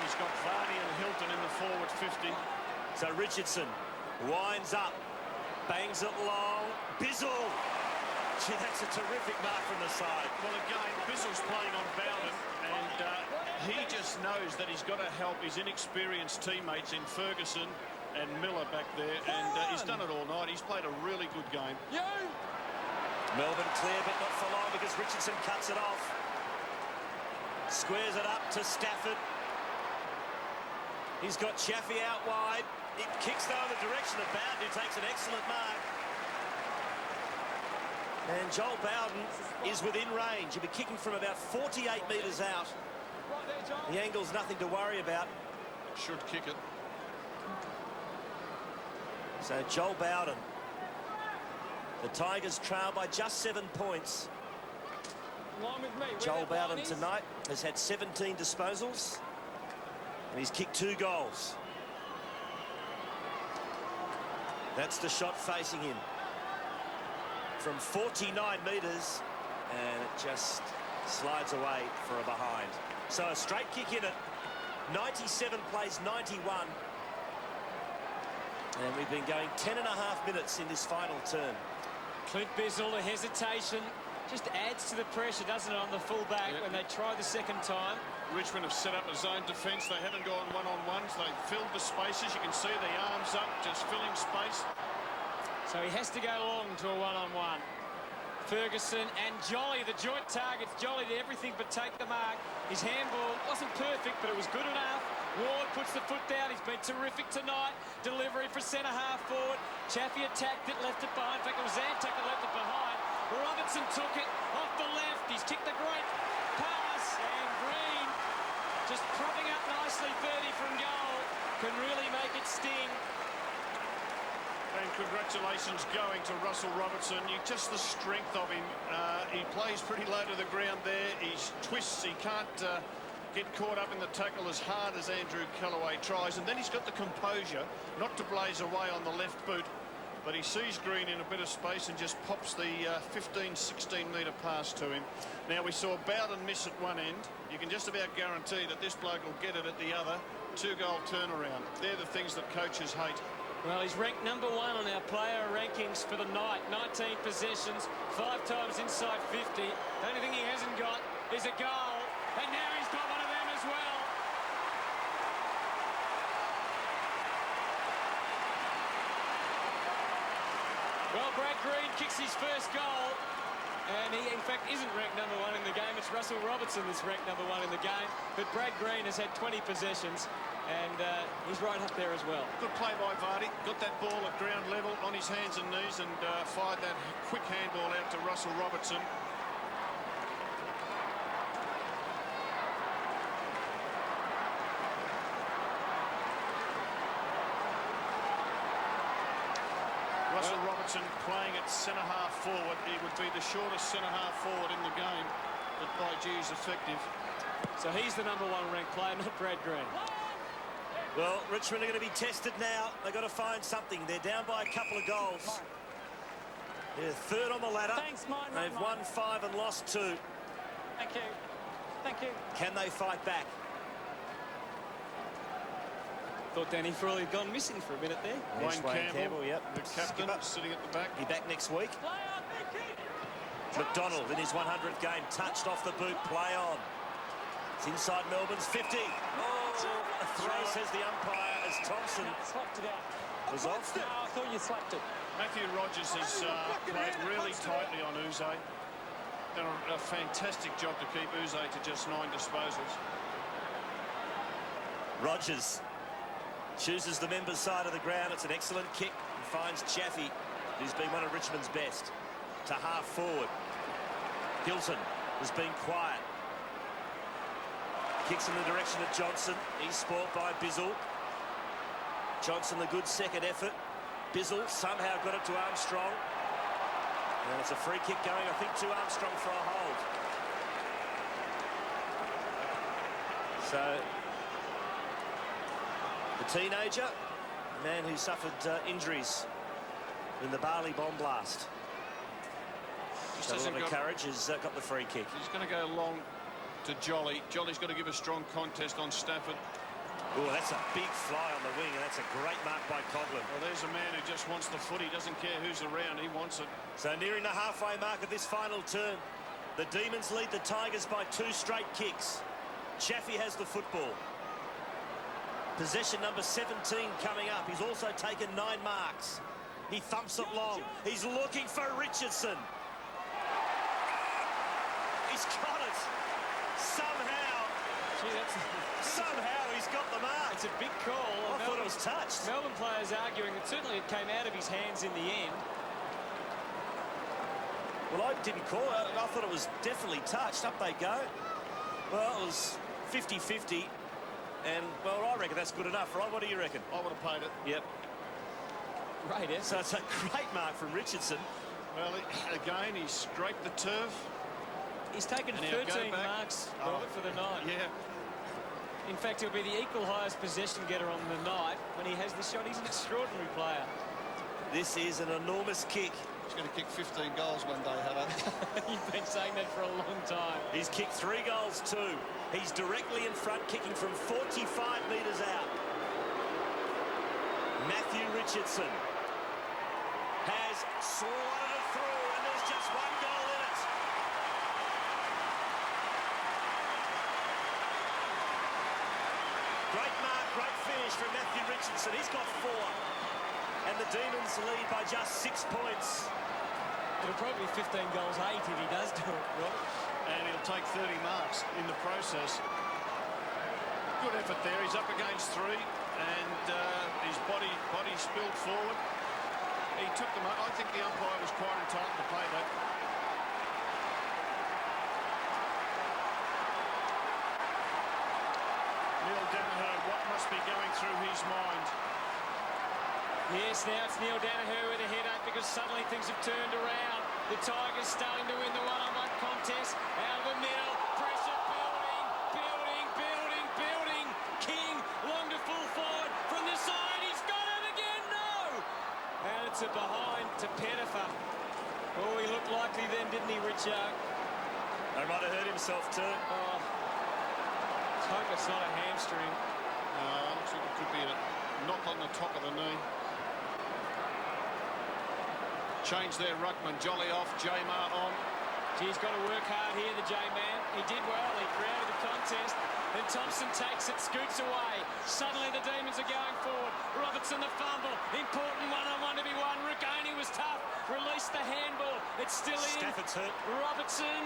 He's got Vardy and Hilton in the forward 50. So Richardson winds up, bangs it long. Bizzle. Gee, that's a terrific mark from the side. Well, again, Bizzle's playing on Bowden, and he just knows that he's got to help his inexperienced teammates in Ferguson and Miller back there, and he's done it all night. He's played a really good game. Melbourne clear, but not for long, because Richardson cuts it off. Squares it up to Stafford. He's got Chaffee out wide. It kicks though in the direction of Bowden, who takes an excellent mark. And Joel Bowden is within range. He'll be kicking from about 48 metres out. The angle's nothing to worry about. Should kick it. So Joel Bowden. The Tigers trail by just 7 points. Joel Bowden tonight has had 17 disposals, and he's kicked 2 goals. That's the shot facing him from 49 metres, and it just slides away for a behind. So a straight kick in it. 97 plays 91. And we've been going 10.5 minutes in this final turn. Clint Bizzle, the hesitation, just adds to the pressure, doesn't it, on the full-back when they try the second time. Richmond have set up a zone defence. They haven't gone one-on-ones. They've filled the spaces. You can see the arms up, just filling space. So he has to go long to a one-on-one. Ferguson and Jolly, the joint targets. Jolly did everything but take the mark. His handball wasn't perfect, but it was good enough. Ward puts the foot down. He's been terrific tonight. Delivery for centre-half forward. Chaffee attacked it, left it behind. In fact, it was Zantac that left it behind. Robertson took it off the left. He's kicked the great pass. And Green just propping up nicely 30 from goal. Can really make it sting. And congratulations going to Russell Robertson. Just the strength of him. He plays pretty low to the ground there. He twists. He can't get caught up in the tackle as hard as Andrew Callaway tries. And then he's got the composure not to blaze away on the left boot. But he sees Green in a bit of space and just pops the 15, 16-metre pass to him. Now, we saw Bowden miss at one end. You can just about guarantee that this bloke will get it at the other. 2-goal turnaround. They're the things that coaches hate. Well, he's ranked #1 on our player rankings for the night. 19 possessions, 5 times inside 50. The only thing he hasn't got is a goal. And now he's got one of them as well. Well, Brad Green kicks his first goal. And he, in fact, isn't ranked #1 in the game. It's Russell Robertson that's ranked #1 in the game. But Brad Green has had 20 possessions, and he's right up there as well. Good play by Vardy. Got that ball at ground level on his hands and knees and fired that quick handball out to Russell Robertson. Russell Robertson playing at centre-half forward. He would be the shortest centre-half forward in the game, but by G is effective. So he's the #1 ranked player, not Brad Green. Well, Richmond are going to be tested now. They've got to find something. They're down by a couple of goals. They're third on the ladder. Thanks, mine. They've won 5 and lost 2. Thank you. Thank you. Can they fight back? Thought Danny Frawley had gone missing for a minute there. Wayne Campbell, yep. The captain sitting at the back. Be back next week. McDonald in his 100th game, touched off the boot, play on. It's inside Melbourne's 50. Oh, a throw, says the umpire, as Thompson was off. No, I thought you slapped it. Matthew Rogers has played really tightly on Uze. Done a fantastic job to keep Uze to just 9 disposals. Rogers chooses the members' side of the ground. It's an excellent kick and finds Chaffee, who's been one of Richmond's best, to half forward. Hilton has been quiet. Kicks in the direction of Johnson. He's spoilt by Bizzle. Johnson, the good second effort. Bizzle somehow got it to Armstrong. And it's a free kick going, I think, to Armstrong for a hold. So the teenager, a man who suffered injuries in the Bali bomb blast. Just a lot of courage, has got the free kick. He's going to go long to Jolly. Jolly's got to give a strong contest on Stafford. Oh, that's a big fly on the wing, and that's a great mark by Coghlan. Well, there's a man who just wants the foot. He doesn't care who's around. He wants it. So nearing the halfway mark of this final turn, the Demons lead the Tigers by 2 straight kicks. Chaffee has the football. Possession number 17 coming up. He's also taken 9 marks. He thumps it long. He's looking for Richardson. He's got it. Somehow he's got the mark. It's a big call. I thought it was touched. Melbourne players arguing that certainly it came out of his hands in the end. Well, I didn't call it. I thought it was definitely touched. Up they go. Well, it was 50-50. And, well, I reckon that's good enough, right? What do you reckon? I would have paid it. Yep. Great effort. So it's a great mark from Richardson. Well, again, he scraped the turf. He's taken 13 marks, Robert, for the night. Yeah. In fact, he'll be the equal highest possession getter on the night when he has the shot. He's an extraordinary player. This is an enormous kick. He's going to kick 15 goals one day, Hutto. You've been saying that for a long time. He's kicked 3 goals too. He's directly in front, kicking from 45 metres out. Matthew Richardson has slotted it through, and there's just 1 goal in it. Great mark, great finish from Matthew Richardson. He's got 4. And the Demons lead by just 6 points. It'll probably be 15 goals 8 if he does do it, Rob. And he'll take 30 marks in the process. Good effort there. He's up against 3, and his body spilled forward. He took them. I think the umpire was quite entitled to play that. Neil Danaher, what must be going through his mind? Yes, now it's Neil Danaher with a headache because suddenly things have turned around. The Tigers starting to win the one-on-one contest. Out of the middle, pressure building, building, building, building. King, long to full forward from the side. He's got it again, no! And it's a behind to Pettifer. Oh, he looked likely then, didn't he, Richo? He might have hurt himself too. Oh, let's hope it's not a hamstring. Looks like it could be a knock on the top of the knee. Change there, Ruckman. Jolly off, J-Mar on. He's got to work hard here, the J-Man. He did well. He created the contest. Then Thompson takes it, scoots away. Suddenly the Demons are going forward. Robertson the fumble. Important one-on-one to be won. Rugani was tough. Released the handball. It's still in. Stafford's hurt. Robertson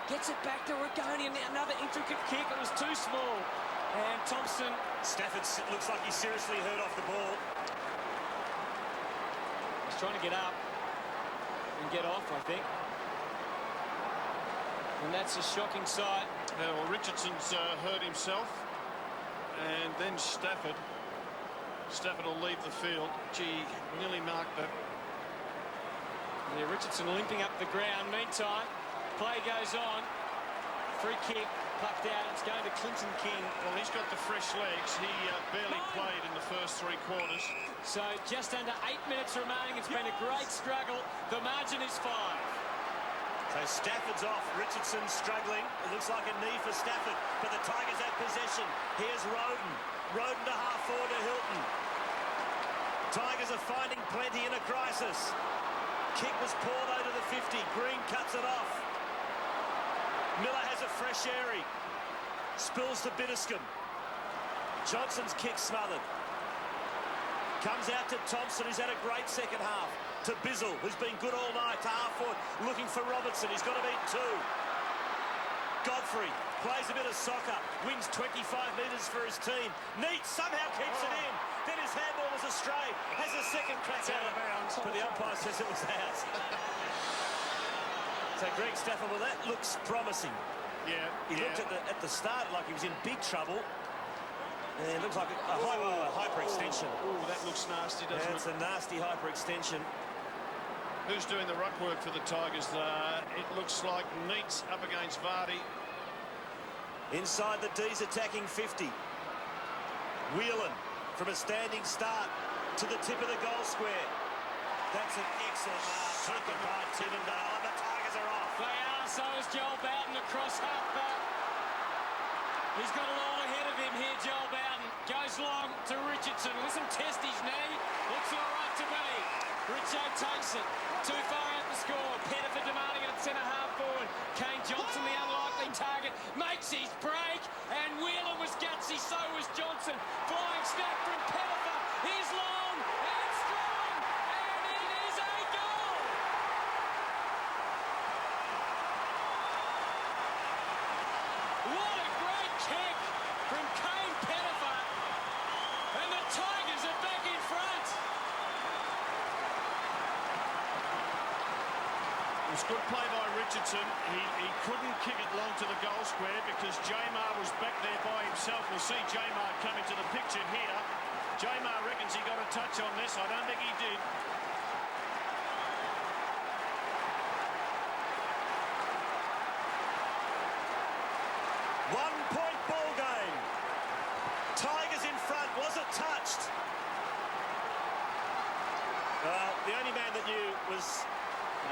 gets it back to Rugani. And another intricate kick. It was too small. And Thompson. Stafford looks like he's seriously hurt off the ball. He's trying to get up and get off, I think. And that's a shocking sight. Well, Richardson's hurt himself. And then Stafford. Stafford will leave the field. Gee, nearly marked that. Yeah, Richardson limping up the ground. Meantime, play goes on. Free kick, plucked out. It's going to Clinton King. Well, he's got the fresh legs. He barely played in the first 3 quarters. So just under 8 minutes remaining. It's been a great struggle. The margin is 5. So Stafford's off. Richardson's struggling. It looks like a knee for Stafford, but the Tigers have possession. Here's Roden. Roden to half forward to Hilton. Tigers are finding plenty in a crisis. Kick was poor though to the 50. Green cuts it off. Miller has a fresh airy. Spills to Bitterscombe. Johnson's kick smothered. Comes out to Thompson, who's had a great second half. To Bizzle, who's been good all night. To half forward, looking for Robertson. He's got to beat 2. Godfrey plays a bit of soccer. Wins 25 metres for his team. Neat somehow keeps it in. Then his handball was astray. Has a second crack out of bounds. But the umpire says it was out. So Greg Stafford, well, that looks promising. Yeah. He looked at the start like he was in big trouble. And it looks like a hyperextension. Oh, that looks nasty, doesn't it? It's a nasty hyperextension. Who's doing the ruck work for the Tigers? It looks like Neat's up against Vardy. Inside the D's attacking 50. Whelan from a standing start to the tip of the goal square. That's an excellent taken by Tivendale, and the Tigers are off. They are, so is Joel Bowden across half-back. He's got it all ahead of him here, Joel Bowden. Goes long to Richardson. Listen, test his knee. Looks all right to me. Richo takes it. Too far out the score. Pettifer demanding it at centre-half forward. Kane Johnson, the unlikely target, makes his break. And Whelan was gutsy, so was Johnson. Flying snap from Pettifer. He's long and strong. And it is a goal. What a great kick from Kane Pettifer. And the Tigers are back in front. It was good play by Richardson. He couldn't kick it long to the goal square because J-Mar was back there by himself. We'll see J-Mar come into the picture here. J-Mar reckons he got a touch on this. I don't think he did. One-point ball game. Tigers in front. Was it touched? The only man that knew was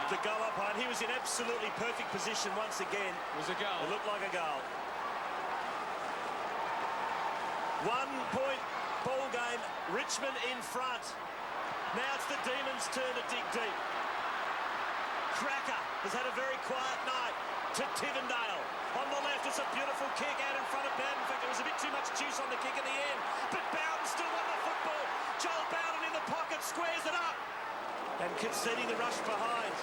the goal umpire. He was in absolutely perfect position once again. It was a goal. It looked like a goal. 1-point ball game. Richmond in front. Now it's the Demons' turn to dig deep. Cracker has had a very quiet night to Tivendale. On the left, it's a beautiful kick out in front of Bowden. In fact, there was a bit too much juice on the kick in the end. But Bowden still won the football. Joel Bowden in the pocket, squares it up. And conceding the rush behind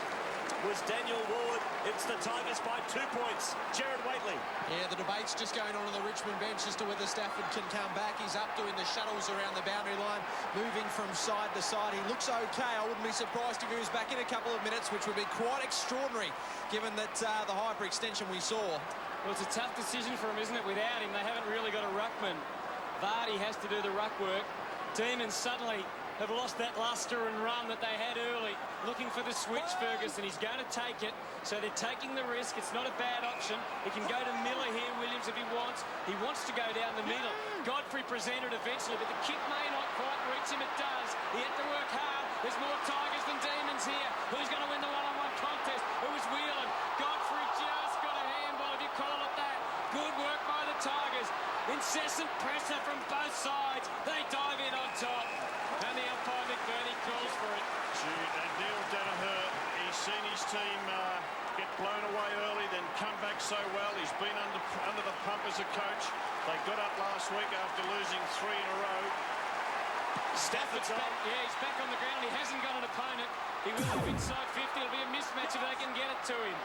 was Daniel Ward. It's the Tigers by 2 points. Jared Waitley. Yeah, the debate's just going on in the Richmond bench as to whether Stafford can come back. He's up doing the shuttles around the boundary line, moving from side to side. He looks okay. I wouldn't be surprised if he was back in a couple of minutes, which would be quite extraordinary, given that the hyperextension we saw. Well, it's a tough decision for him, isn't it? Without him, they haven't really got a ruckman. Vardy has to do the ruck work. Demons suddenly have lost that lustre and run that they had early. Looking for the switch, Ferguson. He's going to take it, so they're taking the risk. It's not a bad option. He can go to Miller here, Williams, if he wants. He wants to go down the middle. Godfrey presented eventually, but the kick may not quite reach him. It does. He had to work hard. There's more Tigers than Demons here. Who's going to win the one-on-one contest? It was Whelan. Godfrey just got a handball, if you call it that. Good work by the Tigers. Incessant pressure from both sides. They dive in on top. And the umpire, McBurney, calls for it. And Neil Danaher, he's seen his team get blown away early, then come back so well. He's been under the pump as a coach. They got up last week after losing 3 in a row. Stafford's back. Yeah, he's back on the ground. He hasn't got an opponent. He will have inside 50. It'll be a mismatch if they can get it to him.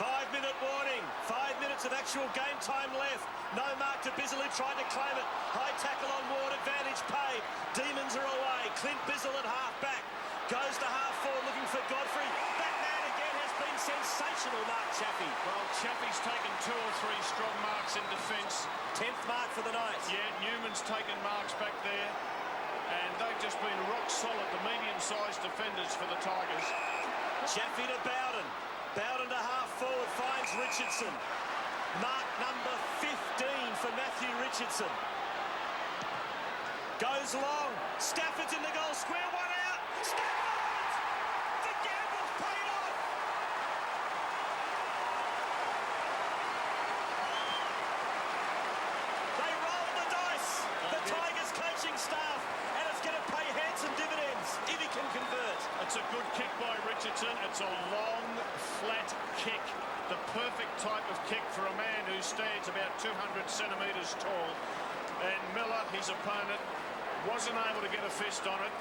5-minute warning. 5 minutes of actual game time left. No mark to Bizzle, who tried to claim it. High tackle on Ward, advantage paid. Demons are away. Clint Bizzle at half-back. Goes to half-forward looking for Godfrey. That man again has been sensational, Mark Chaffee. Well, Chaffee's taken 2 or 3 strong marks in defence. 10th mark for the night. Yeah, Newman's taken marks back there. And they've just been rock solid, the medium-sized defenders for the Tigers. Chaffee to Bowden. Bowden to half-forward, finds Richardson. Mark number 15 for Matthew Richardson. Goes long. Stafford's in the goal square, 1 out. Stafford! The gamble's paid off! They roll the dice. The Tigers coaching staff, and it's going to pay handsome dividends if he can convert. It's a good kick by Richardson. It's a long, flat kick. The perfect type of kick for a man who stands about 200 centimetres tall. And Miller, his opponent, wasn't able to get a fist on it.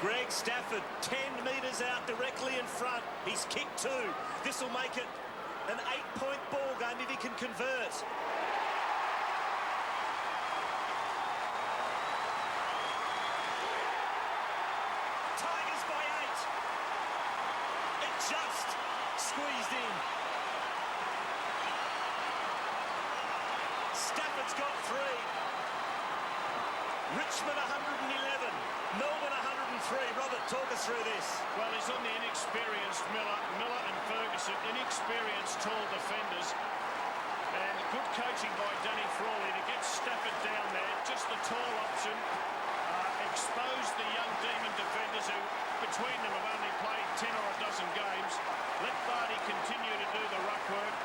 Greg Stafford, 10 metres out directly in front. He's kicked 2. This will make it an 8-point ball game if he can convert. Tigers by 8. It just squeezed in. Stafford's got 3. Richmond 111. Melbourne 103. Robert, talk us through this. Well, he's on the inexperienced Miller and Ferguson, inexperienced tall defenders. And good coaching by Danny Frawley to get Stafford down there. Just the tall option. Expose the young Demon defenders who, between them, have only played 10 or a dozen games. Let Vardy continue to do the ruck work.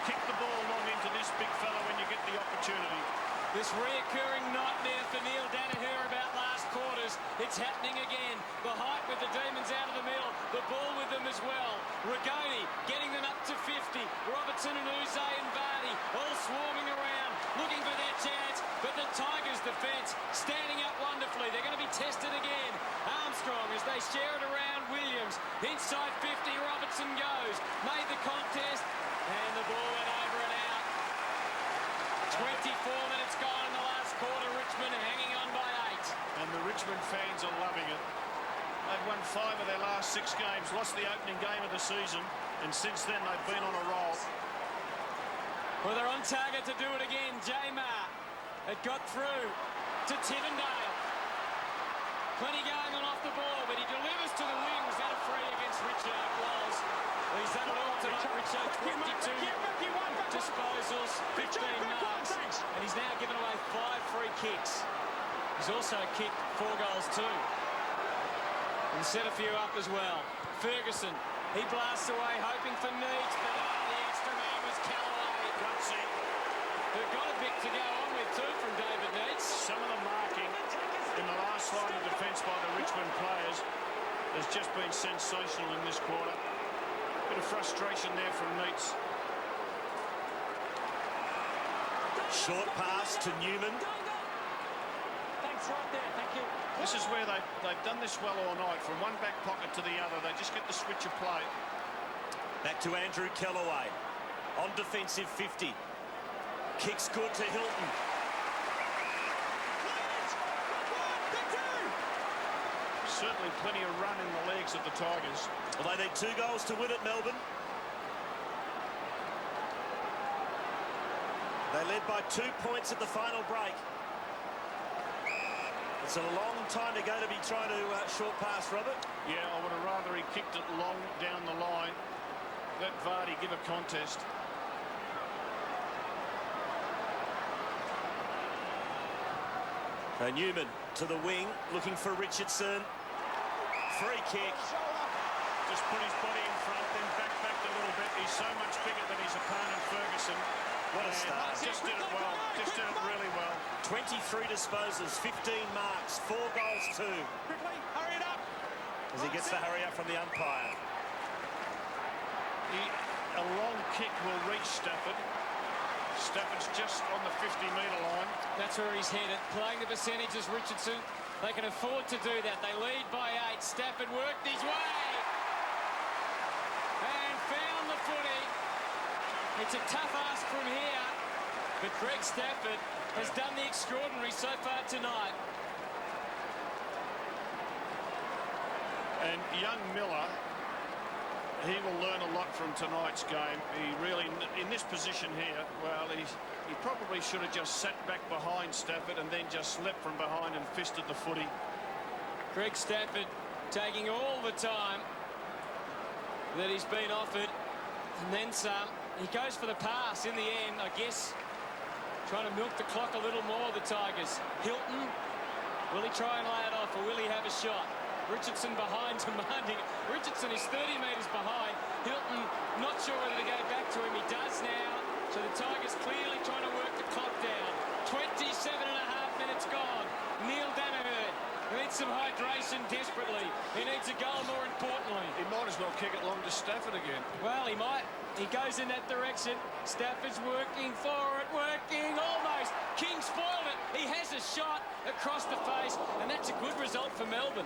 Kick the ball long into this big fella when you get the opportunity. This reoccurring nightmare for Neil Danaher about last quarters. It's happening again. The height with the Demons out of the middle. The ball with them as well. Rigoni getting them up to 50. Robertson and Uze and Vardy all swarming around, looking for their chance. But the Tigers' defence standing up wonderfully. They're going to be tested again. Armstrong as they share it around Williams. Inside 50, Robertson goes. Made the contest. And the ball went over and out. 24 minutes gone in the last quarter. Richmond hanging on by 8. And the Richmond fans are loving it. They've won 5 of their last 6 games, lost the opening game of the season, and since then they've been on a roll. Well, they're on target to do it again. Jamar, it got through to Tivendale. Plenty going on off the ball, but he delivers to the wings. That a free against Richard Walls. He's done it all tonight, Richard. 22 disposals, 15 marks, and he's now given away 5 free kicks. He's also kicked 4 goals too, and set a few up as well. Ferguson, he blasts away, hoping for Needs, but the extra man was Callaway. Gutsy. Who got a bit to go on with too from David Needs. Some of the marking in the last line of defence by the Richmond players has just been sensational in this quarter. Bit of frustration there from Needs. Short pass to Newman. Thanks right there, thank you. This is where they've done this well all night. From one back pocket to the other, they just get the switch of play. Back to Andrew Kellaway. On defensive 50. Kicks good to Hilton. Certainly plenty of run in the legs of the Tigers. Well, they need 2 goals to win at Melbourne. They led by 2 points at the final break. It's a long time to go to be trying to short pass, Robert. Yeah, I would have rather he kicked it long down the line. Let Vardy give a contest. Newman to the wing, looking for Richardson. Free kick. Just put his body in front, then backed a little bit. He's so much bigger than his opponent, Ferguson. What a start. Just did it well. Just did it really well. 23 disposals, 15 marks, 4 goals, 2. Quickly, hurry it up. As he gets the hurry up from the umpire. A long kick will reach Stafford. Stafford's just on the 50-metre line. That's where he's headed. Playing the percentages, Richardson. They can afford to do that. They lead by 8. Stafford worked his way. And found the footy. It's a tough ask from here. But Greg Stafford has done the extraordinary so far tonight. And young Miller, he will learn a lot from tonight's game. He really, in this position here, well, he probably should have just sat back behind Stafford and then just slipped from behind and fisted the footy. Greg Stafford taking all the time that he's been offered, and then some. He goes for the pass in the end, I guess, trying to milk the clock a little more, the Tigers. Hilton, will he try and lay it off, or will he have a shot? Richardson behind, demanding. Richardson is 30 metres behind. Hilton not sure whether to go back to him. He does now. So the Tigers clearly trying to work the clock down. 27.5 minutes gone. Neil Danaher needs some hydration desperately. He needs a goal, more importantly. He might as well kick it long to Stafford again. Well, he might. He goes in that direction. Stafford's working for it, working almost. King spoiled it. He has a shot across the face, and that's a good result for Melbourne.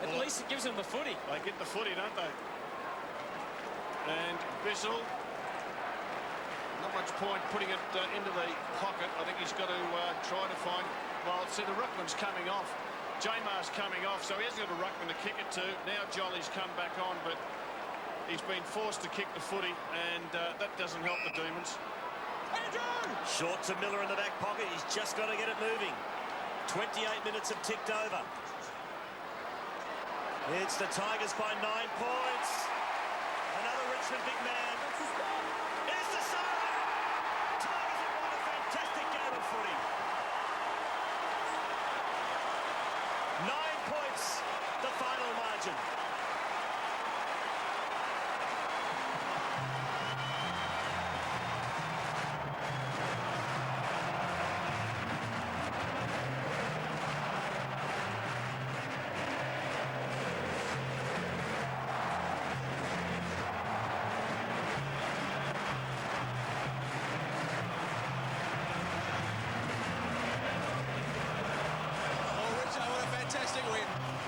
At least it gives them the footy. They get the footy, don't they? And Bissell, not much point putting it into the pocket. I think he's got to try to find... Well, see, the ruckman's coming off. Jamar's coming off, so he hasn't got a ruckman to kick it to. Now Jolly's come back on, but he's been forced to kick the footy, and that doesn't help the Demons. Short to Miller in the back pocket. He's just got to get it moving. 28 minutes have ticked over. It's the Tigers by 9 points. Another Richmond big man. It's the side. Tigers have won a fantastic game of footy. 9 points, the final margin. Fantastic win.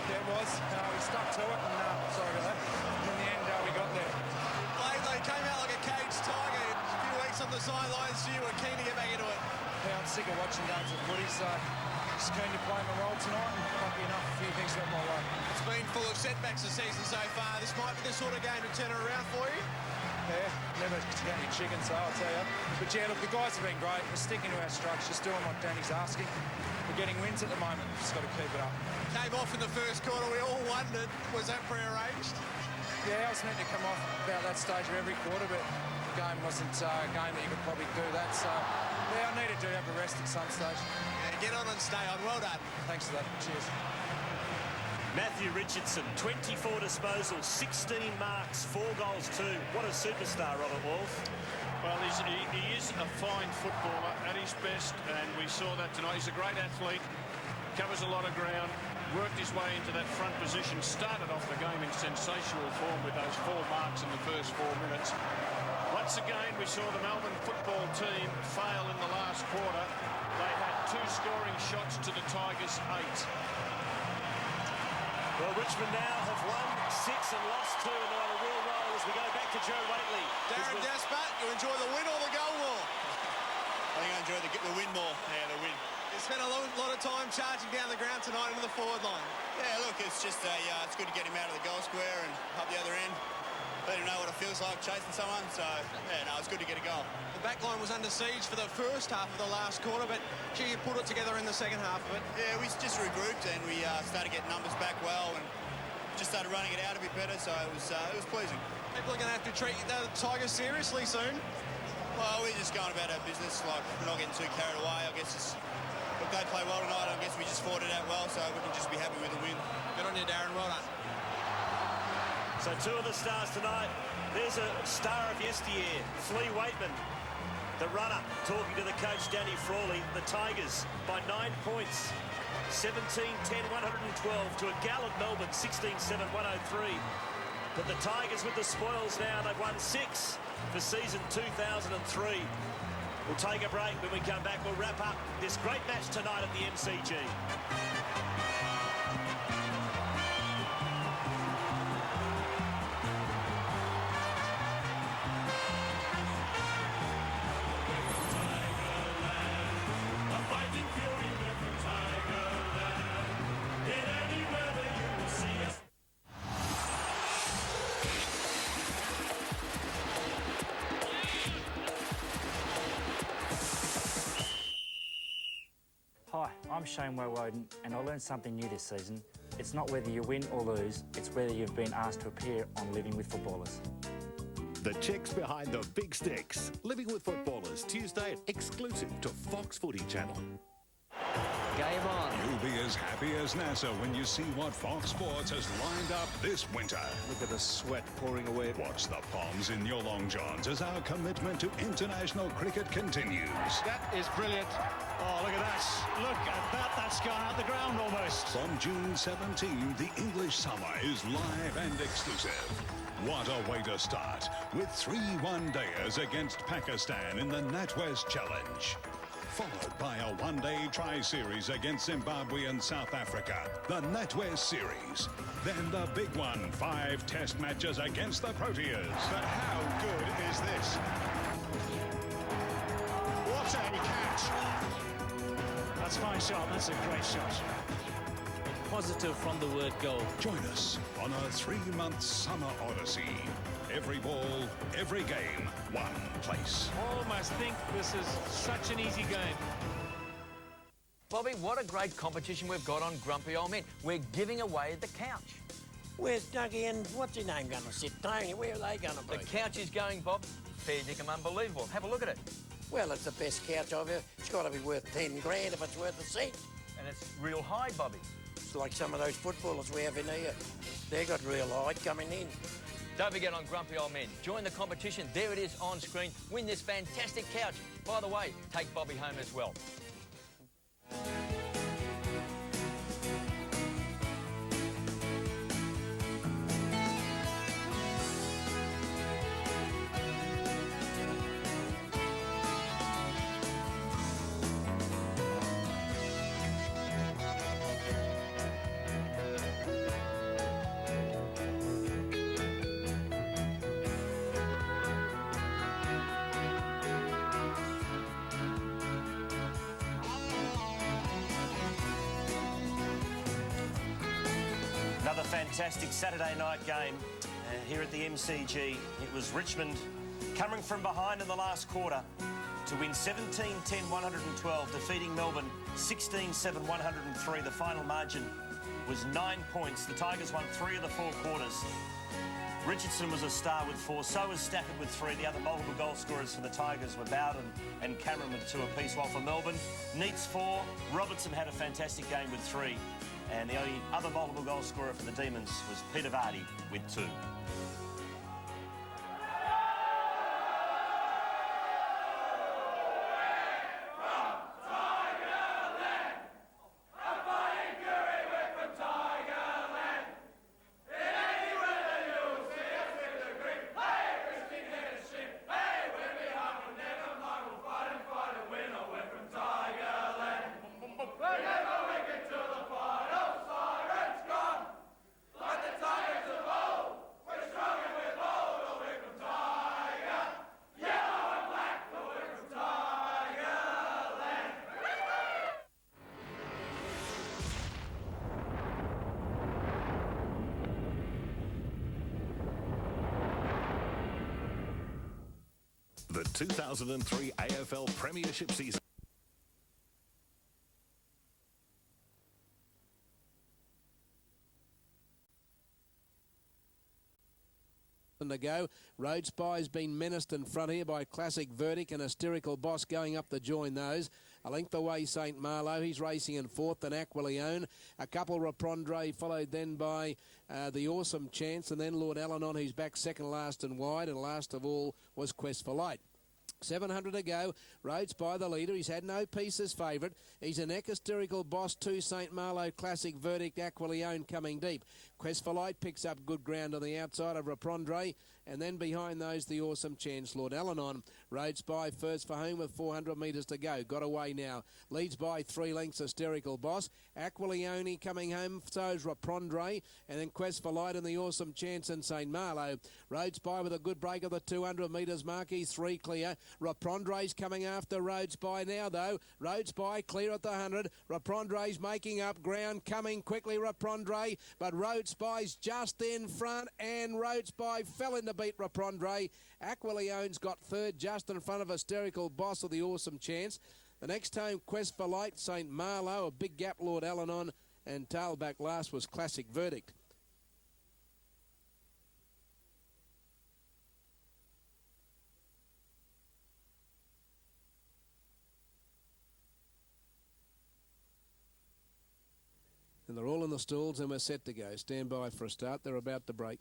Yeah, it was. We stuck to it, and sorry about that. In the end, we got there. They came out like a caged tiger. A few weeks on the sidelines, you were keen to get back into it. Yeah, I'm sick of watching games of footy, so just keen to play my role tonight, and lucky enough, a few things went my way. It's been full of setbacks this season so far. This might be the sort of game to turn it around for you. Yeah, never count your chickens, so I'll tell you. But yeah, look, the guys have been great. We're sticking to our structures, doing what Danny's asking. We're getting wins at the moment. Just got to keep it up. Came off in the first quarter. We all wondered, was that pre-arranged? Yeah, I was meant to come off about that stage of every quarter, but the game wasn't a game that you could probably do that. So, yeah, I needed to have a rest at some stage. Yeah, get on and stay on. Well done. Thanks for that. Cheers. Matthew Richardson, 24 disposals, 16 marks, 4 goals, 2. What a superstar, Robert Wolf. Well, he is a fine footballer at his best, and we saw that tonight. He's a great athlete, covers a lot of ground, worked his way into that front position, started off the game in sensational form with those 4 marks in the first 4 minutes. Once again, we saw the Melbourne football team fail in the last quarter. They had 2 scoring shots to the Tigers' 8. Well, Richmond now have won 6 and lost 2, and they're on a real roll as we go back to Joe Waitley. Darren Gaspar, you enjoy the win or the goal more? I think I enjoy the win more. Yeah, the win. You spent a lot of time charging down the ground tonight into the forward line. Yeah, look, it's just it's good to get him out of the goal square and up the other end. let him know what it feels like chasing someone. So, yeah, no, it's good to get a goal. The back line was under siege for the first half of the last quarter, but gee, you put it together in the second half of it. Yeah, we just regrouped and we started getting numbers back well and just started running it out a bit better, so it was pleasing. People are going to have to treat the Tigers seriously soon. Well, we're just going about our business, like we're not getting too carried away. I guess look, they play well tonight. I guess we just fought it out well, so we can just be happy with the win. Good on you, Darren. Well done. So two of the stars tonight. There's a star of yesteryear, Flea Waitman, the runner, talking to the coach, Danny Frawley. The Tigers by 9 points, 17-10, 112 to a gallant Melbourne, 16-7, 103. But the Tigers with the spoils now, they've won 6 for season 2003. We'll take a break. When we come back, we'll wrap up this great match tonight at the MCG. Hi, I'm Shane Woden, and I learned something new this season. It's not whether you win or lose, it's whether you've been asked to appear on Living with Footballers. The chicks behind the big sticks. Living with Footballers, Tuesday, exclusive to Fox Footy Channel. Game on. You'll be as happy as NASA when you see what Fox Sports has lined up this winter. Look at the sweat pouring away. Watch the palms in your long johns as our commitment to international cricket continues. That is brilliant. Oh, look at that. Look at that. That's gone out the ground almost. From June 17, the English summer is live and exclusive. What a way to start with 3 one-dayers against Pakistan in the NatWest Challenge. Followed by a one-day tri-series against Zimbabwe and South Africa, the NatWest Series. Then the big one, 5 test matches against the Proteas. But how good is this? What a catch! That's a fine shot. That's a great shot. Positive from the word go. Join us on a 3-month summer odyssey. Every ball, every game, one place. Almost think this is such an easy game. Bobby, what a great competition we've got on Grumpy Old Men. We're giving away the couch. Where's Dougie and what's his name going to sit? Tony, where are they going to be? The couch is going, Bob. Fair dinkum unbelievable. Have a look at it. Well, it's the best couch I've ever... It's got to be worth 10 grand if it's worth a cent. And it's real high, Bobby. It's like some of those footballers we have in here. They've got real height coming in. Don't forget on Grumpy Old Men. Join the competition. There it is on screen. Win this fantastic couch. By the way, take Bobby home as well. Another fantastic Saturday night game here at the MCG. It was Richmond coming from behind in the last quarter to win 17-10, 112, defeating Melbourne 16-7, 103. The final margin was 9 points. The Tigers won 3 of the 4 quarters. Richardson was a star with 4, so was Stafford with 3. The other multiple goal scorers for the Tigers were Bowden and Cameron with 2 apiece, while for Melbourne, Neitz 4, Robertson had a fantastic game with 3. And the only other multiple goal scorer for the Demons was Peter Vardy with 2. Like the Tigers of old, we're strong. 2003 AFL Premiership season. To go. Road Spy's been menaced in front here by Classic Verdict and Hysterical Boss going up to join those. A length away, St. Marlow. He's racing in fourth, and Aquilione. A couple, Reprendre, followed then by the Awesome Chance, and then Lord Alanon, who's back second last and wide, and last of all was Quest for Light. 700 to go. Rhodes by the leader. He's had no piece as favourite. He's an Hysterical Boss, 2 St. Marlow, Classic Verdict, Aquilione coming deep. Quest for Light picks up good ground on the outside of Reprendre, and then behind those the Awesome Chance, Lord Alanon. Rhodes by first for home with 400 metres to go. Got away now. Leads by 3 lengths, Hysterical Boss. Aquilione coming home, so's Reprendre, and then Quest for Light and the Awesome Chance in St. Marlow. Rhodes by with a good break of the 200 metres mark. He's 3 clear. Reprendre's coming after Rhodes by now, though. Rhodes by clear at the 100. Reprendre's making up ground, coming quickly, Reprendre, but Rhodes Spy's just in front, and Rhodes Spy fell in to beat Reprendre. Aquilione's got third, just in front of Hysterical Boss of the Awesome Chance. The next home, Quest for Light, St. Marlow, a big gap, Lord Alanon, and tailback last was Classic Verdict. And they're all in the stalls and we're set to go. Stand by for a start. They're about to break.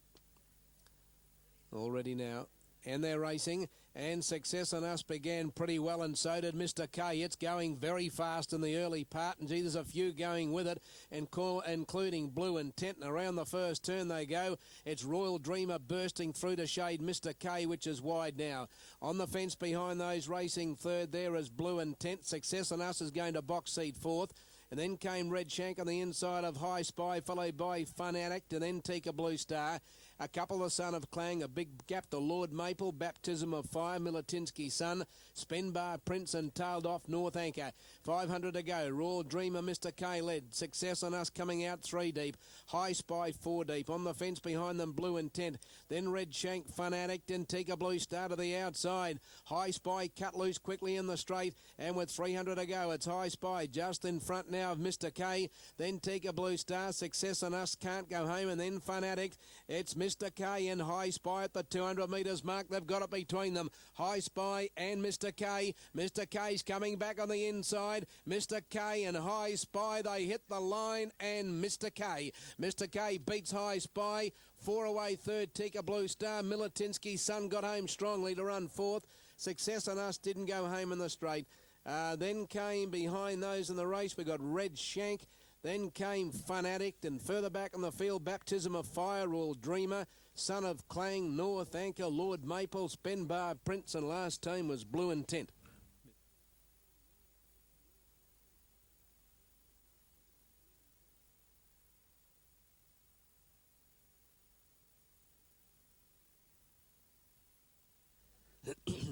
All ready now. And they're racing. And Success on Us began pretty well, and so did Mr. K. It's going very fast in the early part, and gee, there's a few going with it, including Blue Intent. And around the first turn they go. It's Royal Dreamer bursting through to shade Mr. K, which is wide now. On the fence behind those racing third there is Blue Intent. Success on Us is going to box seat fourth. And then came Red Shank on the inside of High Spy, followed by Fun Addict, and then Tika Blue Star. A couple of Son of Clang, a big gap to Lord Maple, Baptism of Fire, Milutinsky Son, Spenbar Prince, and tailed off North Anchor. 500 to go. Royal Dreamer, Mr. K led. Success on Us coming out 3 deep. High Spy 4 deep. On the fence behind them, Blue Intent. Then Red Shank, Fun Addict, and Tika Blue Star to the outside. High Spy cut loose quickly in the straight, and with 300 to go, it's High Spy just in front now of Mr. K. Then Tika Blue Star, Success on Us can't go home, and then Fun Addict. It's Mr. K and High Spy at the 200 metres mark. They've got it between them. High Spy and Mr. K. Mr. K's coming back on the inside. Mr. K and High Spy, they hit the line, and Mr. K. Mr. K beats High Spy. 4 away third, Tika Blue Star. Milutinsky Son got home strongly to run fourth. Success on Us didn't go home in the straight. Then came behind those in the race, we got Red Shank. Then came Fun Addict, and further back on the field, Baptism of Fire, Royal Dreamer, Son of Clang, North Anchor, Lord Maple, Spenbar Prince, and last team was Blue Intent.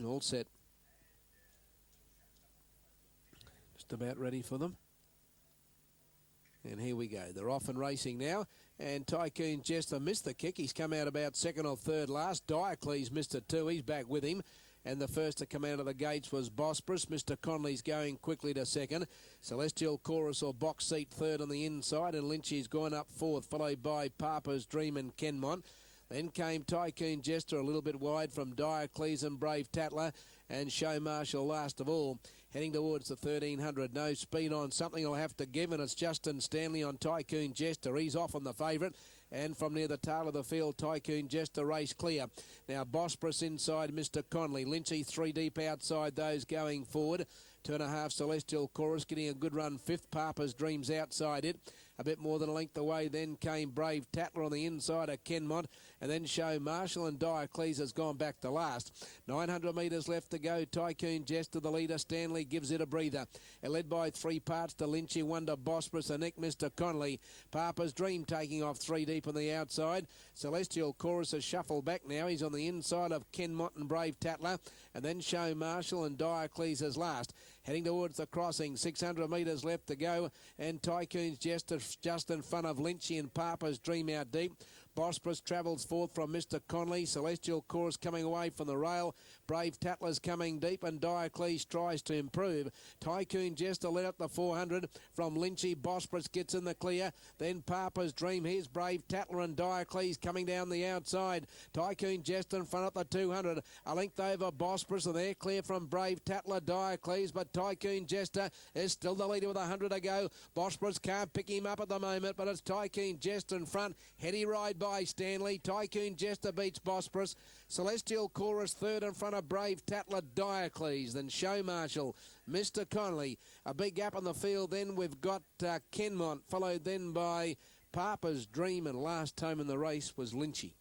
All set. Just about ready for them. And here we go. They're off and racing now. And Tycoon Jester missed the kick. He's come out about second or third last. Diocles missed it too. He's back with him. And the first to come out of the gates was Bosporus. Mr. Conley's going quickly to second. Celestial Chorus or box seat third on the inside. And Lynchy's gone up fourth, followed by Papa's Dream and Kenmont. Then came Tycoon Jester a little bit wide from Diocles and Brave Tatler. And Show Marshal last of all. Heading towards the 1300. No speed on something will have to give, and it's Justin Stanley on Tycoon Jester. He's off on the favourite. And from near the tail of the field, Tycoon Jester race clear. Now Bosporus inside Mr. Conley. Lynchy 3 deep outside those going forward. 2.5 Celestial Chorus getting a good run. Fifth Papa's Dreams outside it. A bit more than a length away. Then came Brave Tatler on the inside of Kenmont. And then Show Marshal, and Diocles has gone back to last. 900 metres left to go. Tycoon Jester, the leader. Stanley gives it a breather. And led by 3 parts to Lynchy, 1 to Bosporus, and Nick Mr. Conley. Papa's Dream taking off 3 deep on the outside. Celestial Chorus has shuffled back now. He's on the inside of Kenmont and Brave Tatler. And then Show Marshal, and Diocles is last. Heading towards the crossing, 600 metres left to go, and Tycoon's Jester just in front of Lynchy and Papa's Dream out deep. Bosporus travels fourth from Mr. Conley. Celestial Chorus coming away from the rail. Brave Tatler's coming deep, and Diocles tries to improve. Tycoon Jester led up the 400 from Lynchy. Bosporus gets in the clear. Then Papa's Dream. Here's Brave Tatler and Diocles coming down the outside. Tycoon Jester in front at the 200. A length over Bosporus, and they're clear from Brave Tatler, Diocles, but Tycoon Jester is still the leader with 100 to go. Bosporus can't pick him up at the moment, but it's Tycoon Jester in front. Heady ride by Stanley. Tycoon Jester beats Bosporus. Celestial Chorus third in front of Brave Tatler, Diocles. Then Show Marshal, Mr. Connolly. A big gap on the field. Then we've got Kenmont, followed then by Papa's Dream, and last home in the race was Lynchy.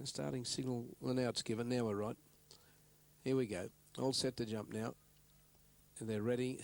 Starting signal, well, now it's given. Now we're right. Here we go. All set to jump now. And they're ready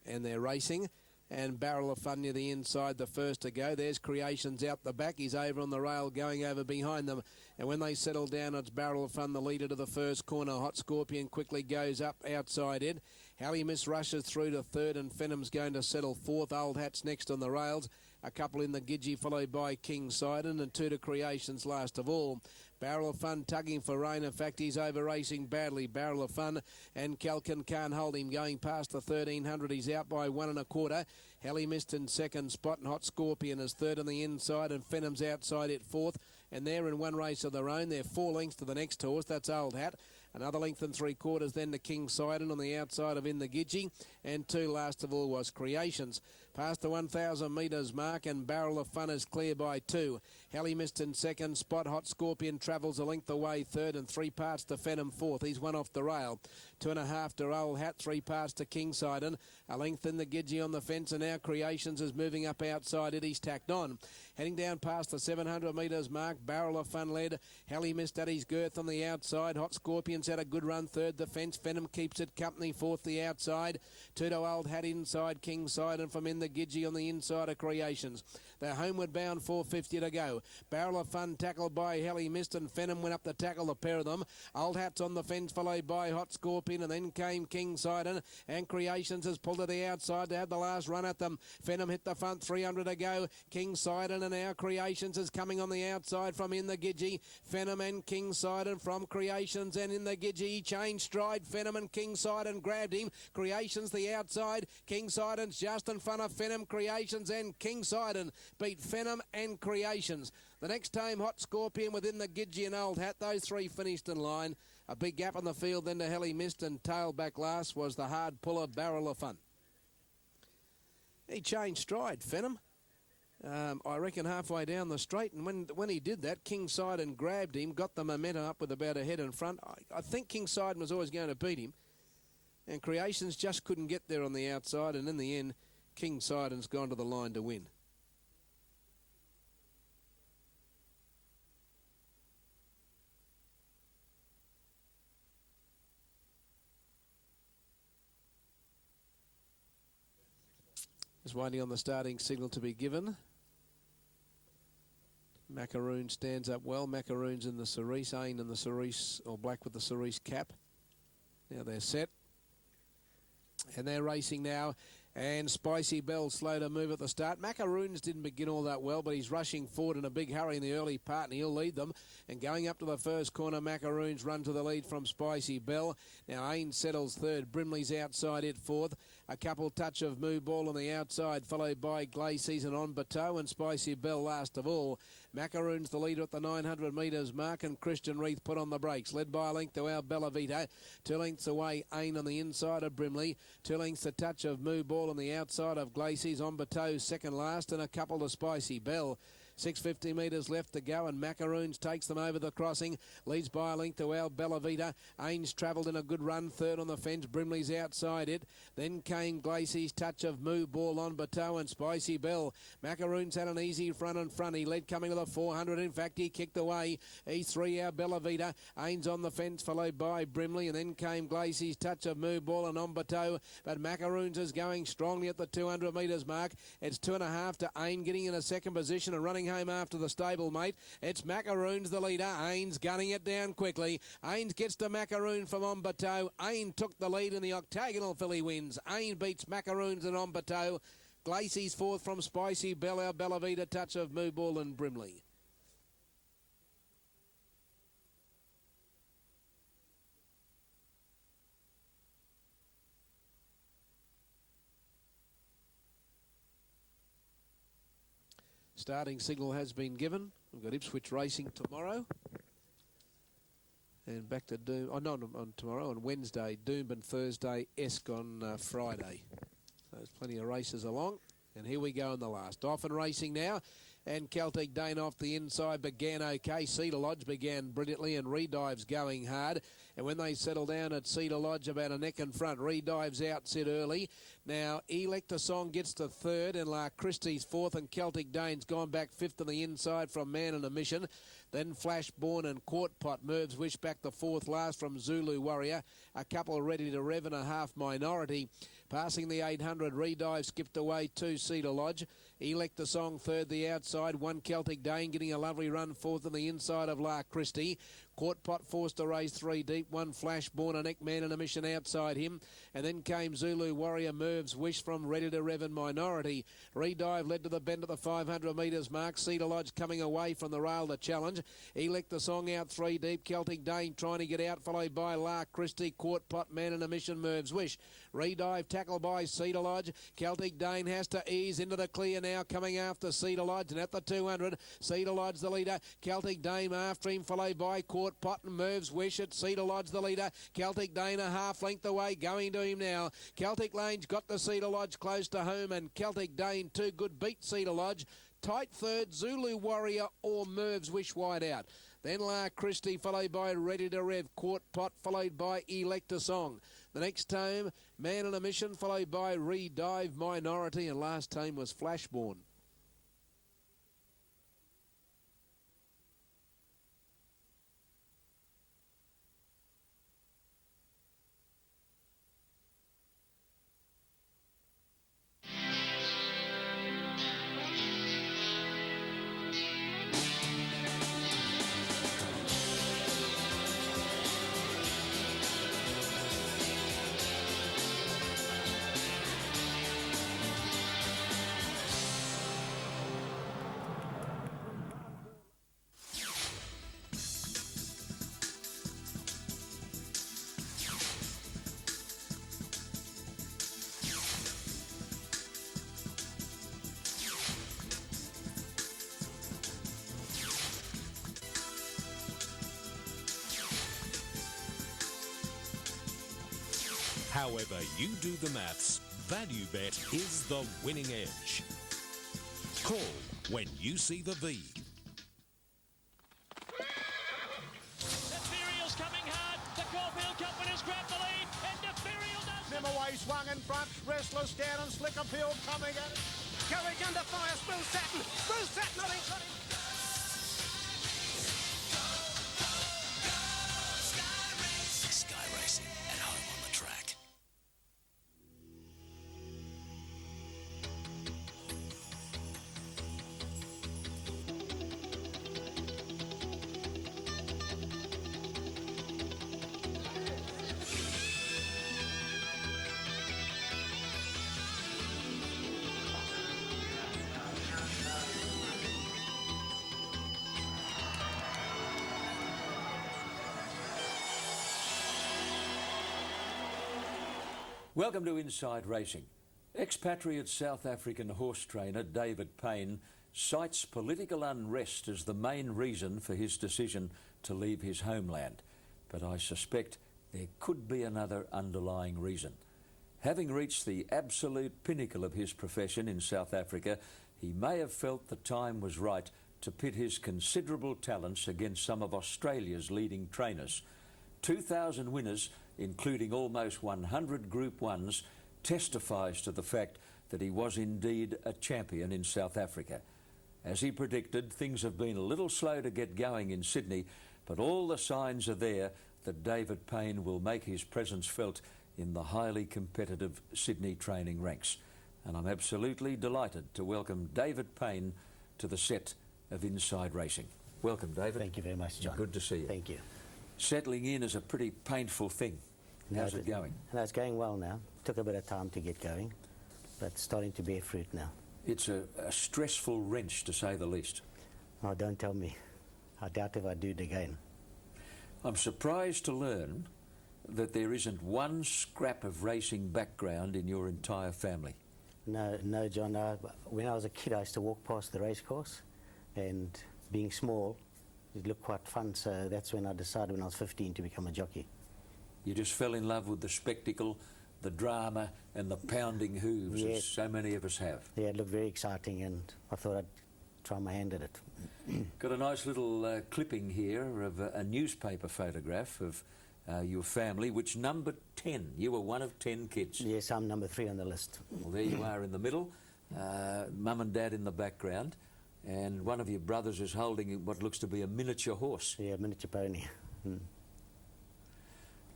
and they're racing. And Barrel of Fun near the inside, the first to go. There's Creations out the back. He's over on the rail, going over behind them. And when they settle down, it's Barrel of Fun, the leader to the first corner. Hot Scorpion quickly goes up outside it. Hallie Miss rushes through to third, and Fenham's going to settle fourth. Old Hat's next on the rails. A couple in the Gidgee, followed by King Sidon, and two to Creations last of all. Barrel of Fun tugging for rain. In fact, he's over racing badly. Barrel of Fun, and Calkin can't hold him. Going past the 1300, he's out by 1 1/4. Hallie Mist in second spot, and Hot Scorpion is third on the inside, and Fenham's outside it fourth. And they're in one race of their own. They're 4 lengths to the next horse. That's Old Hat. Another length and 3/4 then to King Sidon on the outside of In the Gidgee. And two last of all was Creations. Past the 1,000 metres mark, and Barrel of Fun is clear by 2. Hallie Mist in second spot. Hot Scorpion travels a length away third, and 3 parts to Fenham fourth. He's 1 off the rail. 2.5 to Old Hat, 3 parts to King Sidon. A length in the Gidgee on the fence, and now Creations is moving up outside it. He's tacked on. Heading down past the 700 metres mark, Barrel of Fun led. Hallie Mist at his girth on the outside. Hot Scorpion's had a good run third. The fence, Fenham keeps it company fourth the outside. 2 to Old Hat inside King Sidon from In the Gidgee on the inside of Creations. They're homeward bound, 4:50 to go. Barrel of Fun tackled by Hallie Mist, and Fenham went up to tackle the pair of them. Old Hat's on the fence, followed by Hot Scorpion, and then came King Sidon, and Creations has pulled to the outside to have the last run at them. Fenham hit the front, 300 to go. King Sidon, and now Creations is coming on the outside from In the Gidgee. Fenham and King Sidon from Creations, and In the Gidgee. He changed stride. Fenham and King Sidon grabbed him. Creations the outside. King Sidon's just in front of Fenham. Creations and King Sidon beat Fenham and Creations. The next time, Hot Scorpion within the Gidgee and Old Hat. Those three finished in line. A big gap on the field then to Hallie Mist, and tail back last was the hard puller Barrel of Fun. He changed stride, Fenham. I reckon halfway down the straight, and when he did that, King Sidon grabbed him, got the momentum up with about a head in front. I think King Sidon was always going to beat him, and Creations just couldn't get there on the outside, and in the end, King Sidon's gone to the line to win. Just waiting on the starting signal to be given. Macaroon stands up well. Macaroon's in the cerise, Ain in the cerise, or black with the cerise cap. Now they're set. And they're racing now. And Spicy Bell slow to move at the start. Macaroons didn't begin all that well, but he's rushing forward in a big hurry in the early part, and he'll lead them. And going up to the first corner, Macaroons run to the lead from Spicy Bell. Now Ain settles third. Brimley's outside it fourth. A couple touch of Moo Ball on the outside, followed by Glacies and On Bateau, and Spicy Bell last of all. Macaroon's the leader at the 900 metres mark, and Christian Reith put on the brakes. Led by a length to our Bellavita. 2 lengths away, Ain on the inside of Brimley. 2 lengths a touch of Moo Ball on the outside of Glacies. On Bateau second last, and a couple to Spicy Bell. 650 metres left to go, and Macaroons takes them over the crossing. Leads by a length to our Bellavita. Ains travelled in a good run, third on the fence. Brimley's outside it. Then came Glacy's touch of Moo Ball, On Bateau, and Spicy Bell. Macaroons had an easy front in front. He led coming to the 400. In fact, he kicked away. He's 3 our Bellavita. Ains on the fence, followed by Brimley, and then came Glacy's touch of Moo Ball and On Bateau. But Macaroons is going strongly at the 200 metres mark. It's 2.5 to Ain, getting in a second position and running home after the stablemate. It's Macaroon's the leader. Ains gunning it down quickly. Ains gets to Macaroon from Ombato. Ain took the lead in the octagonal filly wins. Ain beats Macaroons and Ombato. Glacey's fourth from Spicy Bella, Bellavita, Touch of Moo Ball and Brimley. Starting signal has been given. We've got Ipswich racing tomorrow. And back to Doom. Oh, no, on tomorrow. On Wednesday, Doomben Thursday, Esk on Friday. So there's plenty of races along. And here we go in the last. Often racing now. And Celtic Dane off the inside began okay. Cedar Lodge began brilliantly and Redive's going hard. And when they settle down at Cedar Lodge, about a neck in front, Redive's out set early. Now, Elector Song gets to third and La Christie's fourth and Celtic Dane's gone back fifth on the inside from Man and a Mission. Then Flashborn and Court Pot. Merv's Wish back the fourth last from Zulu Warrior. A couple ready to rev and a half Minority. Passing the 800, Redive skipped away to Cedar Lodge. Elector Song third the outside. One Celtic Dane getting a lovely run fourth on the inside of La Christie. Court Pot forced to race three deep. One Flashborn, a neck Man and a Mission outside him. And then came Zulu Warrior, Merv's Wish from Ready to Rev and Minority. Redive led to the bend at the 500 metres mark. Cedar Lodge coming away from the rail to challenge. Elector Song out three deep. Celtic Dane trying to get out, followed by La Christie, Court Pot, Man and a Mission, Merv's Wish. Redive tackled by Cedar Lodge. Celtic Dane has to ease into the clear now, coming after Cedar Lodge. And at the 200, Cedar Lodge the leader. Celtic Dane after him, followed by Court Pot and Merv's Wish. At Cedar Lodge the leader. Celtic Dane a half length away, going to him now. Celtic Lane's got the Cedar Lodge close to home, and Celtic Dane too good beat Cedar Lodge. Tight third, Zulu Warrior or Merv's Wish wide out. Then La Christie followed by Ready to Rev. Court Pot followed by Elector Song. The next home, Man and a Mission followed by Redive, Minority, and last home was Flashborn. However you do the maths, Value Bet is the winning edge. Call when you see the V. Imperial's coming hard. The Caulfield Cup winners grab the lead. And Imperial does... Nimaway swung in front. Restless down and Slicker Field coming in. Carriage under fire. Smooth Satin. Smooth Satin. Nothing got him. Sky Racing at home on the track. Welcome to Inside Racing. Expatriate South African horse trainer David Payne cites political unrest as the main reason for his decision to leave his homeland. But I suspect there could be another underlying reason. Having reached the absolute pinnacle of his profession in South Africa, he may have felt the time was right to pit his considerable talents against some of Australia's leading trainers. 2,000 winners, including almost 100 Group 1s, testifies to the fact that he was indeed a champion in South Africa. As he predicted, things have been a little slow to get going in Sydney, but all the signs are there that David Payne will make his presence felt in the highly competitive Sydney training ranks. And I'm absolutely delighted to welcome David Payne to the set of Inside Racing. Welcome, David. Thank you very much, John. Good to see you. Thank you. Settling in is a pretty painful thing. How's it going? No, it's going well now. Took a bit of time to get going, but it's starting to bear fruit now. It's a stressful wrench, to say the least. Oh, don't tell me. I doubt if I do it again. I'm surprised to learn that there isn't one scrap of racing background in your entire family. No, John. When I was a kid, I used to walk past the race course, and being small, it looked quite fun. So that's when I decided, when I was 15, to become a jockey. You just fell in love with the spectacle, the drama, and the pounding hooves, as so many of us have. Yeah, it looked very exciting, and I thought I'd try my hand at it. Got a nice little clipping here of a newspaper photograph of your family, which numbered 10. You were one of 10 kids. Yes, I'm number 3 on the list. Well, there you are in the middle, mum and dad in the background, and one of your brothers is holding what looks to be a miniature horse. Yeah, miniature pony.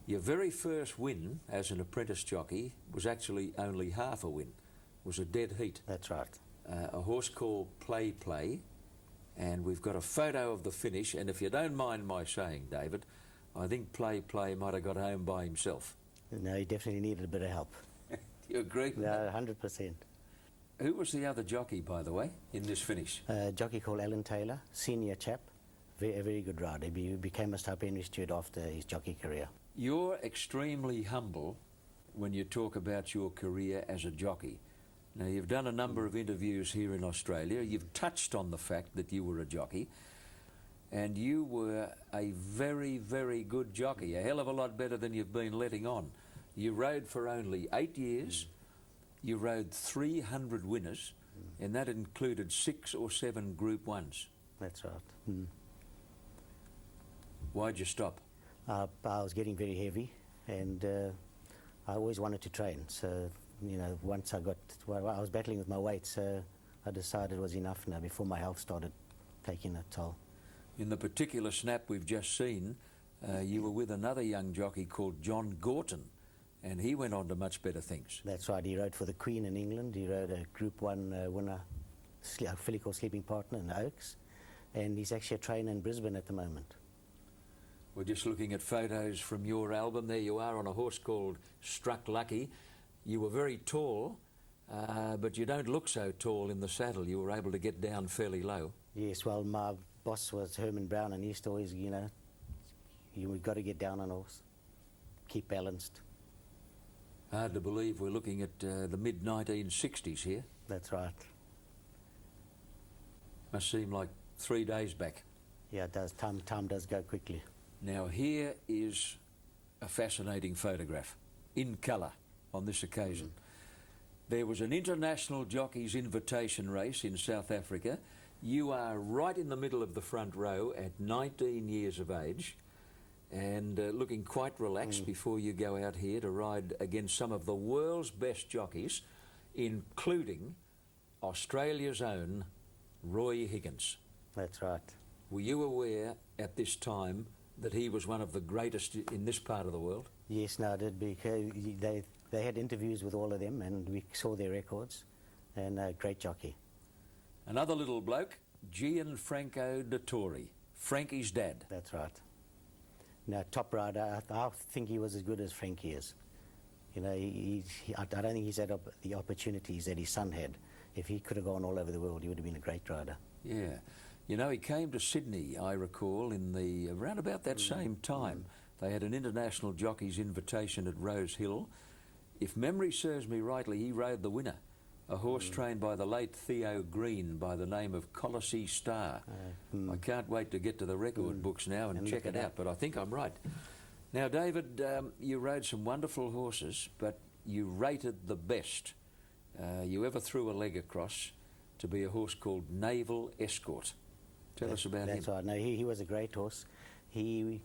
Your very first win as an apprentice jockey was actually only half a win. It was a dead heat. That's right. A horse called Play Play, and we've got a photo of the finish, and if you don't mind my saying, David, I think Play Play might have got home by himself. No, he definitely needed a bit of help. You agree? No, 100%. Who was the other jockey, by the way, in this finish? A jockey called Alan Taylor, senior chap, a very good rider. He became a Star Henry steward after his jockey career. You're extremely humble when you talk about your career as a jockey. Now, you've done a number of interviews here in Australia. You've touched on the fact that you were a jockey, and you were a very, very good jockey, a hell of a lot better than you've been letting on. You rode for only 8 years. You rode 300 winners, and that included 6 or 7 Group 1s. That's right. Why'd you stop? I was getting very heavy, and I always wanted to train. So, you know, once I was battling with my weight, so I decided it was enough now before my health started taking a toll. In the particular snap we've just seen, you were with another young jockey called John Gorton, and he went on to much better things. That's right. He rode for the Queen in England. He rode a Group 1 winner, a filly called Sleeping Partner in Oaks, and he's actually a trainer in Brisbane at the moment. We're just looking at photos from your album. There you are on a horse called Struck Lucky. You were very tall, but you don't look so tall in the saddle. You were able to get down fairly low. Yes, well, my boss was Herman Brown, and he used to always, you know, you've got to get down on a horse, keep balanced. Hard to believe we're looking at the mid-1960s here. That's right. Must seem like 3 days back. Yeah, it does. Time does go quickly. Now, here is a fascinating photograph, in colour on this occasion. There was an international jockey's invitation race in South Africa. You are right in the middle of the front row at 19 years of age, and looking quite relaxed before you go out here to ride against some of the world's best jockeys, including Australia's own Roy Higgins. That's right. Were you aware at this time that he was one of the greatest in this part of the world? Yes, no, I did, because they had interviews with all of them, and we saw their records, and a great jockey. Another little bloke, Gianfranco Dettori, Frankie's dad. That's right. No, top rider. I think he was as good as Frankie is. You know, I don't think he's had the opportunities that his son had. If he could have gone all over the world, he would have been a great rider. Yeah. You know, he came to Sydney, I recall, around about that same time. They had an international jockey's invitation at Rose Hill. If memory serves me rightly, he rode the winner, a horse trained by the late Theo Green by the name of Colossi Star. I can't wait to get to the record books now and check it out, but I think I'm right. Now, David, you rode some wonderful horses, but you rated the best you ever threw a leg across to be a horse called Naval Escort. Tell us about him. That's right. No, he was a great horse. He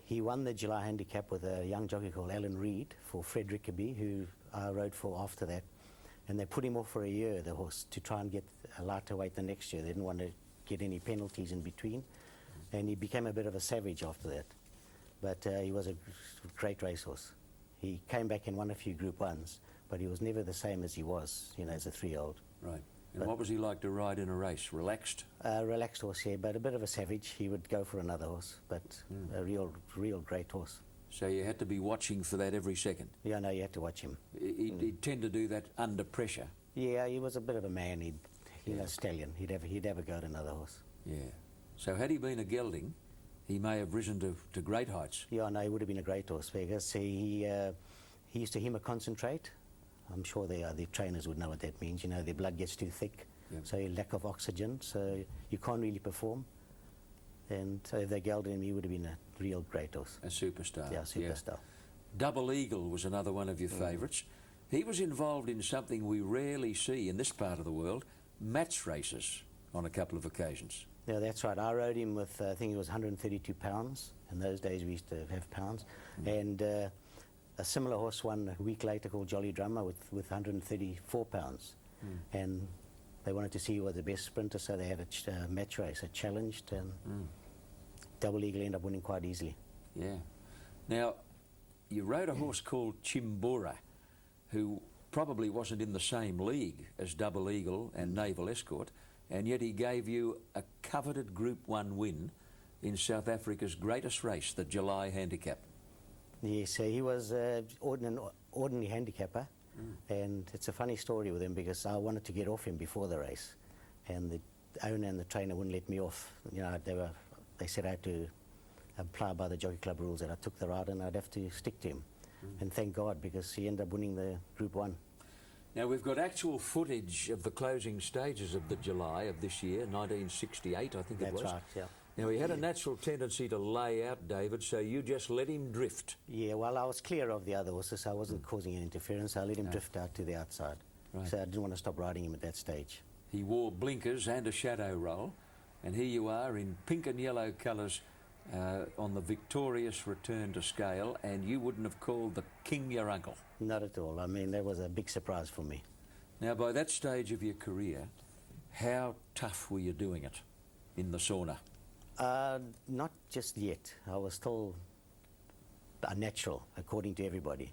won the July Handicap with a young jockey called Alan Reid for Fred Rickaby, who I rode for after that. And they put him off for a year, the horse, to try and get a lighter weight the next year. They didn't want to get any penalties in between. And he became a bit of a savage after that. But he was a great racehorse. He came back and won a few Group 1s, but he was never the same as he was, you know, as a 3-year-old. Right. And what was he like to ride in a race? Relaxed? Relaxed horse, yeah, but a bit of a savage. He would go for another horse, but a real great horse. So you had to be watching for that every second? Yeah, no, you had to watch him. He'd tend to do that under pressure? Yeah, he was a bit of a man. He'd a stallion. He'd ever go to another horse. Yeah. So had he been a gelding, he may have risen to great heights. Yeah, no, he would have been a great horse because he used to hemoconcentrate. I'm sure the trainers would know what that means. You know, their blood gets too thick, so lack of oxygen, so you can't really perform. And so if they gelded him, he would have been a real great horse. A superstar. Yeah, superstar. Double Eagle was another one of your favourites. He was involved in something we rarely see in this part of the world, match races on a couple of occasions. Yeah, that's right. I rode him with, I think it was 132 pounds. In those days we used to have pounds. And a similar horse won a week later called Jolly Drummer with 134 pounds. And they wanted to see who was the best sprinter, so they had a match race, a challenge, and Double Eagle ended up winning quite easily. Yeah. Now, you rode a horse called Chimbora, who probably wasn't in the same league as Double Eagle and Naval Escort, and yet he gave you a coveted Group 1 win in South Africa's greatest race, the July Handicap. Yes, he was an ordinary handicapper, and it's a funny story with him because I wanted to get off him before the race, and the owner and the trainer wouldn't let me off. You know, they said I had to apply by the Jockey Club rules that I took the ride and I'd have to stick to him. And thank God, because he ended up winning the Group 1. Now, we've got actual footage of the closing stages of the July of this year, 1968, I think it was. That's right, yeah. Now, he had a natural tendency to lay out, David, so you just let him drift. Yeah, well, I was clear of the other horses. I wasn't causing any interference. I let him drift out to the outside. Right. So I didn't want to stop riding him at that stage. He wore blinkers and a shadow roll, and here you are in pink and yellow colours on the victorious return to scale, and you wouldn't have called the king your uncle. Not at all. I mean, that was a big surprise for me. Now, by that stage of your career, how tough were you doing it in the sauna? Not just yet. I was still a natural, according to everybody.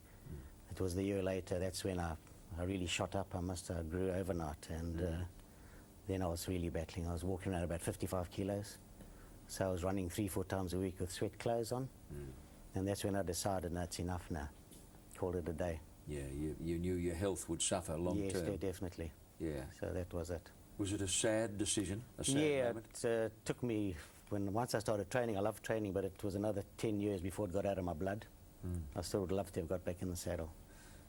It was the year later, that's when I really shot up. I must have grew overnight, and then I was really battling. I was walking around about 55 kilos. So I was running 3-4 times a week with sweat clothes on. And that's when I decided, no, it's enough now. Called it a day. Yeah, you knew your health would suffer long term. Yes, definitely. Yeah. So that was it. Was it a sad decision? A sad moment? It took me, once I started training, I loved training, but it was another 10 years before it got out of my blood. I still would love to have got back in the saddle.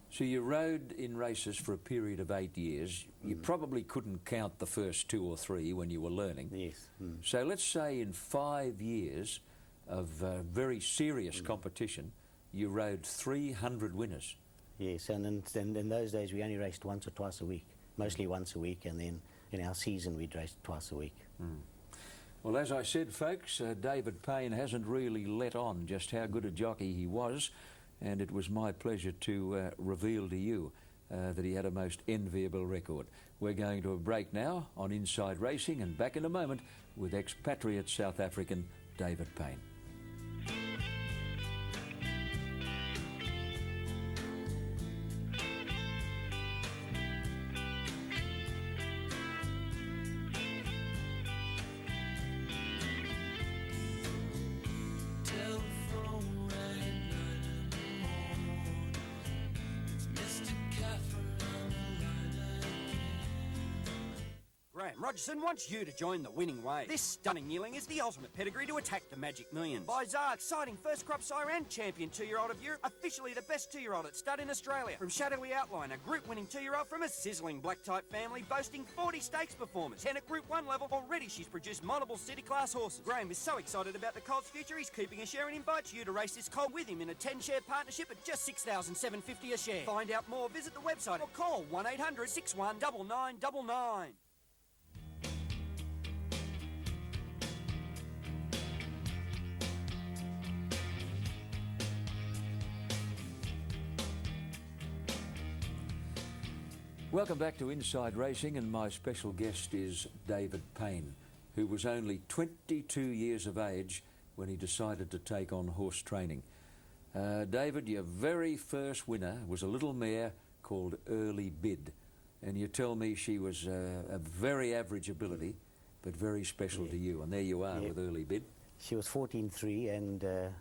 So you rode in races for a period of 8 years. You probably couldn't count the first 2 or 3 when you were learning. Yes. So let's say in 5 years of very serious competition, you rode 300 winners. Yes, and in those days we only raced once or twice a week, mostly once a week, and then in our season we'd race twice a week. Well, as I said, folks, David Payne hasn't really let on just how good a jockey he was, and it was my pleasure to reveal to you that he had a most enviable record. We're going to a break now on Inside Racing, and back in a moment with expatriate South African David Payne. Rogerson wants you to join the winning wave. This stunning yearling is the ultimate pedigree to attack the Magic Millions. By Zar, exciting first crop sire and champion 2-year-old of Europe, officially the best 2-year-old at stud in Australia. From Shadowy Outline, a Group winning 2-year-old from a sizzling black-type family boasting 40 stakes performers. 10 at Group 1 level. Already she's produced multiple city class horses. Graham is so excited about the colt's future, he's keeping a share and invites you to race this colt with him in a 10-share partnership at just $6,750 a share. Find out more, visit the website or call 1800 61 9999. Welcome back to Inside Racing, and my special guest is David Payne, who was only 22 years of age when he decided to take on horse training. David, your very first winner was a little mare called Early Bid. and you tell me she was a very average ability, but very special to you. And there you are with Early Bid. She was 14.3 and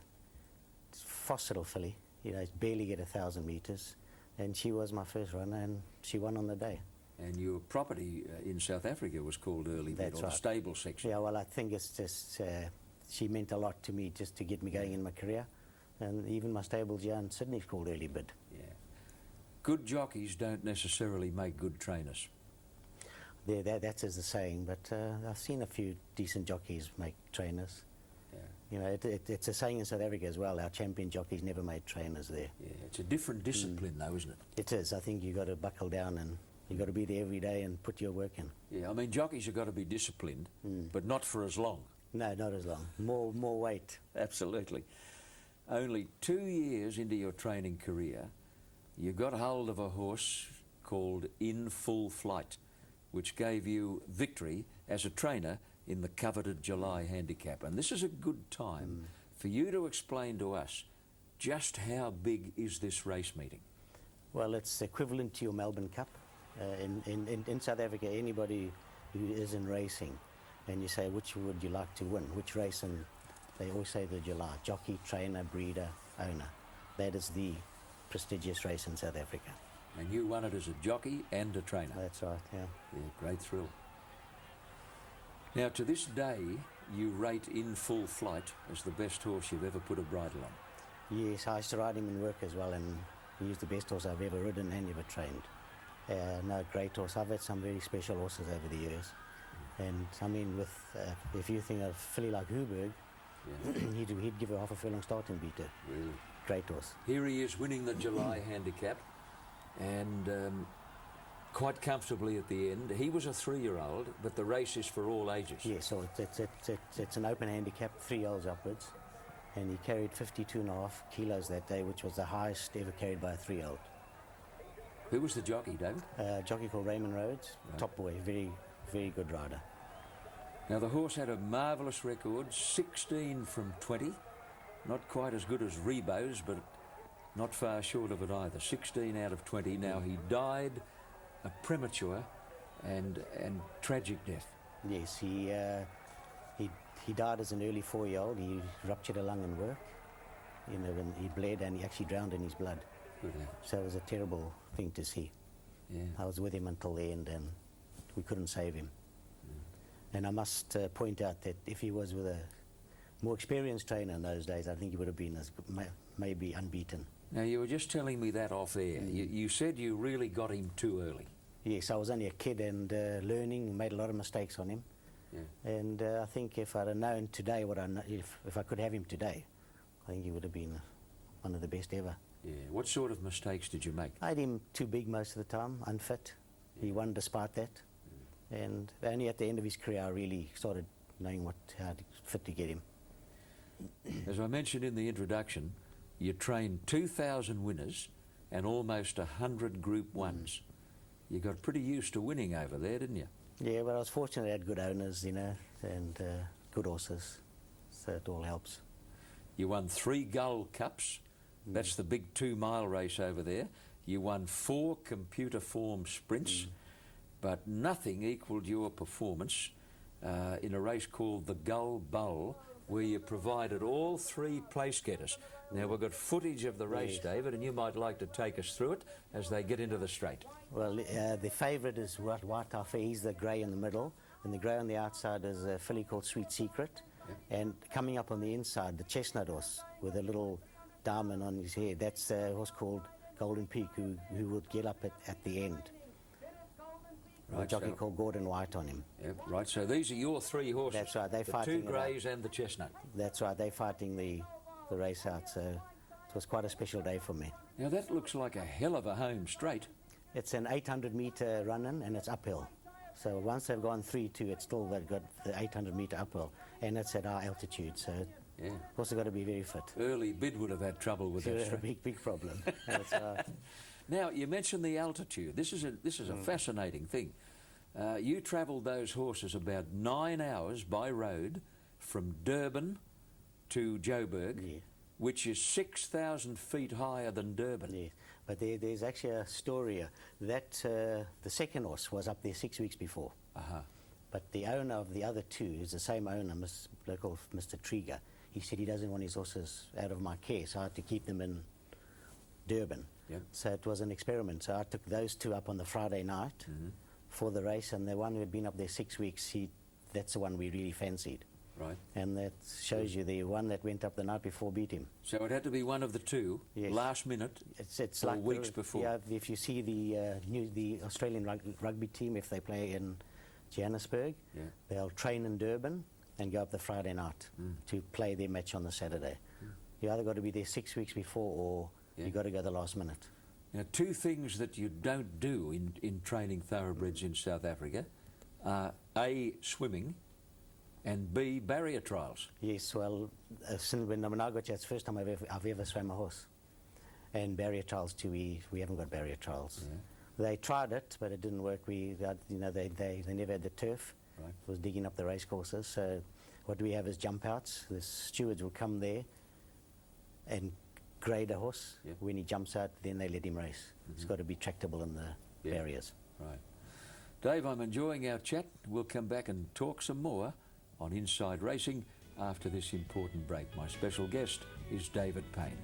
fossil filly. You know, barely get 1,000 metres. And she was my first runner, and she won on the day. And your property in South Africa was called Early Bid, That's or right. the stable section. Yeah, well, I think it's just, she meant a lot to me just to get me going in my career. And even my stables here in Sydney's called Early Bid. Yeah. Good jockeys don't necessarily make good trainers. Yeah, that's as the saying, but I've seen a few decent jockeys make trainers. Yeah. You know, it's a saying in South Africa as well, our champion jockeys never made trainers there. Yeah, it's a different discipline though, isn't it? It is. I think you've got to buckle down and you've got to be there every day and put your work in. Yeah, I mean, jockeys have got to be disciplined, but not for as long. No, not as long. More weight. Absolutely. Only 2 years into your training career, you got hold of a horse called In Full Flight, which gave you victory as a trainer in the coveted July handicap. And this is a good time for you to explain to us just how big is this race meeting? Well, it's equivalent to your Melbourne Cup. In South Africa, anybody who is in racing, and you say, which would you like to win? Which race? And they always say the July. Jockey, trainer, breeder, owner. That is the prestigious race in South Africa. And you won it as a jockey and a trainer. That's right, yeah. Yeah, great thrill. Now, to this day, you rate In Full Flight as the best horse you've ever put a bridle on. Yes, I used to ride him in work as well, and he's the best horse I've ever ridden and ever trained. No, great horse. I've had some very special horses over the years. And, I mean, with if you think of a filly like Huberg, he'd give a half a furlong start and beat her. Really? Great horse. Here he is winning the July handicap, and quite comfortably at the end. He was a 3-year-old, but the race is for all ages. Yes, so it's an open handicap, 3-year-olds upwards, and he carried 52.5 kilos that day, which was the highest ever carried by a 3-year-old. Who was the jockey, David? A jockey called Raymond Rhodes, top boy, very, very good rider. Now, the horse had a marvellous record, 16 from 20. Not quite as good as Rebo's, but not far short of it either. 16 out of 20. Now, he died a premature and tragic death. Yes, he died as an early 4-year-old. He ruptured a lung in work, you know, and he bled and he actually drowned in his blood. Good. So it was a terrible thing to see. Yeah. I was with him until the end, and we couldn't save him. And I must point out that if he was with a more experienced trainer in those days, I think he would have been maybe unbeaten. Now, you were just telling me that off air. You said you really got him too early. Yes, I was only a kid and learning, made a lot of mistakes on him. Yeah. And I think if I'd have known today what I know, if I could have him today, I think he would have been one of the best ever. Yeah. What sort of mistakes did you make? I had him too big most of the time, unfit. He won despite that. And only at the end of his career I really started knowing how fit to get him. As I mentioned in the introduction, you trained 2,000 winners and almost 100 Group 1s. You got pretty used to winning over there, didn't you? Yeah, but I was fortunate I had good owners, you know, and good horses, so it all helps. You won 3 Gull Cups. That's the big 2-mile race over there. You won 4 computer form sprints, but nothing equalled your performance in a race called the Gull Bowl, where you provided all 3 place getters. Now, we've got footage of the race, David, and you might like to take us through it as they get into the straight. Well, the favourite is White Affair. He's the grey in the middle, and the grey on the outside is a filly called Sweet Secret. And coming up on the inside, the chestnut horse with a little diamond on his head, that's a horse called Golden Peak, who would get up at the end. Right, a jockey called Gordon White on him. Yep, right, so these are your 3 horses. That's right, they're the fighting 2 greys and the chestnut. That's right, they're fighting the race out, so it was quite a special day for me. Now that looks like a hell of a home straight. It's an 800-metre run-in and it's uphill. So once they've gone 3-2, it's still they've got the 800-metre uphill, and it's at our altitude, so yeah, also got to be very fit. Early Bid would have had trouble with that. A big problem. Now, you mentioned the altitude. This is a fascinating thing. You travelled those horses about 9 hours by road from Durban to Joburg, which is 6,000 feet higher than Durban. Yeah, but there's actually a story that the second horse was up there 6 weeks before. But the owner of the other two is the same owner, local Mr. Trigger. He said he doesn't want his horses out of my care, so I had to keep them in Durban. Yep. So it was an experiment. So I took those two up on the Friday night for the race, and the one who had been up there 6 weeks, that's the one we really fancied. Right. And that shows you the one that went up the night before beat him. So it had to be one of the two, Yes. last minute, It's or like weeks before. Yeah, if you see the Australian rugby team, if they play in Johannesburg, they'll train in Durban and go up the Friday night to play their match on the Saturday. You either got to be there 6 weeks before, or you got to go the last minute. Now, two things that you don't do in training thoroughbreds in South Africa are A, swimming, and B, barrier trials. Yes, well, since when I got here, it's the first time I've ever swam a horse. And barrier trials too, we haven't got barrier trials. They tried it, but it didn't work. They never had the turf. Right. It was digging up the race courses. So what we have is jump outs. The stewards will come there and grade a horse. When he jumps out, then they let him race. It's got to be tractable in the barriers. Right. Dave, I'm enjoying our chat. We'll come back and talk some more on Inside Racing after this important break. My special guest is David Payne.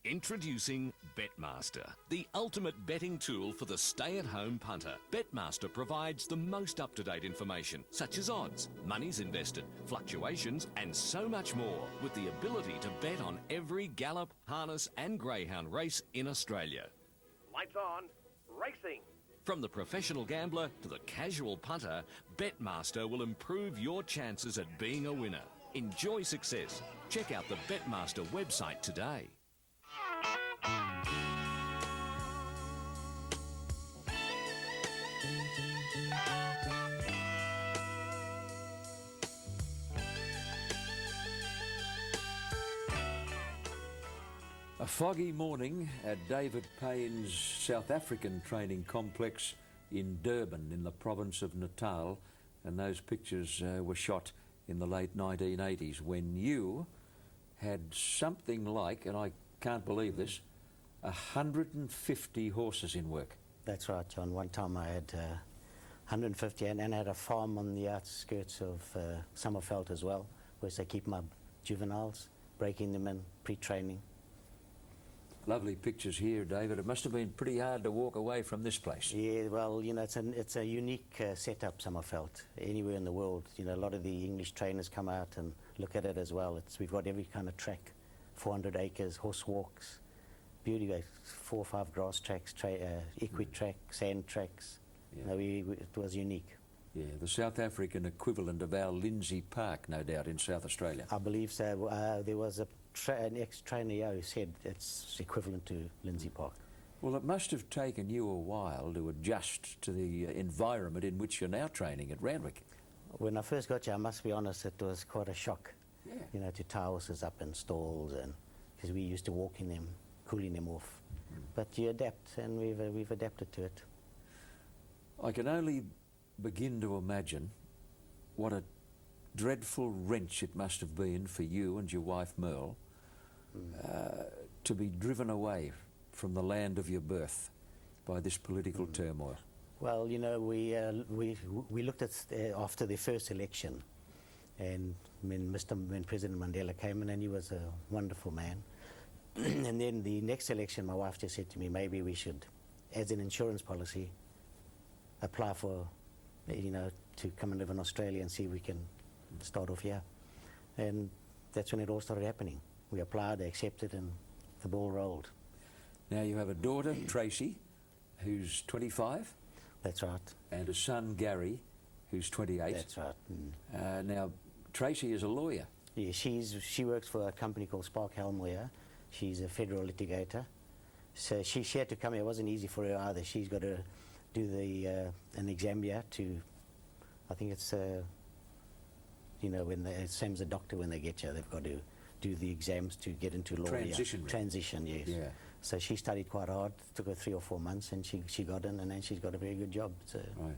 Introducing Betmaster, the ultimate betting tool for the stay-at-home punter. Betmaster provides the most up-to-date information, such as odds, monies invested, fluctuations, and so much more, with the ability to bet on every gallop, harness, and greyhound race in Australia. Lights on, racing. From the professional gambler to the casual punter, Betmaster will improve your chances at being a winner. Enjoy success. Check out the Betmaster website today. A foggy morning at David Payne's South African training complex in Durban in the province of Natal, and those pictures were shot in the late 1980s when you had something like, and I can't believe this, 150 horses in work. That's right, John. One time I had 150 and I had a farm on the outskirts of Summerveld as well, where they keep my juveniles, breaking them in, pre-training. Lovely pictures here, David. It must have been pretty hard to walk away from this place. Yeah, well, you know, it's a unique setup, Summerveld. Anywhere in the world, you know, a lot of the English trainers come out and look at it as well. We've got every kind of track, 400 acres, horse walks, beauty, 4 or 5 grass tracks, equid track, sand tracks. Yeah. You know, it was unique. Yeah, the South African equivalent of our Lindsay Park, no doubt, in South Australia. I believe so. There was an ex-trainer who said it's equivalent to Lindsay Park. Well, it must have taken you a while to adjust to the environment in which you're now training at Randwick. When I first got here, I must be honest, it was quite a shock. Yeah. You know, to tie horses up in stalls, and because we used to walking them, cooling them off. But you adapt, and we've adapted to it. I can only begin to imagine what a dreadful wrench it must have been for you and your wife Merle to be driven away from the land of your birth by this political turmoil. Well, you know, we looked at after the first election, and when President Mandela came in, and he was a wonderful man. And then the next election, my wife just said to me, maybe we should, as an insurance policy, apply for, you know, to come and live in Australia and see if we can start off here. And that's when it all started happening. We applied, they accepted, and the ball rolled. Now you have a daughter, Tracy, who's 25. That's right. And a son, Gary, who's 28. That's right. Now, Tracy is a lawyer. Yeah, she works for a company called Spark Helmware. She's a federal litigator. So she had to come here. It wasn't easy for her either. She's got to do an exam here to, I think it's, you know, same as a doctor when they get here, they've got to do the exams to get into law. Transition. Transition, yes. Yeah. So she studied quite hard. It took her 3 or 4 months, and she got in, and then she's got a very good job. So. Right.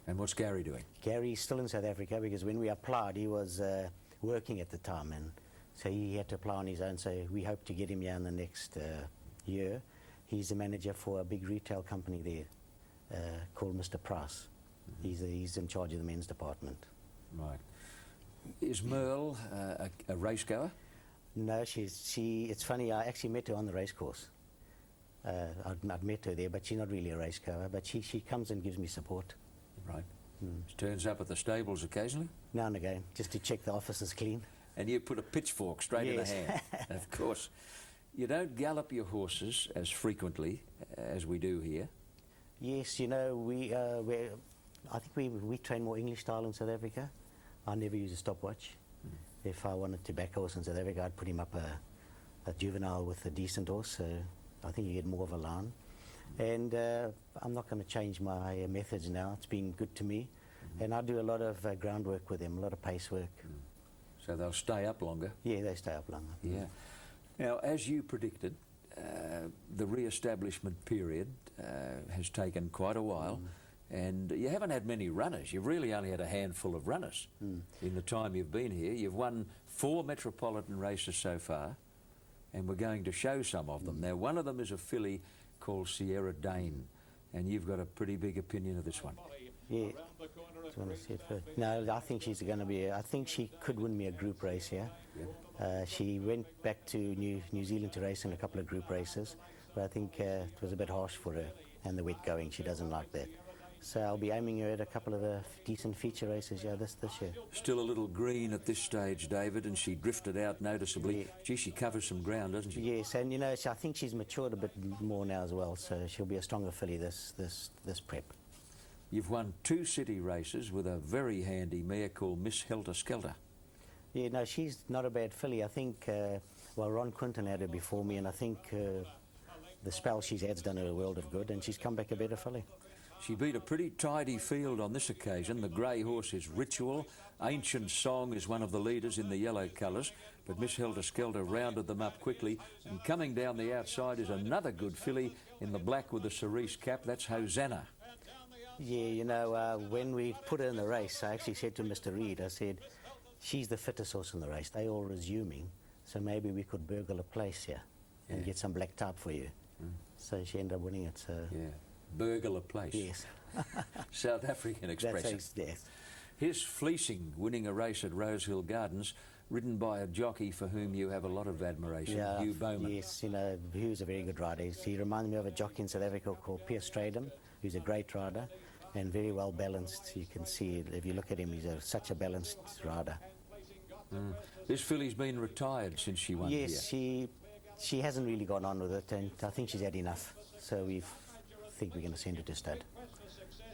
And what's Gary doing? Gary's still in South Africa because when we applied, he was working at the time, and so he had to apply on his own. So we hope to get him here in the next year. He's the manager for a big retail company there called Mr. Price. He's in charge of the men's department. Right. Is Merle a race goer? No, it's funny, I actually met her on the race course. I've met her there, but she's not really a race goer, but she comes and gives me support. Right. She turns up at the stables occasionally? Now and again, just to check the office is clean. And you put a pitchfork straight in the hand, of course. You don't gallop your horses as frequently as we do here? Yes, you know, I think we train more English style in South Africa. I never use a stopwatch. If I wanted to back a horse in South Africa, I'd put him up a juvenile with a decent horse, so I think you get more of a line. And I'm not going to change my methods now. It's been good to me. And I do a lot of groundwork with them, a lot of pace work. So they'll stay up longer? Yeah, they stay up longer. Yeah. Now, as you predicted, the re-establishment period has taken quite a while. And you haven't had many runners. You've really only had a handful of runners in the time you've been here. You've won 4 metropolitan races so far, and we're going to show some of them. Now, one of them is a filly called Sierra Dane, and you've got a pretty big opinion of this one. Yeah. Do you want to see it first? No, I think she's going to be. I think she could win me a group race here. She went back to New Zealand to race in a couple of group races, but I think it was a bit harsh for her, and the wet going. She doesn't like that. So I'll be aiming her at a couple of decent feature races, this year. Still a little green at this stage, David, and she drifted out noticeably. Yeah. Gee, she covers some ground, doesn't she? Yes, and you know, I think she's matured a bit more now as well, so she'll be a stronger filly this prep. You've won 2 city races with a very handy mare called Miss Helter Skelter. Yeah, no, she's not a bad filly. I think, well, Ron Quinton had her before me, and I think the spell she's had's done her a world of good, and she's come back a better filly. She beat a pretty tidy field on this occasion. The grey horse is Ritual. Ancient Song is one of the leaders in the yellow colours, but Miss Helter Skelter rounded them up quickly. And coming down the outside is another good filly in the black with the cerise cap. That's Hosanna. Yeah, you know, when we put her in the race, I actually said to Mr. Reid, I said, she's the fittest horse in the race. They all resuming, so maybe we could burgle a place here and get some black type for you. So she ended up winning it. So. Yeah. Burgle a place. Yes. South African expression. Yes. Here's Fleecing winning a race at Rosehill Gardens, ridden by a jockey for whom you have a lot of admiration, Hugh Bowman. Yes, you know, Hugh's a very good rider. He reminds me of a jockey in South Africa called Pierce Stradham, who's a great rider and very well balanced. You can see, if you look at him, he's such a balanced rider. This filly's been retired since she won here. Yes, she hasn't really gone on with it, and I think she's had enough. So we think we're going to send her to stud.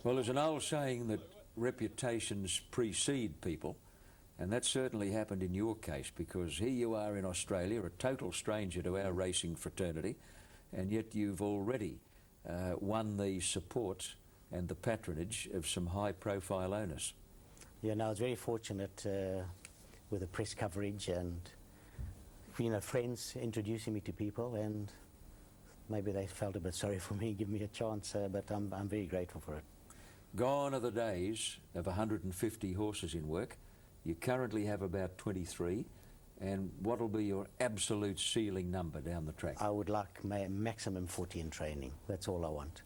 Well, there's an old saying that reputations precede people, and that certainly happened in your case, because here you are in Australia, a total stranger to our racing fraternity, and yet you've already won the support and the patronage of some high-profile owners. Yeah, no, I was very fortunate with the press coverage and, you know, friends introducing me to people, and maybe they felt a bit sorry for me and give me a chance, but I'm very grateful for it. Gone are the days of 150 horses in work. You currently have about 23, and what'll be your absolute ceiling number down the track? I would like maximum 40 in training. That's all I want.